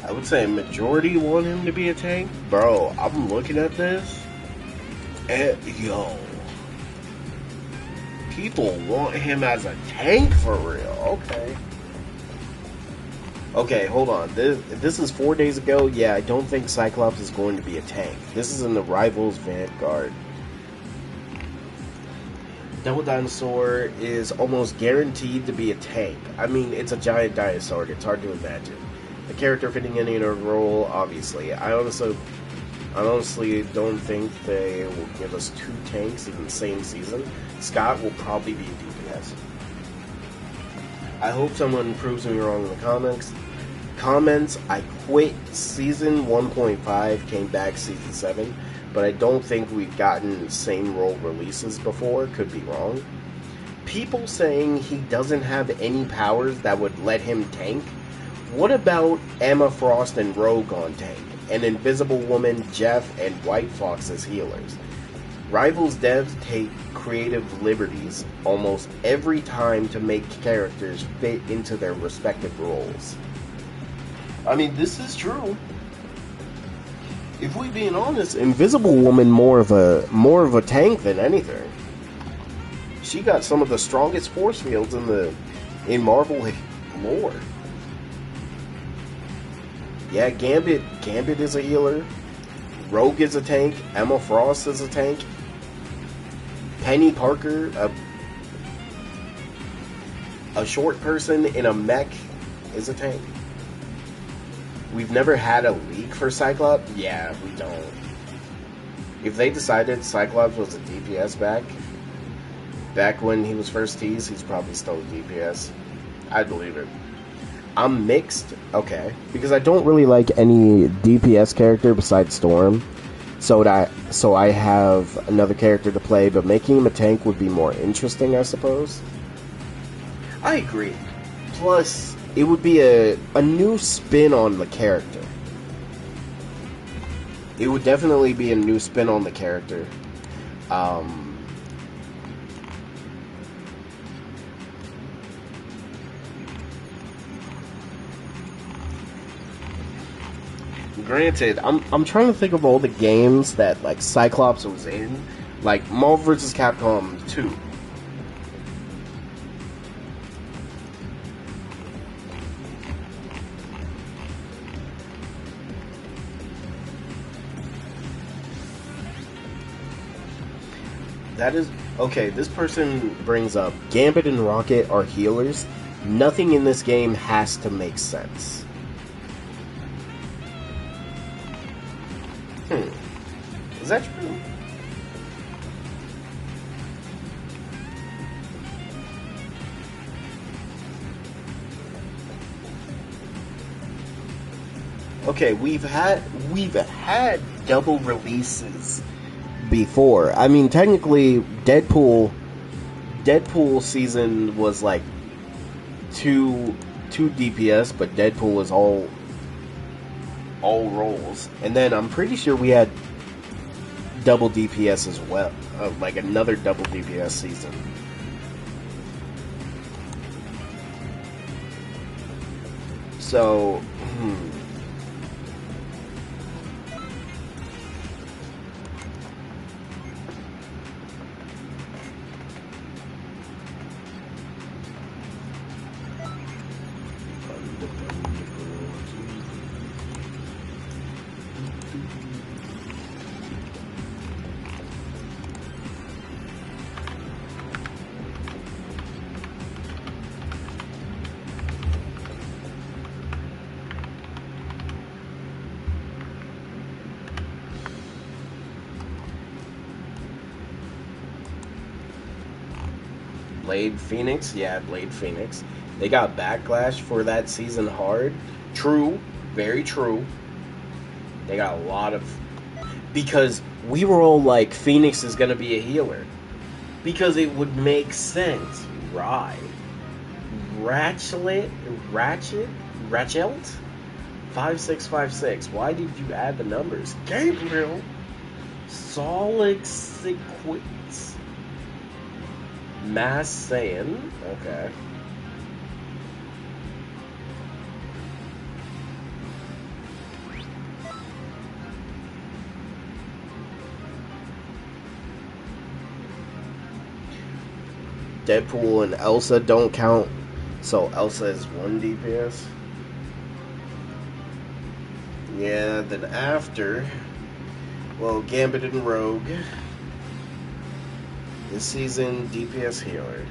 I would say a majority want him to be a tank. Bro, I'm looking at this. And, yo. People want him as a tank for real. Okay. Okay, hold on. This is 4 days ago. Yeah, I don't think Cyclops is going to be a tank. This is in the Rivals Vanguard. Devil Dinosaur is almost guaranteed to be a tank. I mean, it's a giant dinosaur. It's hard to imagine. The character fitting any other role, obviously. I honestly don't think they will give us two tanks in the same season. Scott will probably be DPS. I hope someone proves me wrong in the comments. I quit season 1.5, came back season 7, but I don't think we've gotten same role releases before. Could be wrong. People saying he doesn't have any powers that would let him tank. What about Emma Frost and Rogue on tank, and Invisible Woman, Jeff, and White Fox as healers? Rivals devs take creative liberties almost every time to make characters fit into their respective roles. I mean, this is true. If we being honest, Invisible Woman more of a tank than anything. She got some of the strongest force fields in Marvel lore. Yeah, Gambit is a healer. Rogue is a tank. Emma Frost is a tank. Penny Parker, a short person in a mech, is a tank. We've never had a leak for Cyclops. Yeah, we don't. If they decided Cyclops was a DPS back when he was first teased, he's probably still a DPS. I'd believe it. I'm mixed, okay, because I don't really like any DPS character besides Storm, so I have another character to play, but making him a tank would be more interesting, I suppose. I agree. Plus, it would be a new spin on the character. It would definitely be a new spin on the character. Granted, I'm trying to think of all the games that like Cyclops was in, like Marvel vs. Capcom 2. That is okay. This person brings up Gambit and Rocket are healers. Nothing in this game has to make sense. Is that true? Okay, we've had double releases before. I mean, technically, Deadpool season was like two DPS, but Deadpool was all rolls. And then I'm pretty sure we had double DPS as well, like another double DPS season. So, Blade Phoenix, yeah, Blade Phoenix. They got backlash for that season hard. True, very true. They got a lot of... Because we were all like, Phoenix is going to be a healer. Because it would make sense. Right. Ratchet? 5656. Why did you add the numbers? Gabriel. Solid sequence. Mass Saiyan. Okay. Deadpool and Elsa don't count, so Elsa is 1 DPS. Yeah, then after, well, Gambit and Rogue. This season, DPS healer.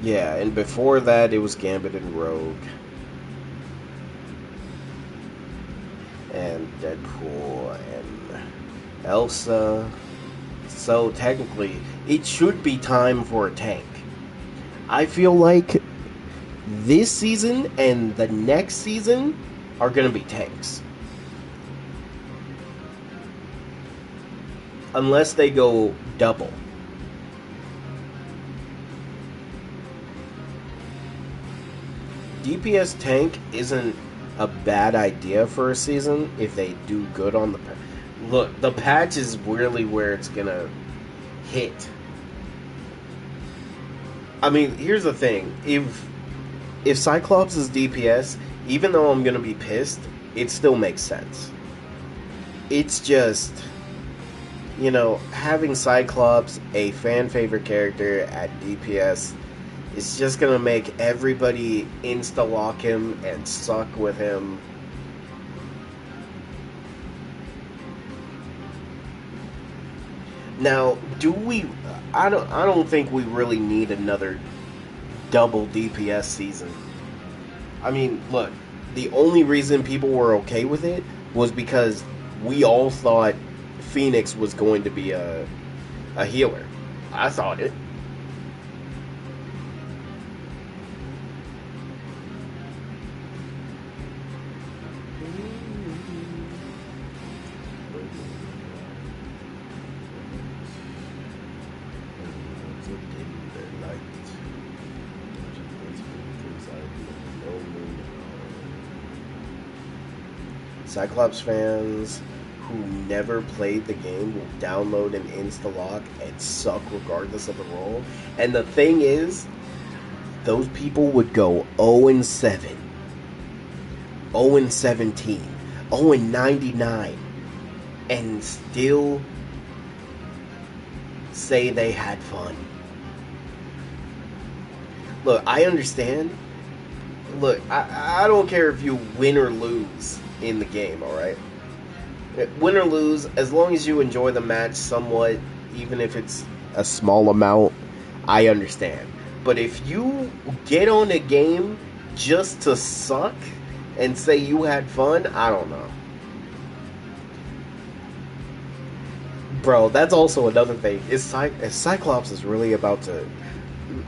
Yeah, and before that, it was Gambit and Rogue. And Deadpool and Elsa. So technically, it should be time for a tank. I feel like this season and the next season are going to be tanks. Unless they go double. DPS tank isn't a bad idea for a season if they do good on the patch. Look, the patch is really where it's going to hit. I mean, here's the thing. If Cyclops is DPS, even though I'm gonna be pissed, it still makes sense. It's just, you know, having Cyclops, a fan favorite character at DPS, is just gonna make everybody insta-lock him and suck with him. Now, do we... I don't think we really need another double DPS season. I mean, look, the only reason people were okay with it was because we all thought Phoenix was going to be a healer. I thought it. Cyclops fans who never played the game will download an insta-lock and suck regardless of the role. And the thing is, those people would go 0-7, 0-17, 0-99, and still say they had fun. Look, I understand Look, I don't care if you win or lose in the game, alright? Win or lose, as long as you enjoy the match somewhat, even if it's a small amount, I understand. But if you get on a game just to suck and say you had fun, I don't know. Bro, that's also another thing. Is Cyclops is really about to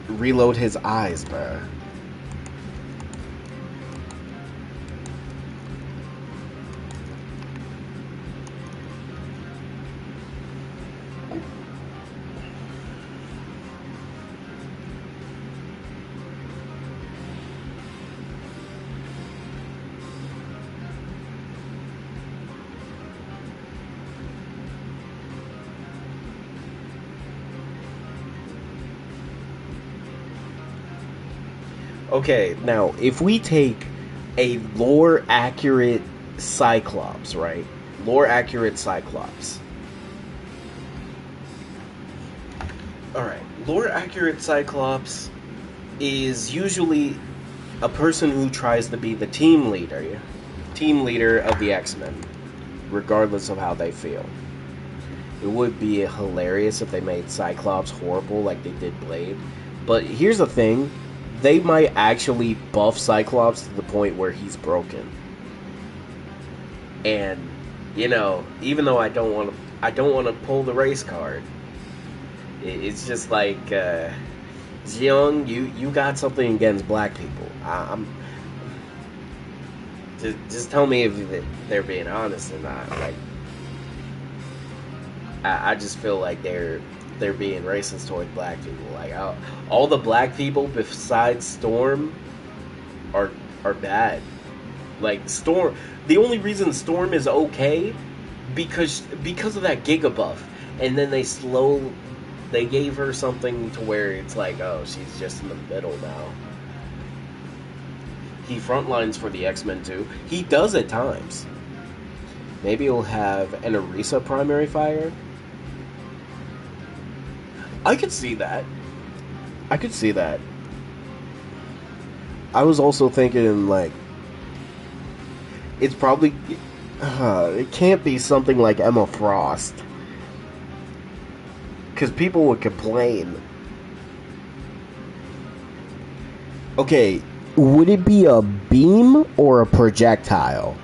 reload his eyes, bro. Okay, now, if we take a lore-accurate Cyclops, right? Lore-accurate Cyclops. Alright, lore-accurate Cyclops is usually a person who tries to be the team leader of the X-Men, regardless of how they feel. It would be hilarious if they made Cyclops horrible like they did Blade. But here's the thing. They might actually buff Cyclops to the point where he's broken. And, you know, even though I don't want to pull the race card. It's just like, Xiong, you got something against black people. Just tell me if they're being honest or not. Like, I just feel like they're being racist toward black people. Like, all the black people besides Storm are bad. Like, Storm, the only reason Storm is okay because of that Giga buff, and then they gave her something to where it's like, oh, she's just in the middle now. He frontlines for the X-Men too. He does at times. Maybe he'll have an Arisa primary fire. I could see that. I was also thinking, like, it's probably... it can't be something like Emma Frost. Because people would complain. Okay, would it be a beam or a projectile?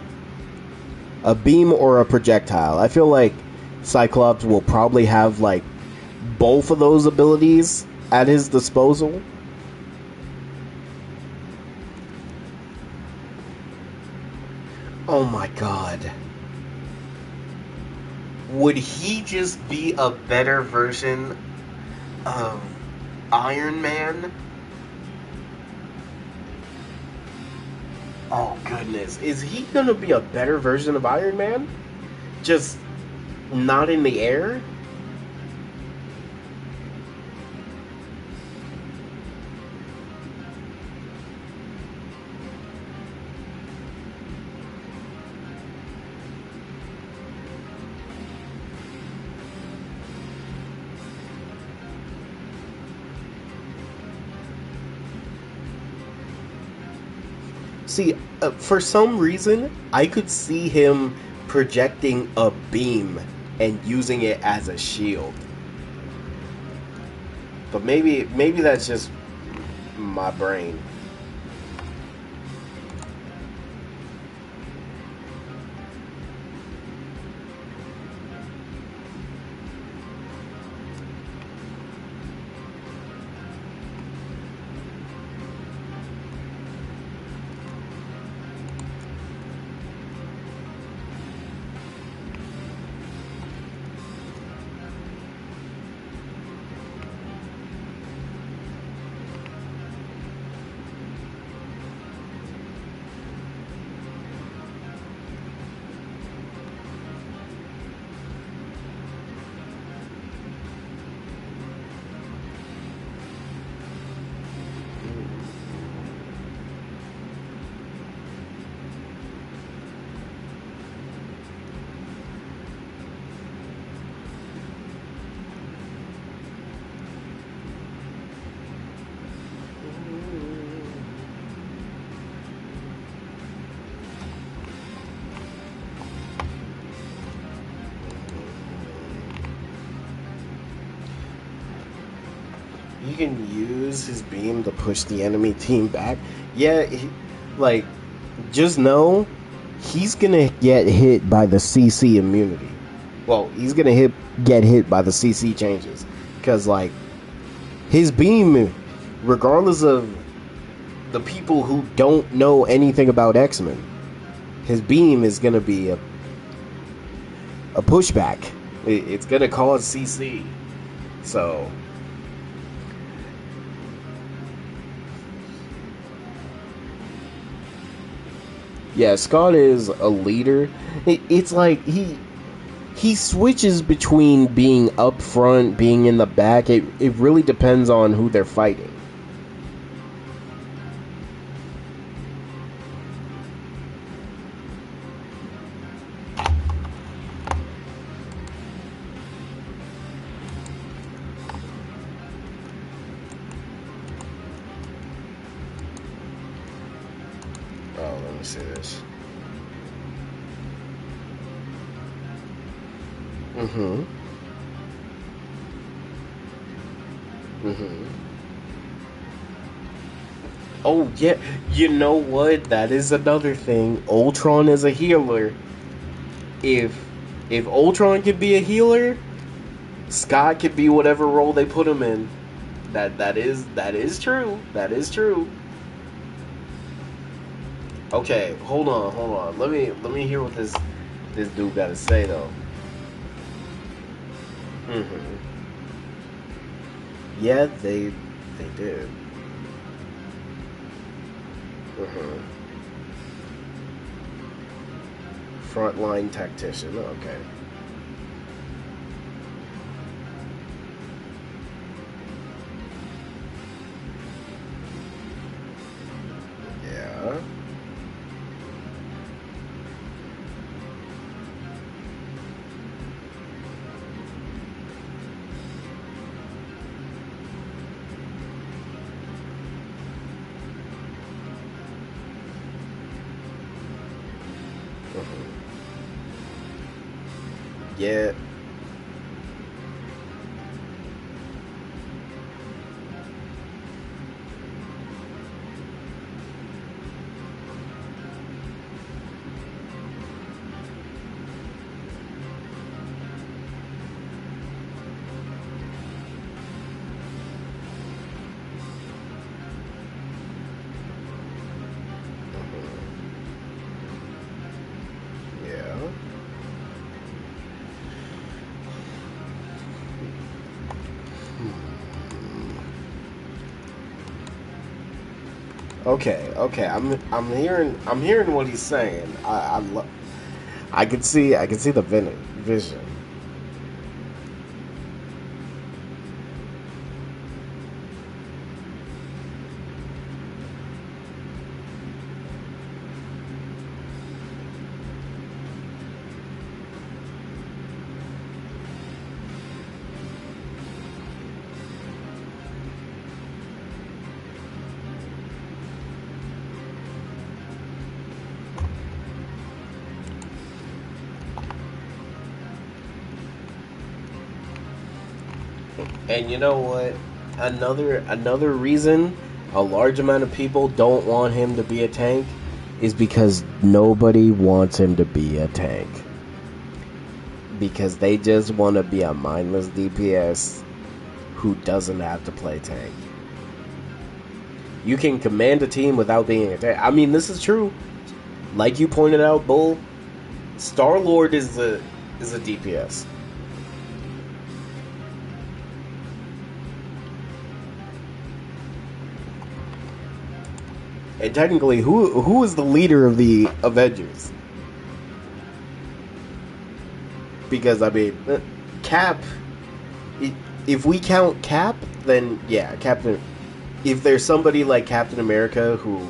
A beam or a projectile? I feel like Cyclops will probably have, like, both of those abilities at his disposal. Oh my god. Would he just be a better version of Iron Man? Oh goodness. Is he gonna be a better version of Iron Man? Just not in the air? See, for some reason, I could see him projecting a beam and using it as a shield. But maybe that's just my brain. he can use his beam to push the enemy team back. Yeah, like, just know he's gonna get hit by the CC immunity. Well, he's gonna get hit by the CC changes, because like his beam, regardless of the people who don't know anything about X-Men, his beam is gonna be a pushback. It's gonna cause CC. So yeah, Scott is a leader. It's like he switches between being up front, being in the back. It really depends on who they're fighting. Oh, let me see this. Oh, yeah. You know what? That is another thing. Ultron is a healer. If Ultron could be a healer, Scott could be whatever role they put him in. That is true. That is true. Okay, hold on. Let me hear what this dude got to say though. Yeah, they did. Frontline tactician. Okay. Yeah. Yeah. Yeah. Okay. I'm hearing what he's saying. I can see the vision. And you know what? Another reason a large amount of people don't want him to be a tank is because nobody wants him to be a tank. Because they just want to be a mindless DPS who doesn't have to play tank. You can command a team without being a tank. I mean, this is true. Like you pointed out, Bull, Star-Lord is a DPS. And technically, who is the leader of the Avengers? Because, I mean, Cap, if we count Cap, then yeah, Captain. If there's somebody like Captain America who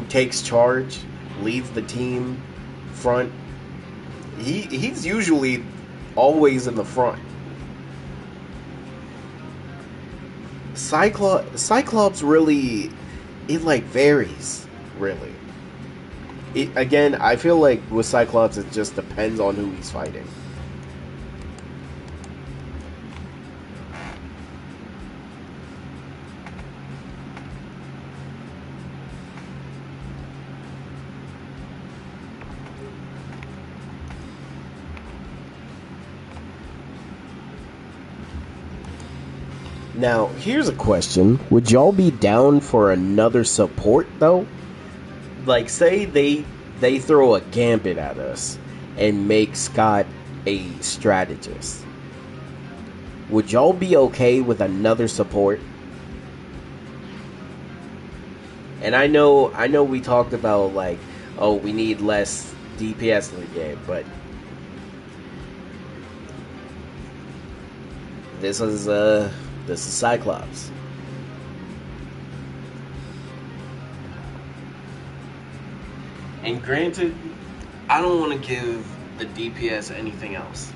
takes charge, leads the team front, he's usually always in the front. Cyclops really, it like varies, really. Again, I feel like with Cyclops, it just depends on who he's fighting. Now, here's a question. Would y'all be down for another support, though? Like, say they throw a gambit at us and make Scott a strategist. Would y'all be okay with another support? And I know we talked about, like, oh, we need less DPS in the game, but this is Cyclops. And granted, I don't want to give the DPS anything else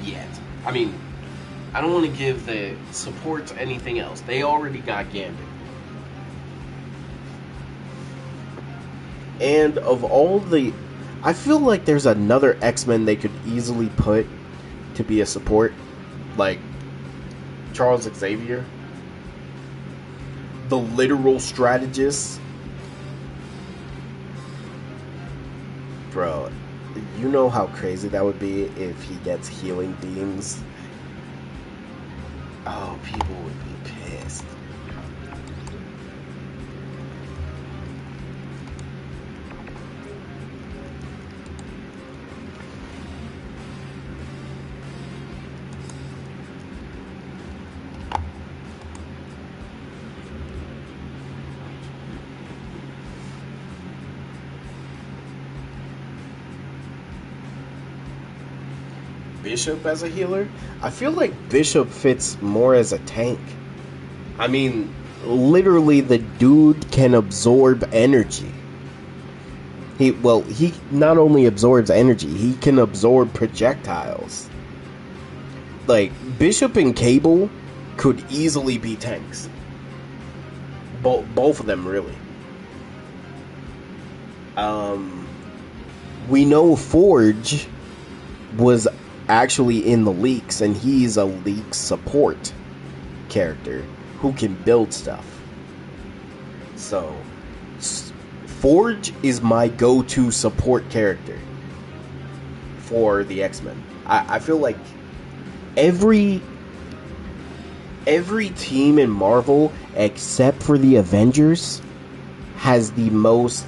yet. I mean, I don't want to give the supports anything else. They already got Gambit. And of all the... I feel like there's another X-Men they could easily put to be a support. Like Charles Xavier. The literal strategist. Bro, you know how crazy that would be if he gets healing beams? Oh, people would be pissed. Bishop as a healer? I feel like Bishop fits more as a tank. I mean, literally the dude can absorb energy. He not only absorbs energy, he can absorb projectiles. Like, Bishop and Cable could easily be tanks. Both of them, really. We know Forge was actually in the leaks, and he's a leak support character who can build stuff. So Forge is my go-to support character for the X-Men. I feel like every team in Marvel except for the Avengers has the most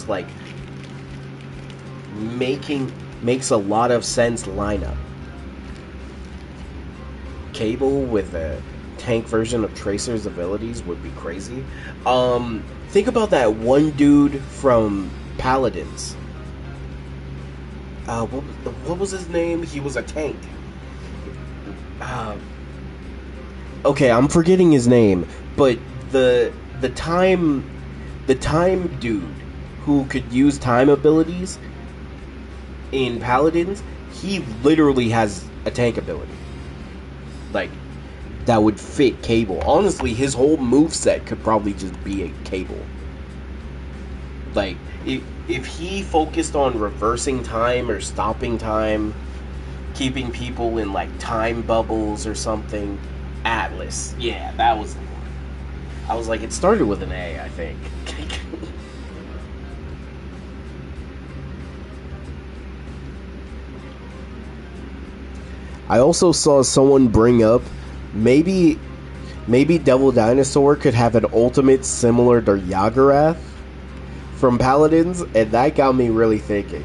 like makes a lot of sense lineup. Cable with a tank version of Tracer's abilities would be crazy. Think about that one dude from Paladins. What was his name? He was a tank. Okay, I'm forgetting his name, but the time dude who could use time abilities in Paladins, he literally has a tank ability. Like, that would fit Cable. Honestly, his whole moveset could probably just be a Cable. Like, if he focused on reversing time or stopping time, keeping people in, like, time bubbles or something. Atlas. Yeah, that was the one. I was like, it started with an A, I think. I also saw someone bring up maybe Devil Dinosaur could have an ultimate similar to Yagarath from Paladins, and that got me really thinking.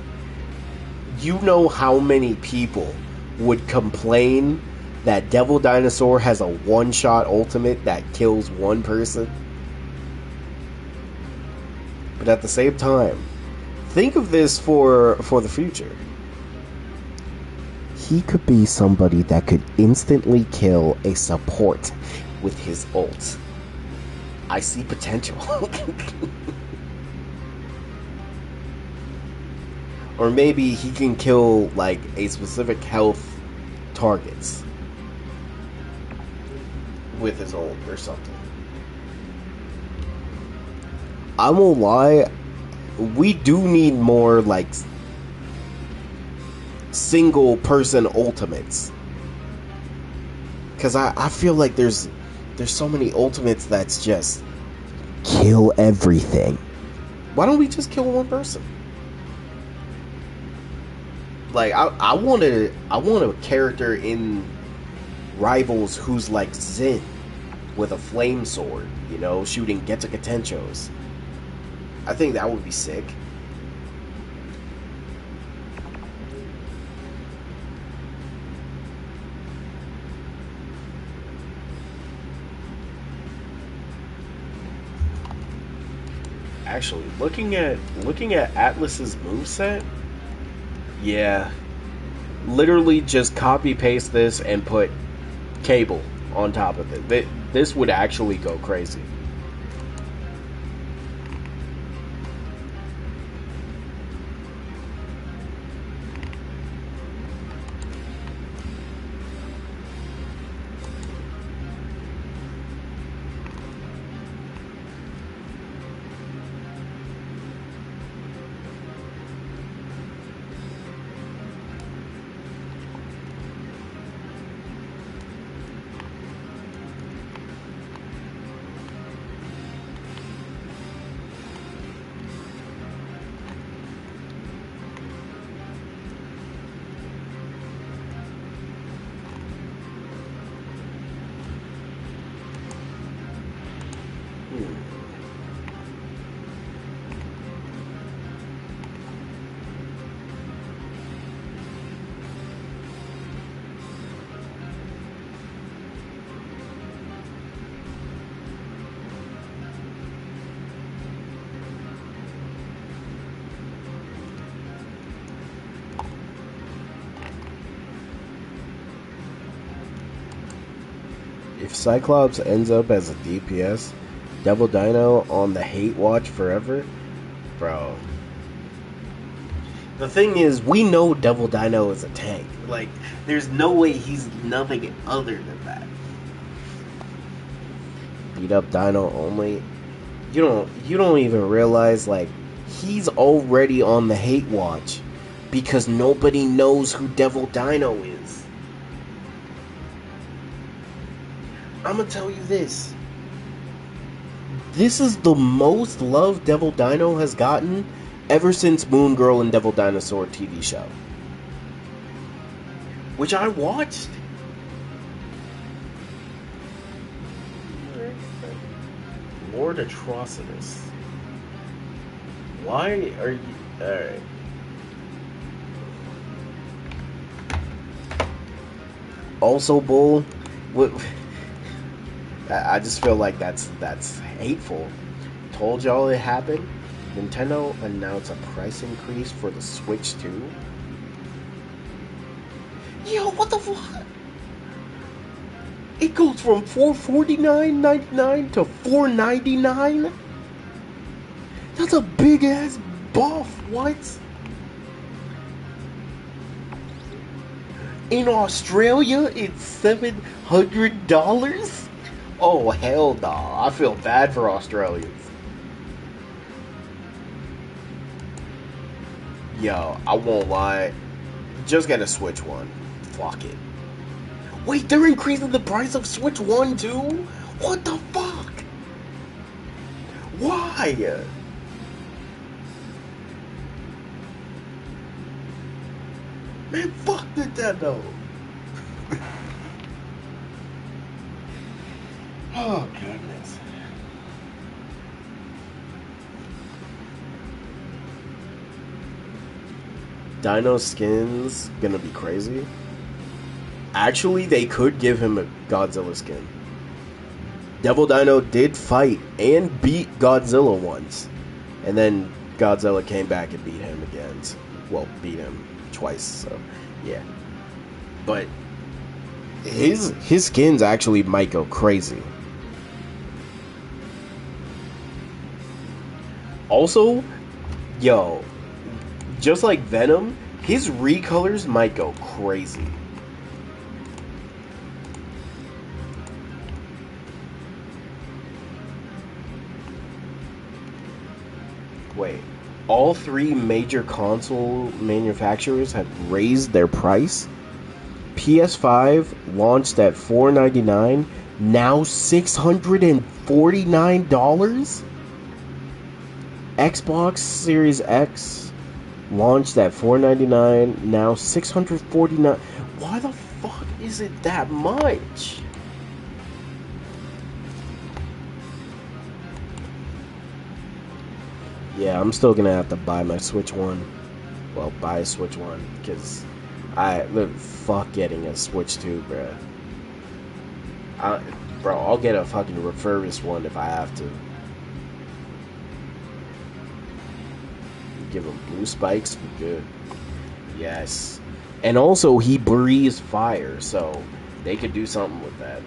You know how many people would complain that Devil Dinosaur has a one-shot ultimate that kills one person? But at the same time, think of this for the future. He could be somebody that could instantly kill a support with his ult. I see potential. Or maybe he can kill, like, a specific health targets with his ult or something. I won't lie, we do need more, like, single person ultimates, because I feel like there's so many ultimates that's just kill everything. Why don't we just kill one person? Like, I want a character in rivals who's like Zen with a flame sword, you know, shooting Getsukatenchos. I think that would be sick. Actually, looking at Atlas's moveset, yeah, literally just copy paste this and put Cable on top of it. This would actually go crazy. If Cyclops ends up as a DPS, Devil Dino on the hate watch forever, bro. The thing is, we know Devil Dino is a tank. Like, there's no way he's nothing other than that. Beat up Dino only. You don't even realize, like, he's already on the hate watch because nobody knows who Devil Dino is. I'm gonna tell you this. This is the most love Devil Dino has gotten ever since Moon Girl and Devil Dinosaur TV show, which I watched. Lord Atrocitus. Why are you... Alright. Also, Bull, what... I just feel like that's hateful. Told y'all it happened. Nintendo announced a price increase for the Switch 2. Yo, what the fuck? It goes from $449.99 to $499? That's a big ass buff. What? In Australia, it's $700? Oh, hell no. I feel bad for Australians. Yo, I won't lie. Just get a Switch 1. Fuck it. Wait, they're increasing the price of Switch 1 too? What the fuck? Why? Man, fuck Nintendo. Oh, goodness. Dino skins gonna be crazy. Actually, they could give him a Godzilla skin. Devil Dino did fight and beat Godzilla once. And then Godzilla came back and beat him again. Well, beat him twice, so yeah. But his skins actually might go crazy. Also, yo, just like Venom, his recolors might go crazy. Wait, all three major console manufacturers have raised their price? PS5 launched at $499, now $649? Xbox Series X launched at $499, now $649. Why the fuck is it that much? Yeah, I'm still gonna have to buy my Switch One. Well, buy a Switch One because fuck getting a Switch 2, bruh. Bro, I'll get a fucking refurbished one if I have to. Give him blue spikes, we good. Yes. And also, he breathes fire, so they could do something with that.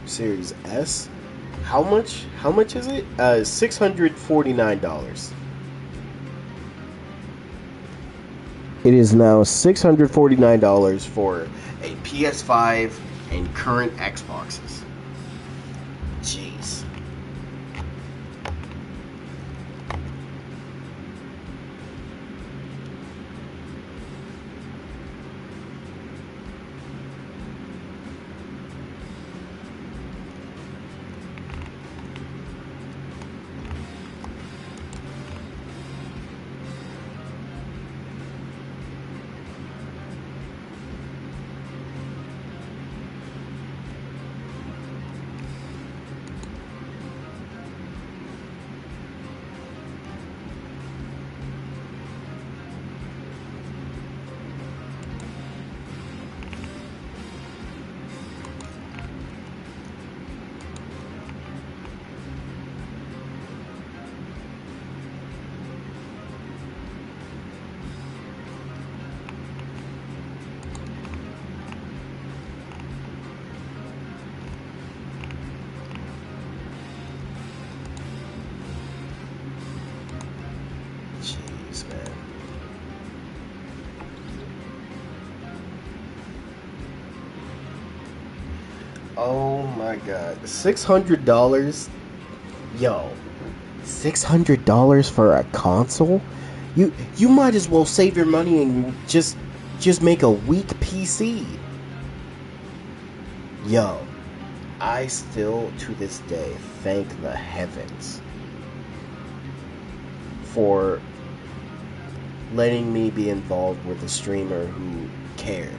Series S. How much? How much is it? $649. It is now $649 for a PS5 and current Xboxes. Jeez. Jeez, man. Oh my god. $600? Yo. $600 for a console? You might as well save your money and just make a weak PC. Yo. I still to this day thank the heavens for letting me be involved with a streamer who cared.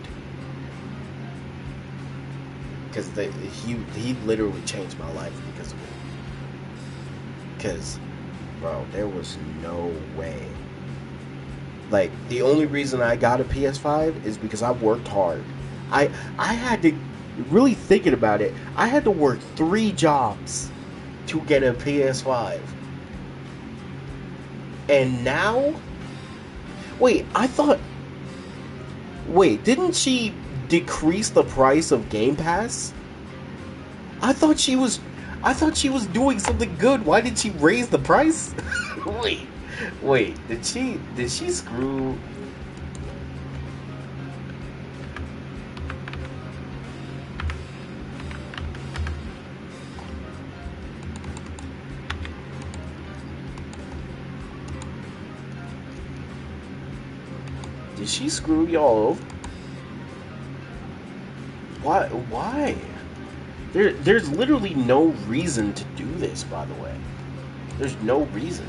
Because he literally changed my life because of it. Because, bro, there was no way. Like, the only reason I got a PS5 is because I worked hard. I had to, really thinking about it, I had to work 3 jobs to get a PS5. And now? Wait, didn't she decrease the price of Game Pass? I thought she was doing something good. Why did she raise the price? Wait, did she screw? Did she screw y'all over? Why? There's literally no reason to do this, by the way. There's no reason.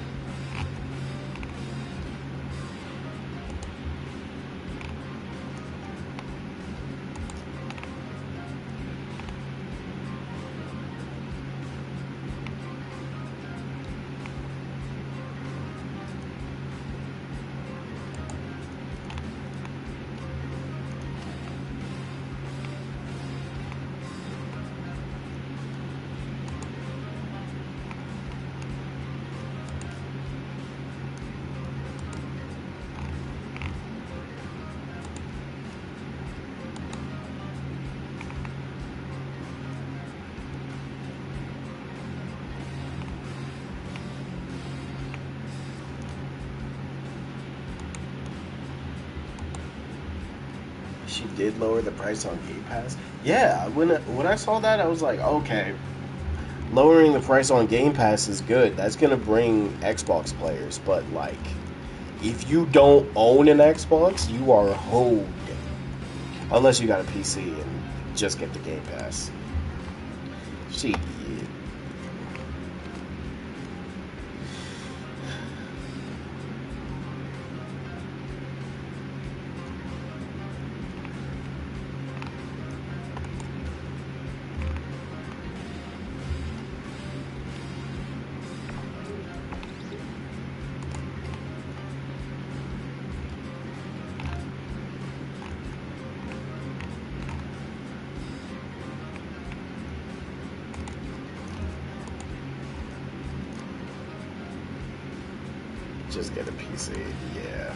She did lower the price on Game Pass. Yeah, when I saw that, I was like, okay, lowering the price on Game Pass is good. That's gonna bring Xbox players. But like, if you don't own an Xbox, you are hoed. Unless you got a PC and just get the Game Pass. Shit. Just get a PC, yeah.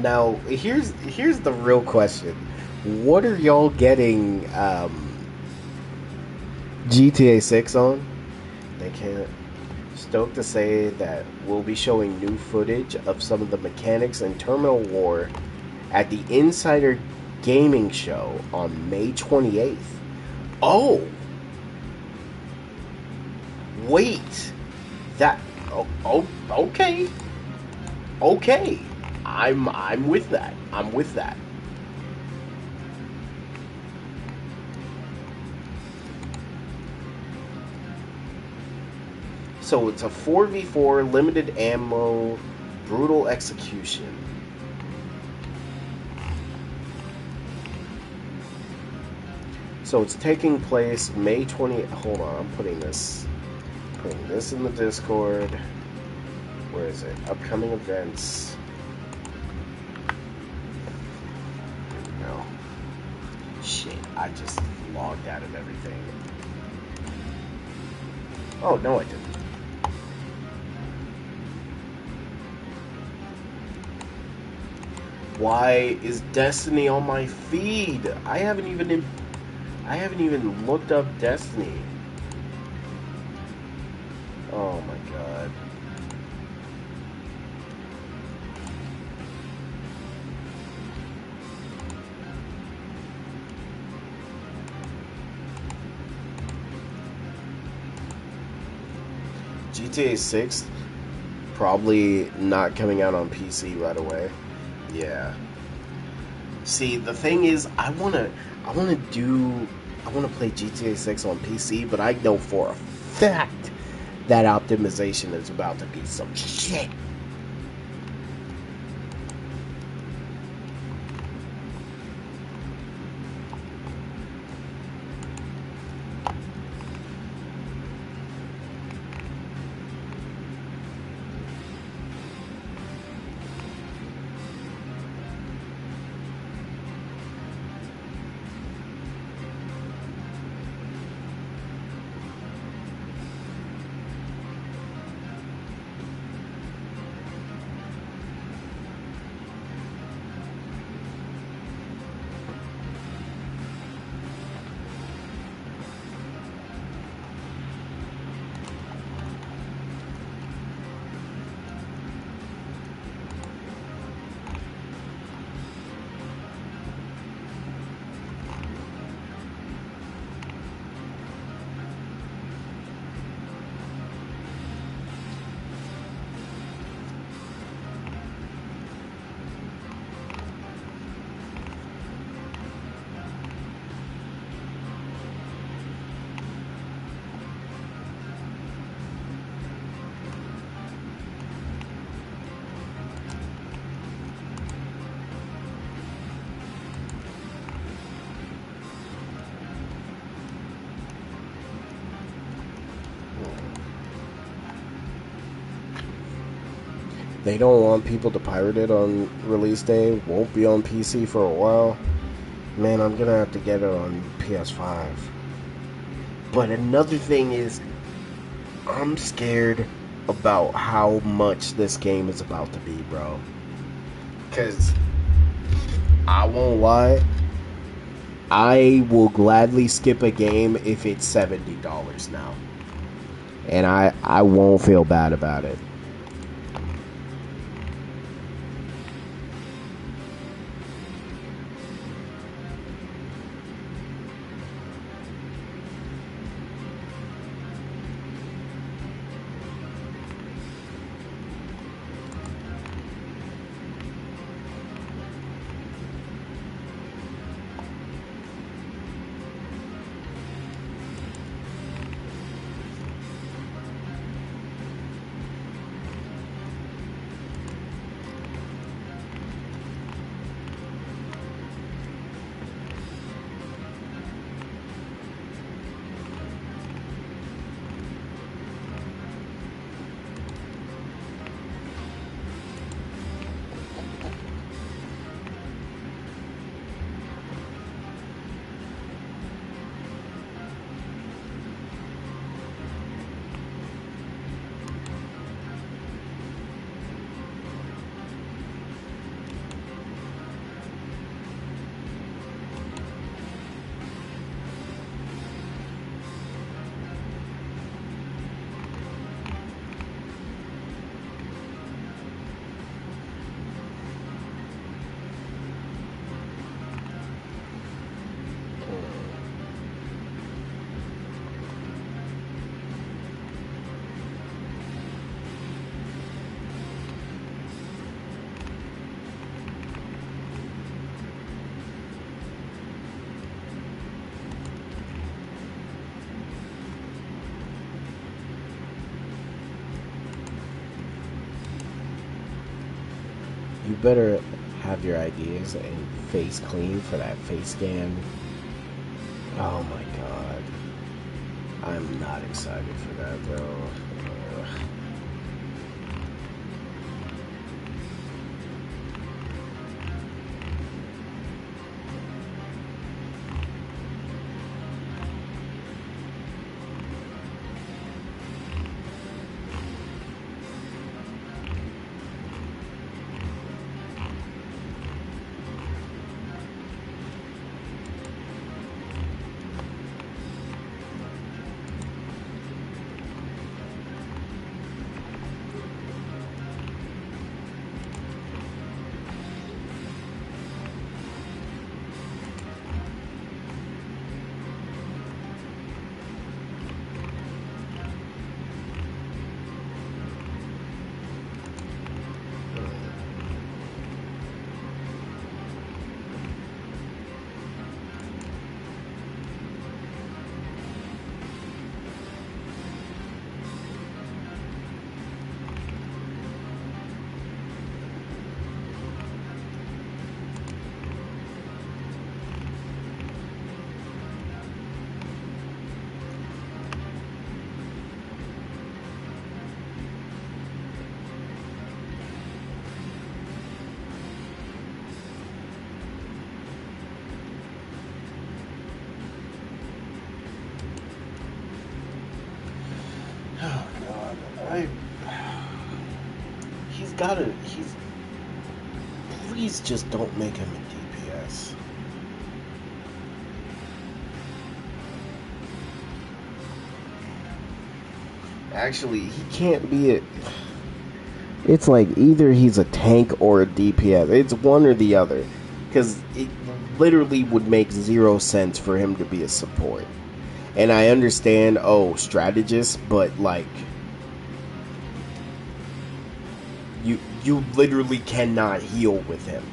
Now here's the real question. What are y'all getting GTA 6 on? They can't. Stoked to say that we'll be showing new footage of some of the mechanics in Terminal War at the Insider Gaming Show on May 28th. Oh! Wait! That... Oh, okay. Okay. I'm with that. I'm with that. So it's a 4v4 limited ammo brutal execution. So it's taking place May 20th. Hold on, I'm putting this in the Discord. Where is it? Upcoming events. No. Shit, I just logged out of everything. Oh, no I didn't. Why is Destiny on my feed? I haven't even looked up Destiny. Oh my god. GTA 6 probably not coming out on PC right away. Yeah. See, the thing is, I wanna play GTA 6 on PC, but I know for a fact that optimization is about to be some shit. They don't want people to pirate it on release day. Won't be on PC for a while. Man, I'm gonna have to get it on PS5. But another thing is, I'm scared about how much this game is about to be, bro. Because, I won't lie, I will gladly skip a game if it's $70 now. And I won't feel bad about it. You better have your ideas and face clean for that face scan. Oh my god. I'm not excited for that, bro. Ugh. Oh god. He's please just don't make him a DPS. Actually, he can't be a... It's like either he's a tank or a DPS. It's one or the other. Because it literally would make 0 sense for him to be a support. And I understand, strategist, but like... You literally cannot heal with him.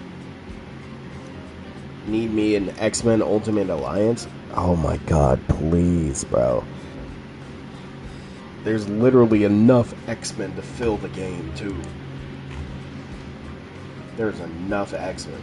Need me an X-Men Ultimate Alliance? Oh my god, please, bro. There's literally enough X-Men to fill the game, too. There's enough X-Men.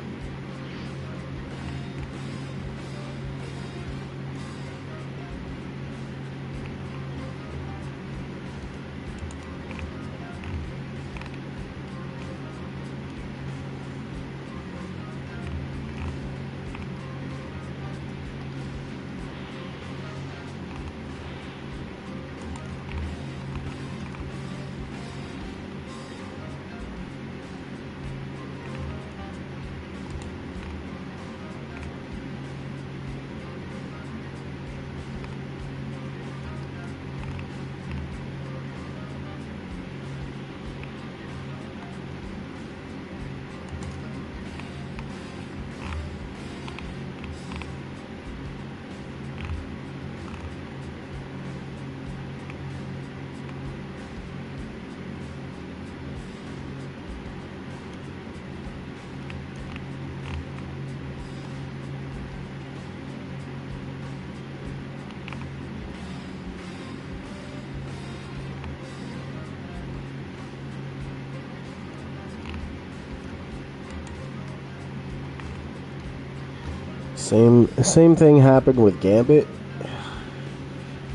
Same thing happened with Gambit.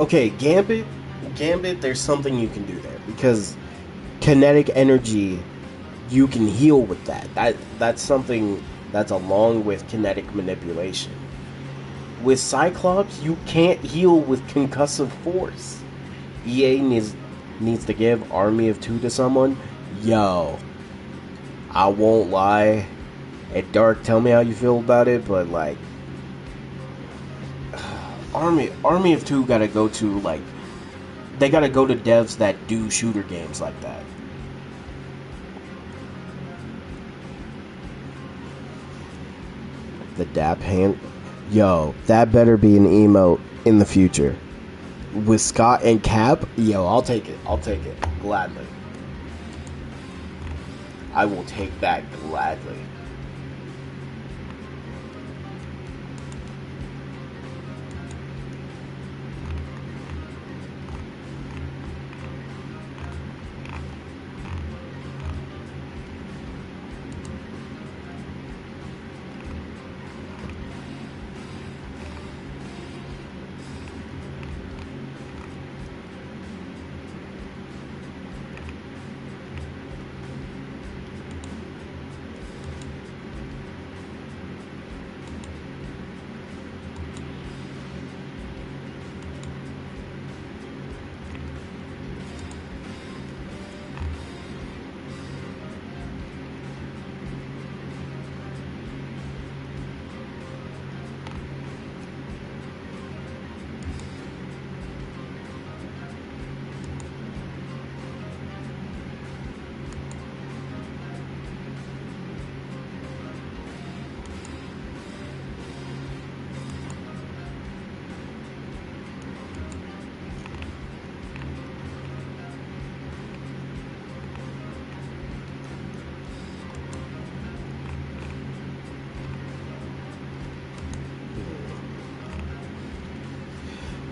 Okay, Gambit, there's something you can do there because kinetic energy, you can heal with that. That's something that's along with kinetic manipulation. With Cyclops, you can't heal with concussive force. EA needs to give Army of Two to someone. Yo, I won't lie. And Dark, tell me how you feel about it, but like Army of Two gotta go to like they gotta go to devs that do shooter games like that. The dap hand, yo, that better be an emote in the future. With Scott and Cap, yo, I'll take it gladly. I will take that gladly.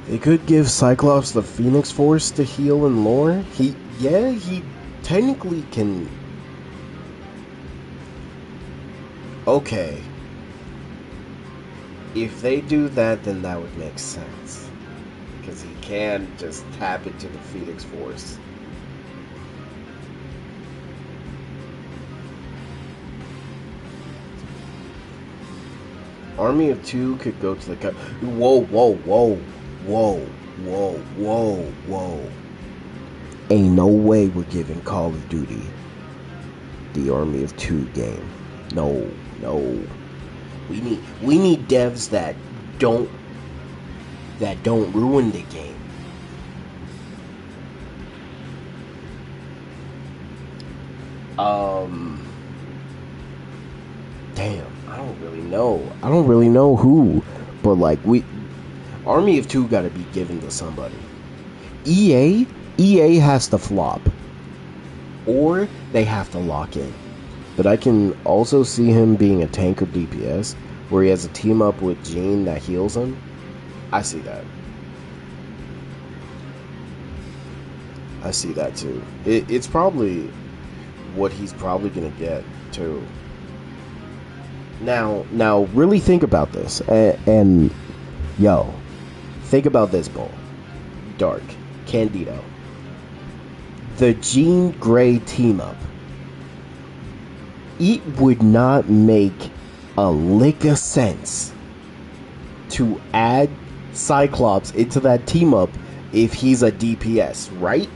They could give Cyclops the Phoenix Force to heal and lore. He technically can. Okay. If they do that, then that would make sense. Because he can just tap into the Phoenix Force. Army of Two could go to the... Whoa. Ain't no way we're giving Call of Duty the Army of Two game. No. We need devs that don't ruin the game. Damn, I don't really know who, but like Army of Two gotta be given to somebody. EA has to flop, or they have to lock in. But I can also see him being a tank or DPS, where he has a team up with Jean that heals him. I see that. I see that too. It's probably what he's probably gonna get too. Now, really think about this, and yo, think about this, Bull, Dark, Candido, the Jean Grey team up. It would not make a lick of sense to add Cyclops into that team up if he's a DPS, right?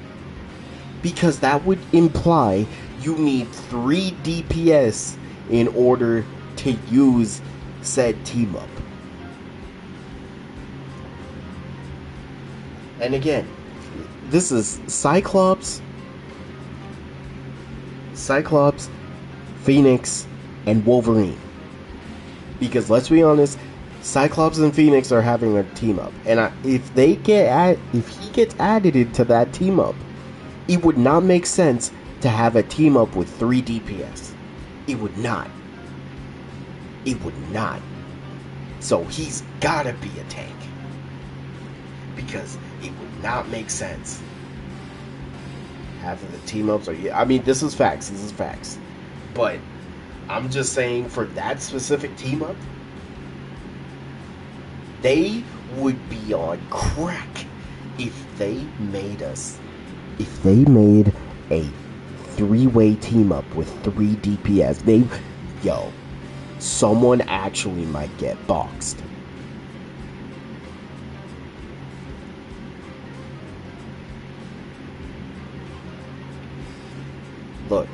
Because that would imply you need 3 DPS in order to use said team up. And again, this is Cyclops, Phoenix, and Wolverine. Because let's be honest, Cyclops and Phoenix are having a team up, and if he gets added into that team up, it would not make sense to have a team up with 3 DPS. It would not. So he's gotta be a tank, because it would not make sense. Half of the team ups are... I mean, this is facts. But I'm just saying, for that specific team up, They would be on crack if they made a three-way team up with 3 DPS. Someone actually might get boxed. Look,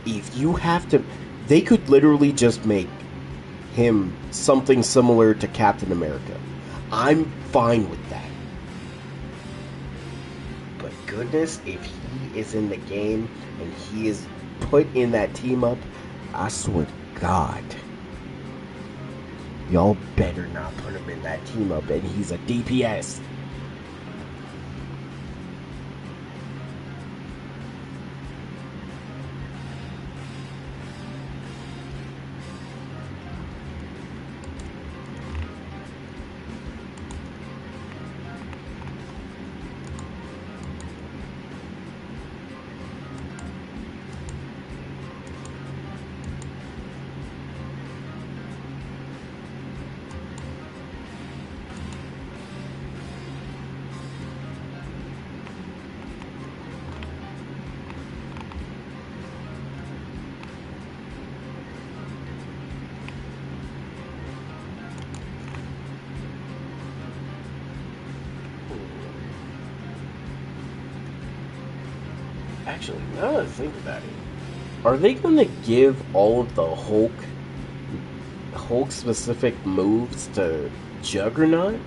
if you have to, they could literally just make him something similar to Captain America. I'm fine with that. But goodness, if he is in the game and he is put in that team up, I swear to God, y'all better not put him in that team up and he's a DPS. Actually, now that I think about it, are they going to give all of the Hulk specific moves to Juggernaut?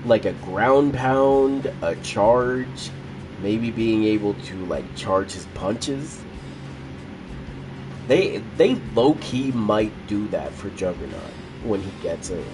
Like a ground pound, a charge, maybe being able to like charge his punches? They low-key might do that for Juggernaut when he gets in.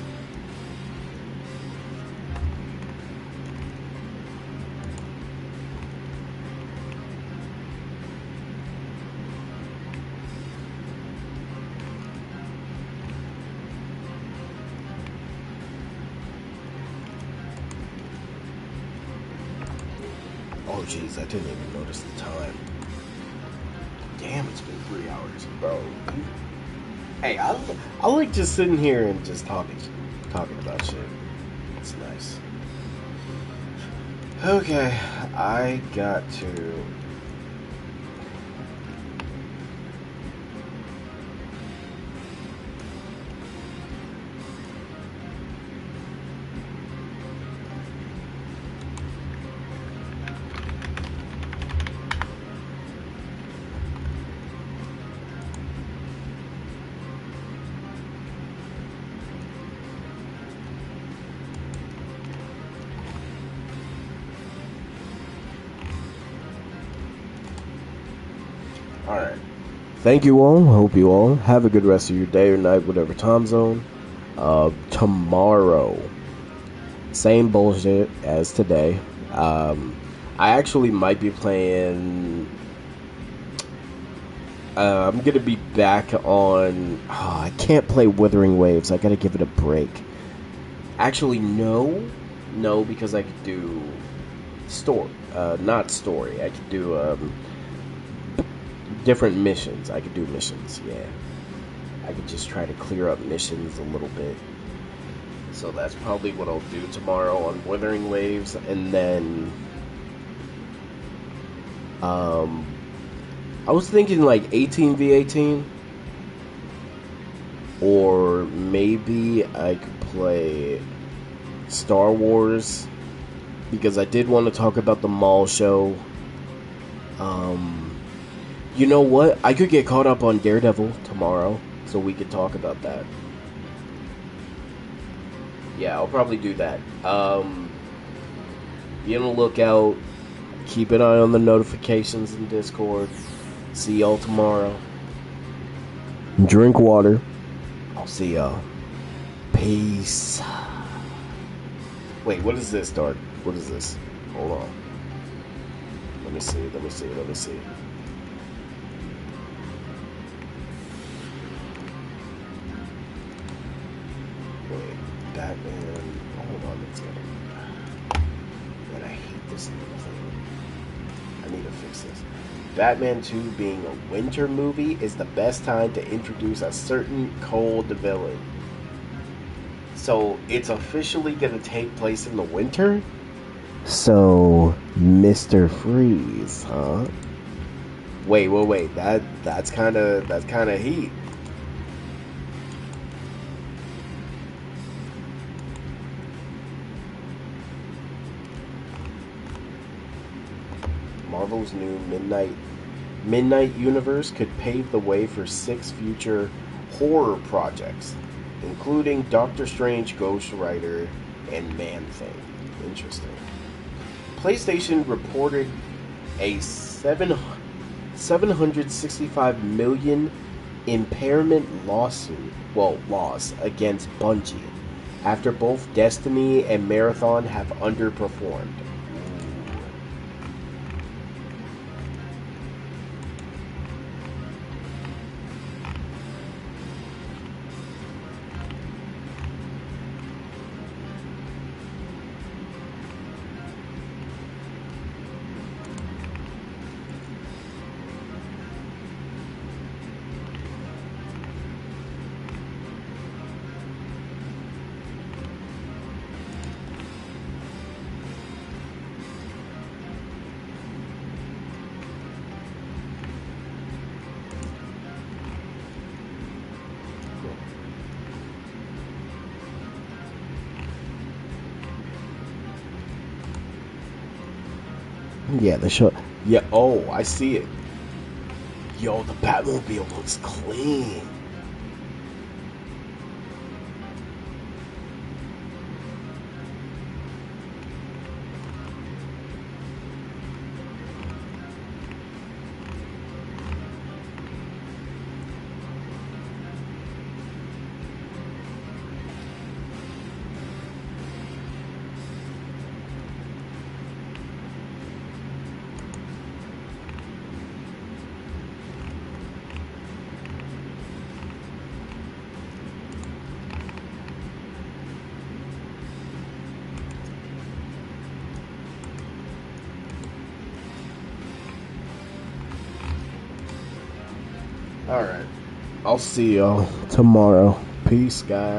Oh jeez, I didn't even notice the time. Damn, it's been 3 hours, bro. Hey, I like just sitting here and just talking about shit. It's nice. Okay, I got to. Alright. Thank you all. Hope you all have a good rest of your day or night, whatever time zone. Tomorrow, same bullshit as today. I actually might be playing. I'm gonna be back on. Oh, I can't play Withering Waves. I gotta give it a break. Actually, no, because I could do story. Not story. I could do different missions. I could do missions. Yeah, I could just try to clear up missions a little bit. So that's probably what I'll do tomorrow on Withering Waves, and then I was thinking like 18v18, or maybe I could play Star Wars, because I did want to talk about the mall show. You know what? I could get caught up on Daredevil tomorrow, so we could talk about that. Yeah, I'll probably do that. Be on the lookout. Keep an eye on the notifications in Discord. See y'all tomorrow. Drink water. I'll see y'all. Peace. Wait, what is this, Dark? What is this? Hold on. Let me see. Wait, Batman. Hold on, it's gonna. Man, I hate this little thing. I need to fix this. Batman 2 being a winter movie is the best time to introduce a certain cold villain. So it's officially gonna take place in the winter? So Mr. Freeze, huh? Wait. That's kinda heat. Marvel's new Midnight Universe could pave the way for 6 future horror projects, including Doctor Strange, Ghost Rider, and Man-Thing. Interesting. PlayStation reported a 765 million impairment loss against Bungie after both Destiny and Marathon have underperformed. Yeah, the show. Yeah, oh, I see it. Yo, the Batmobile looks clean. Alright. I'll see y'all tomorrow. Peace, guys.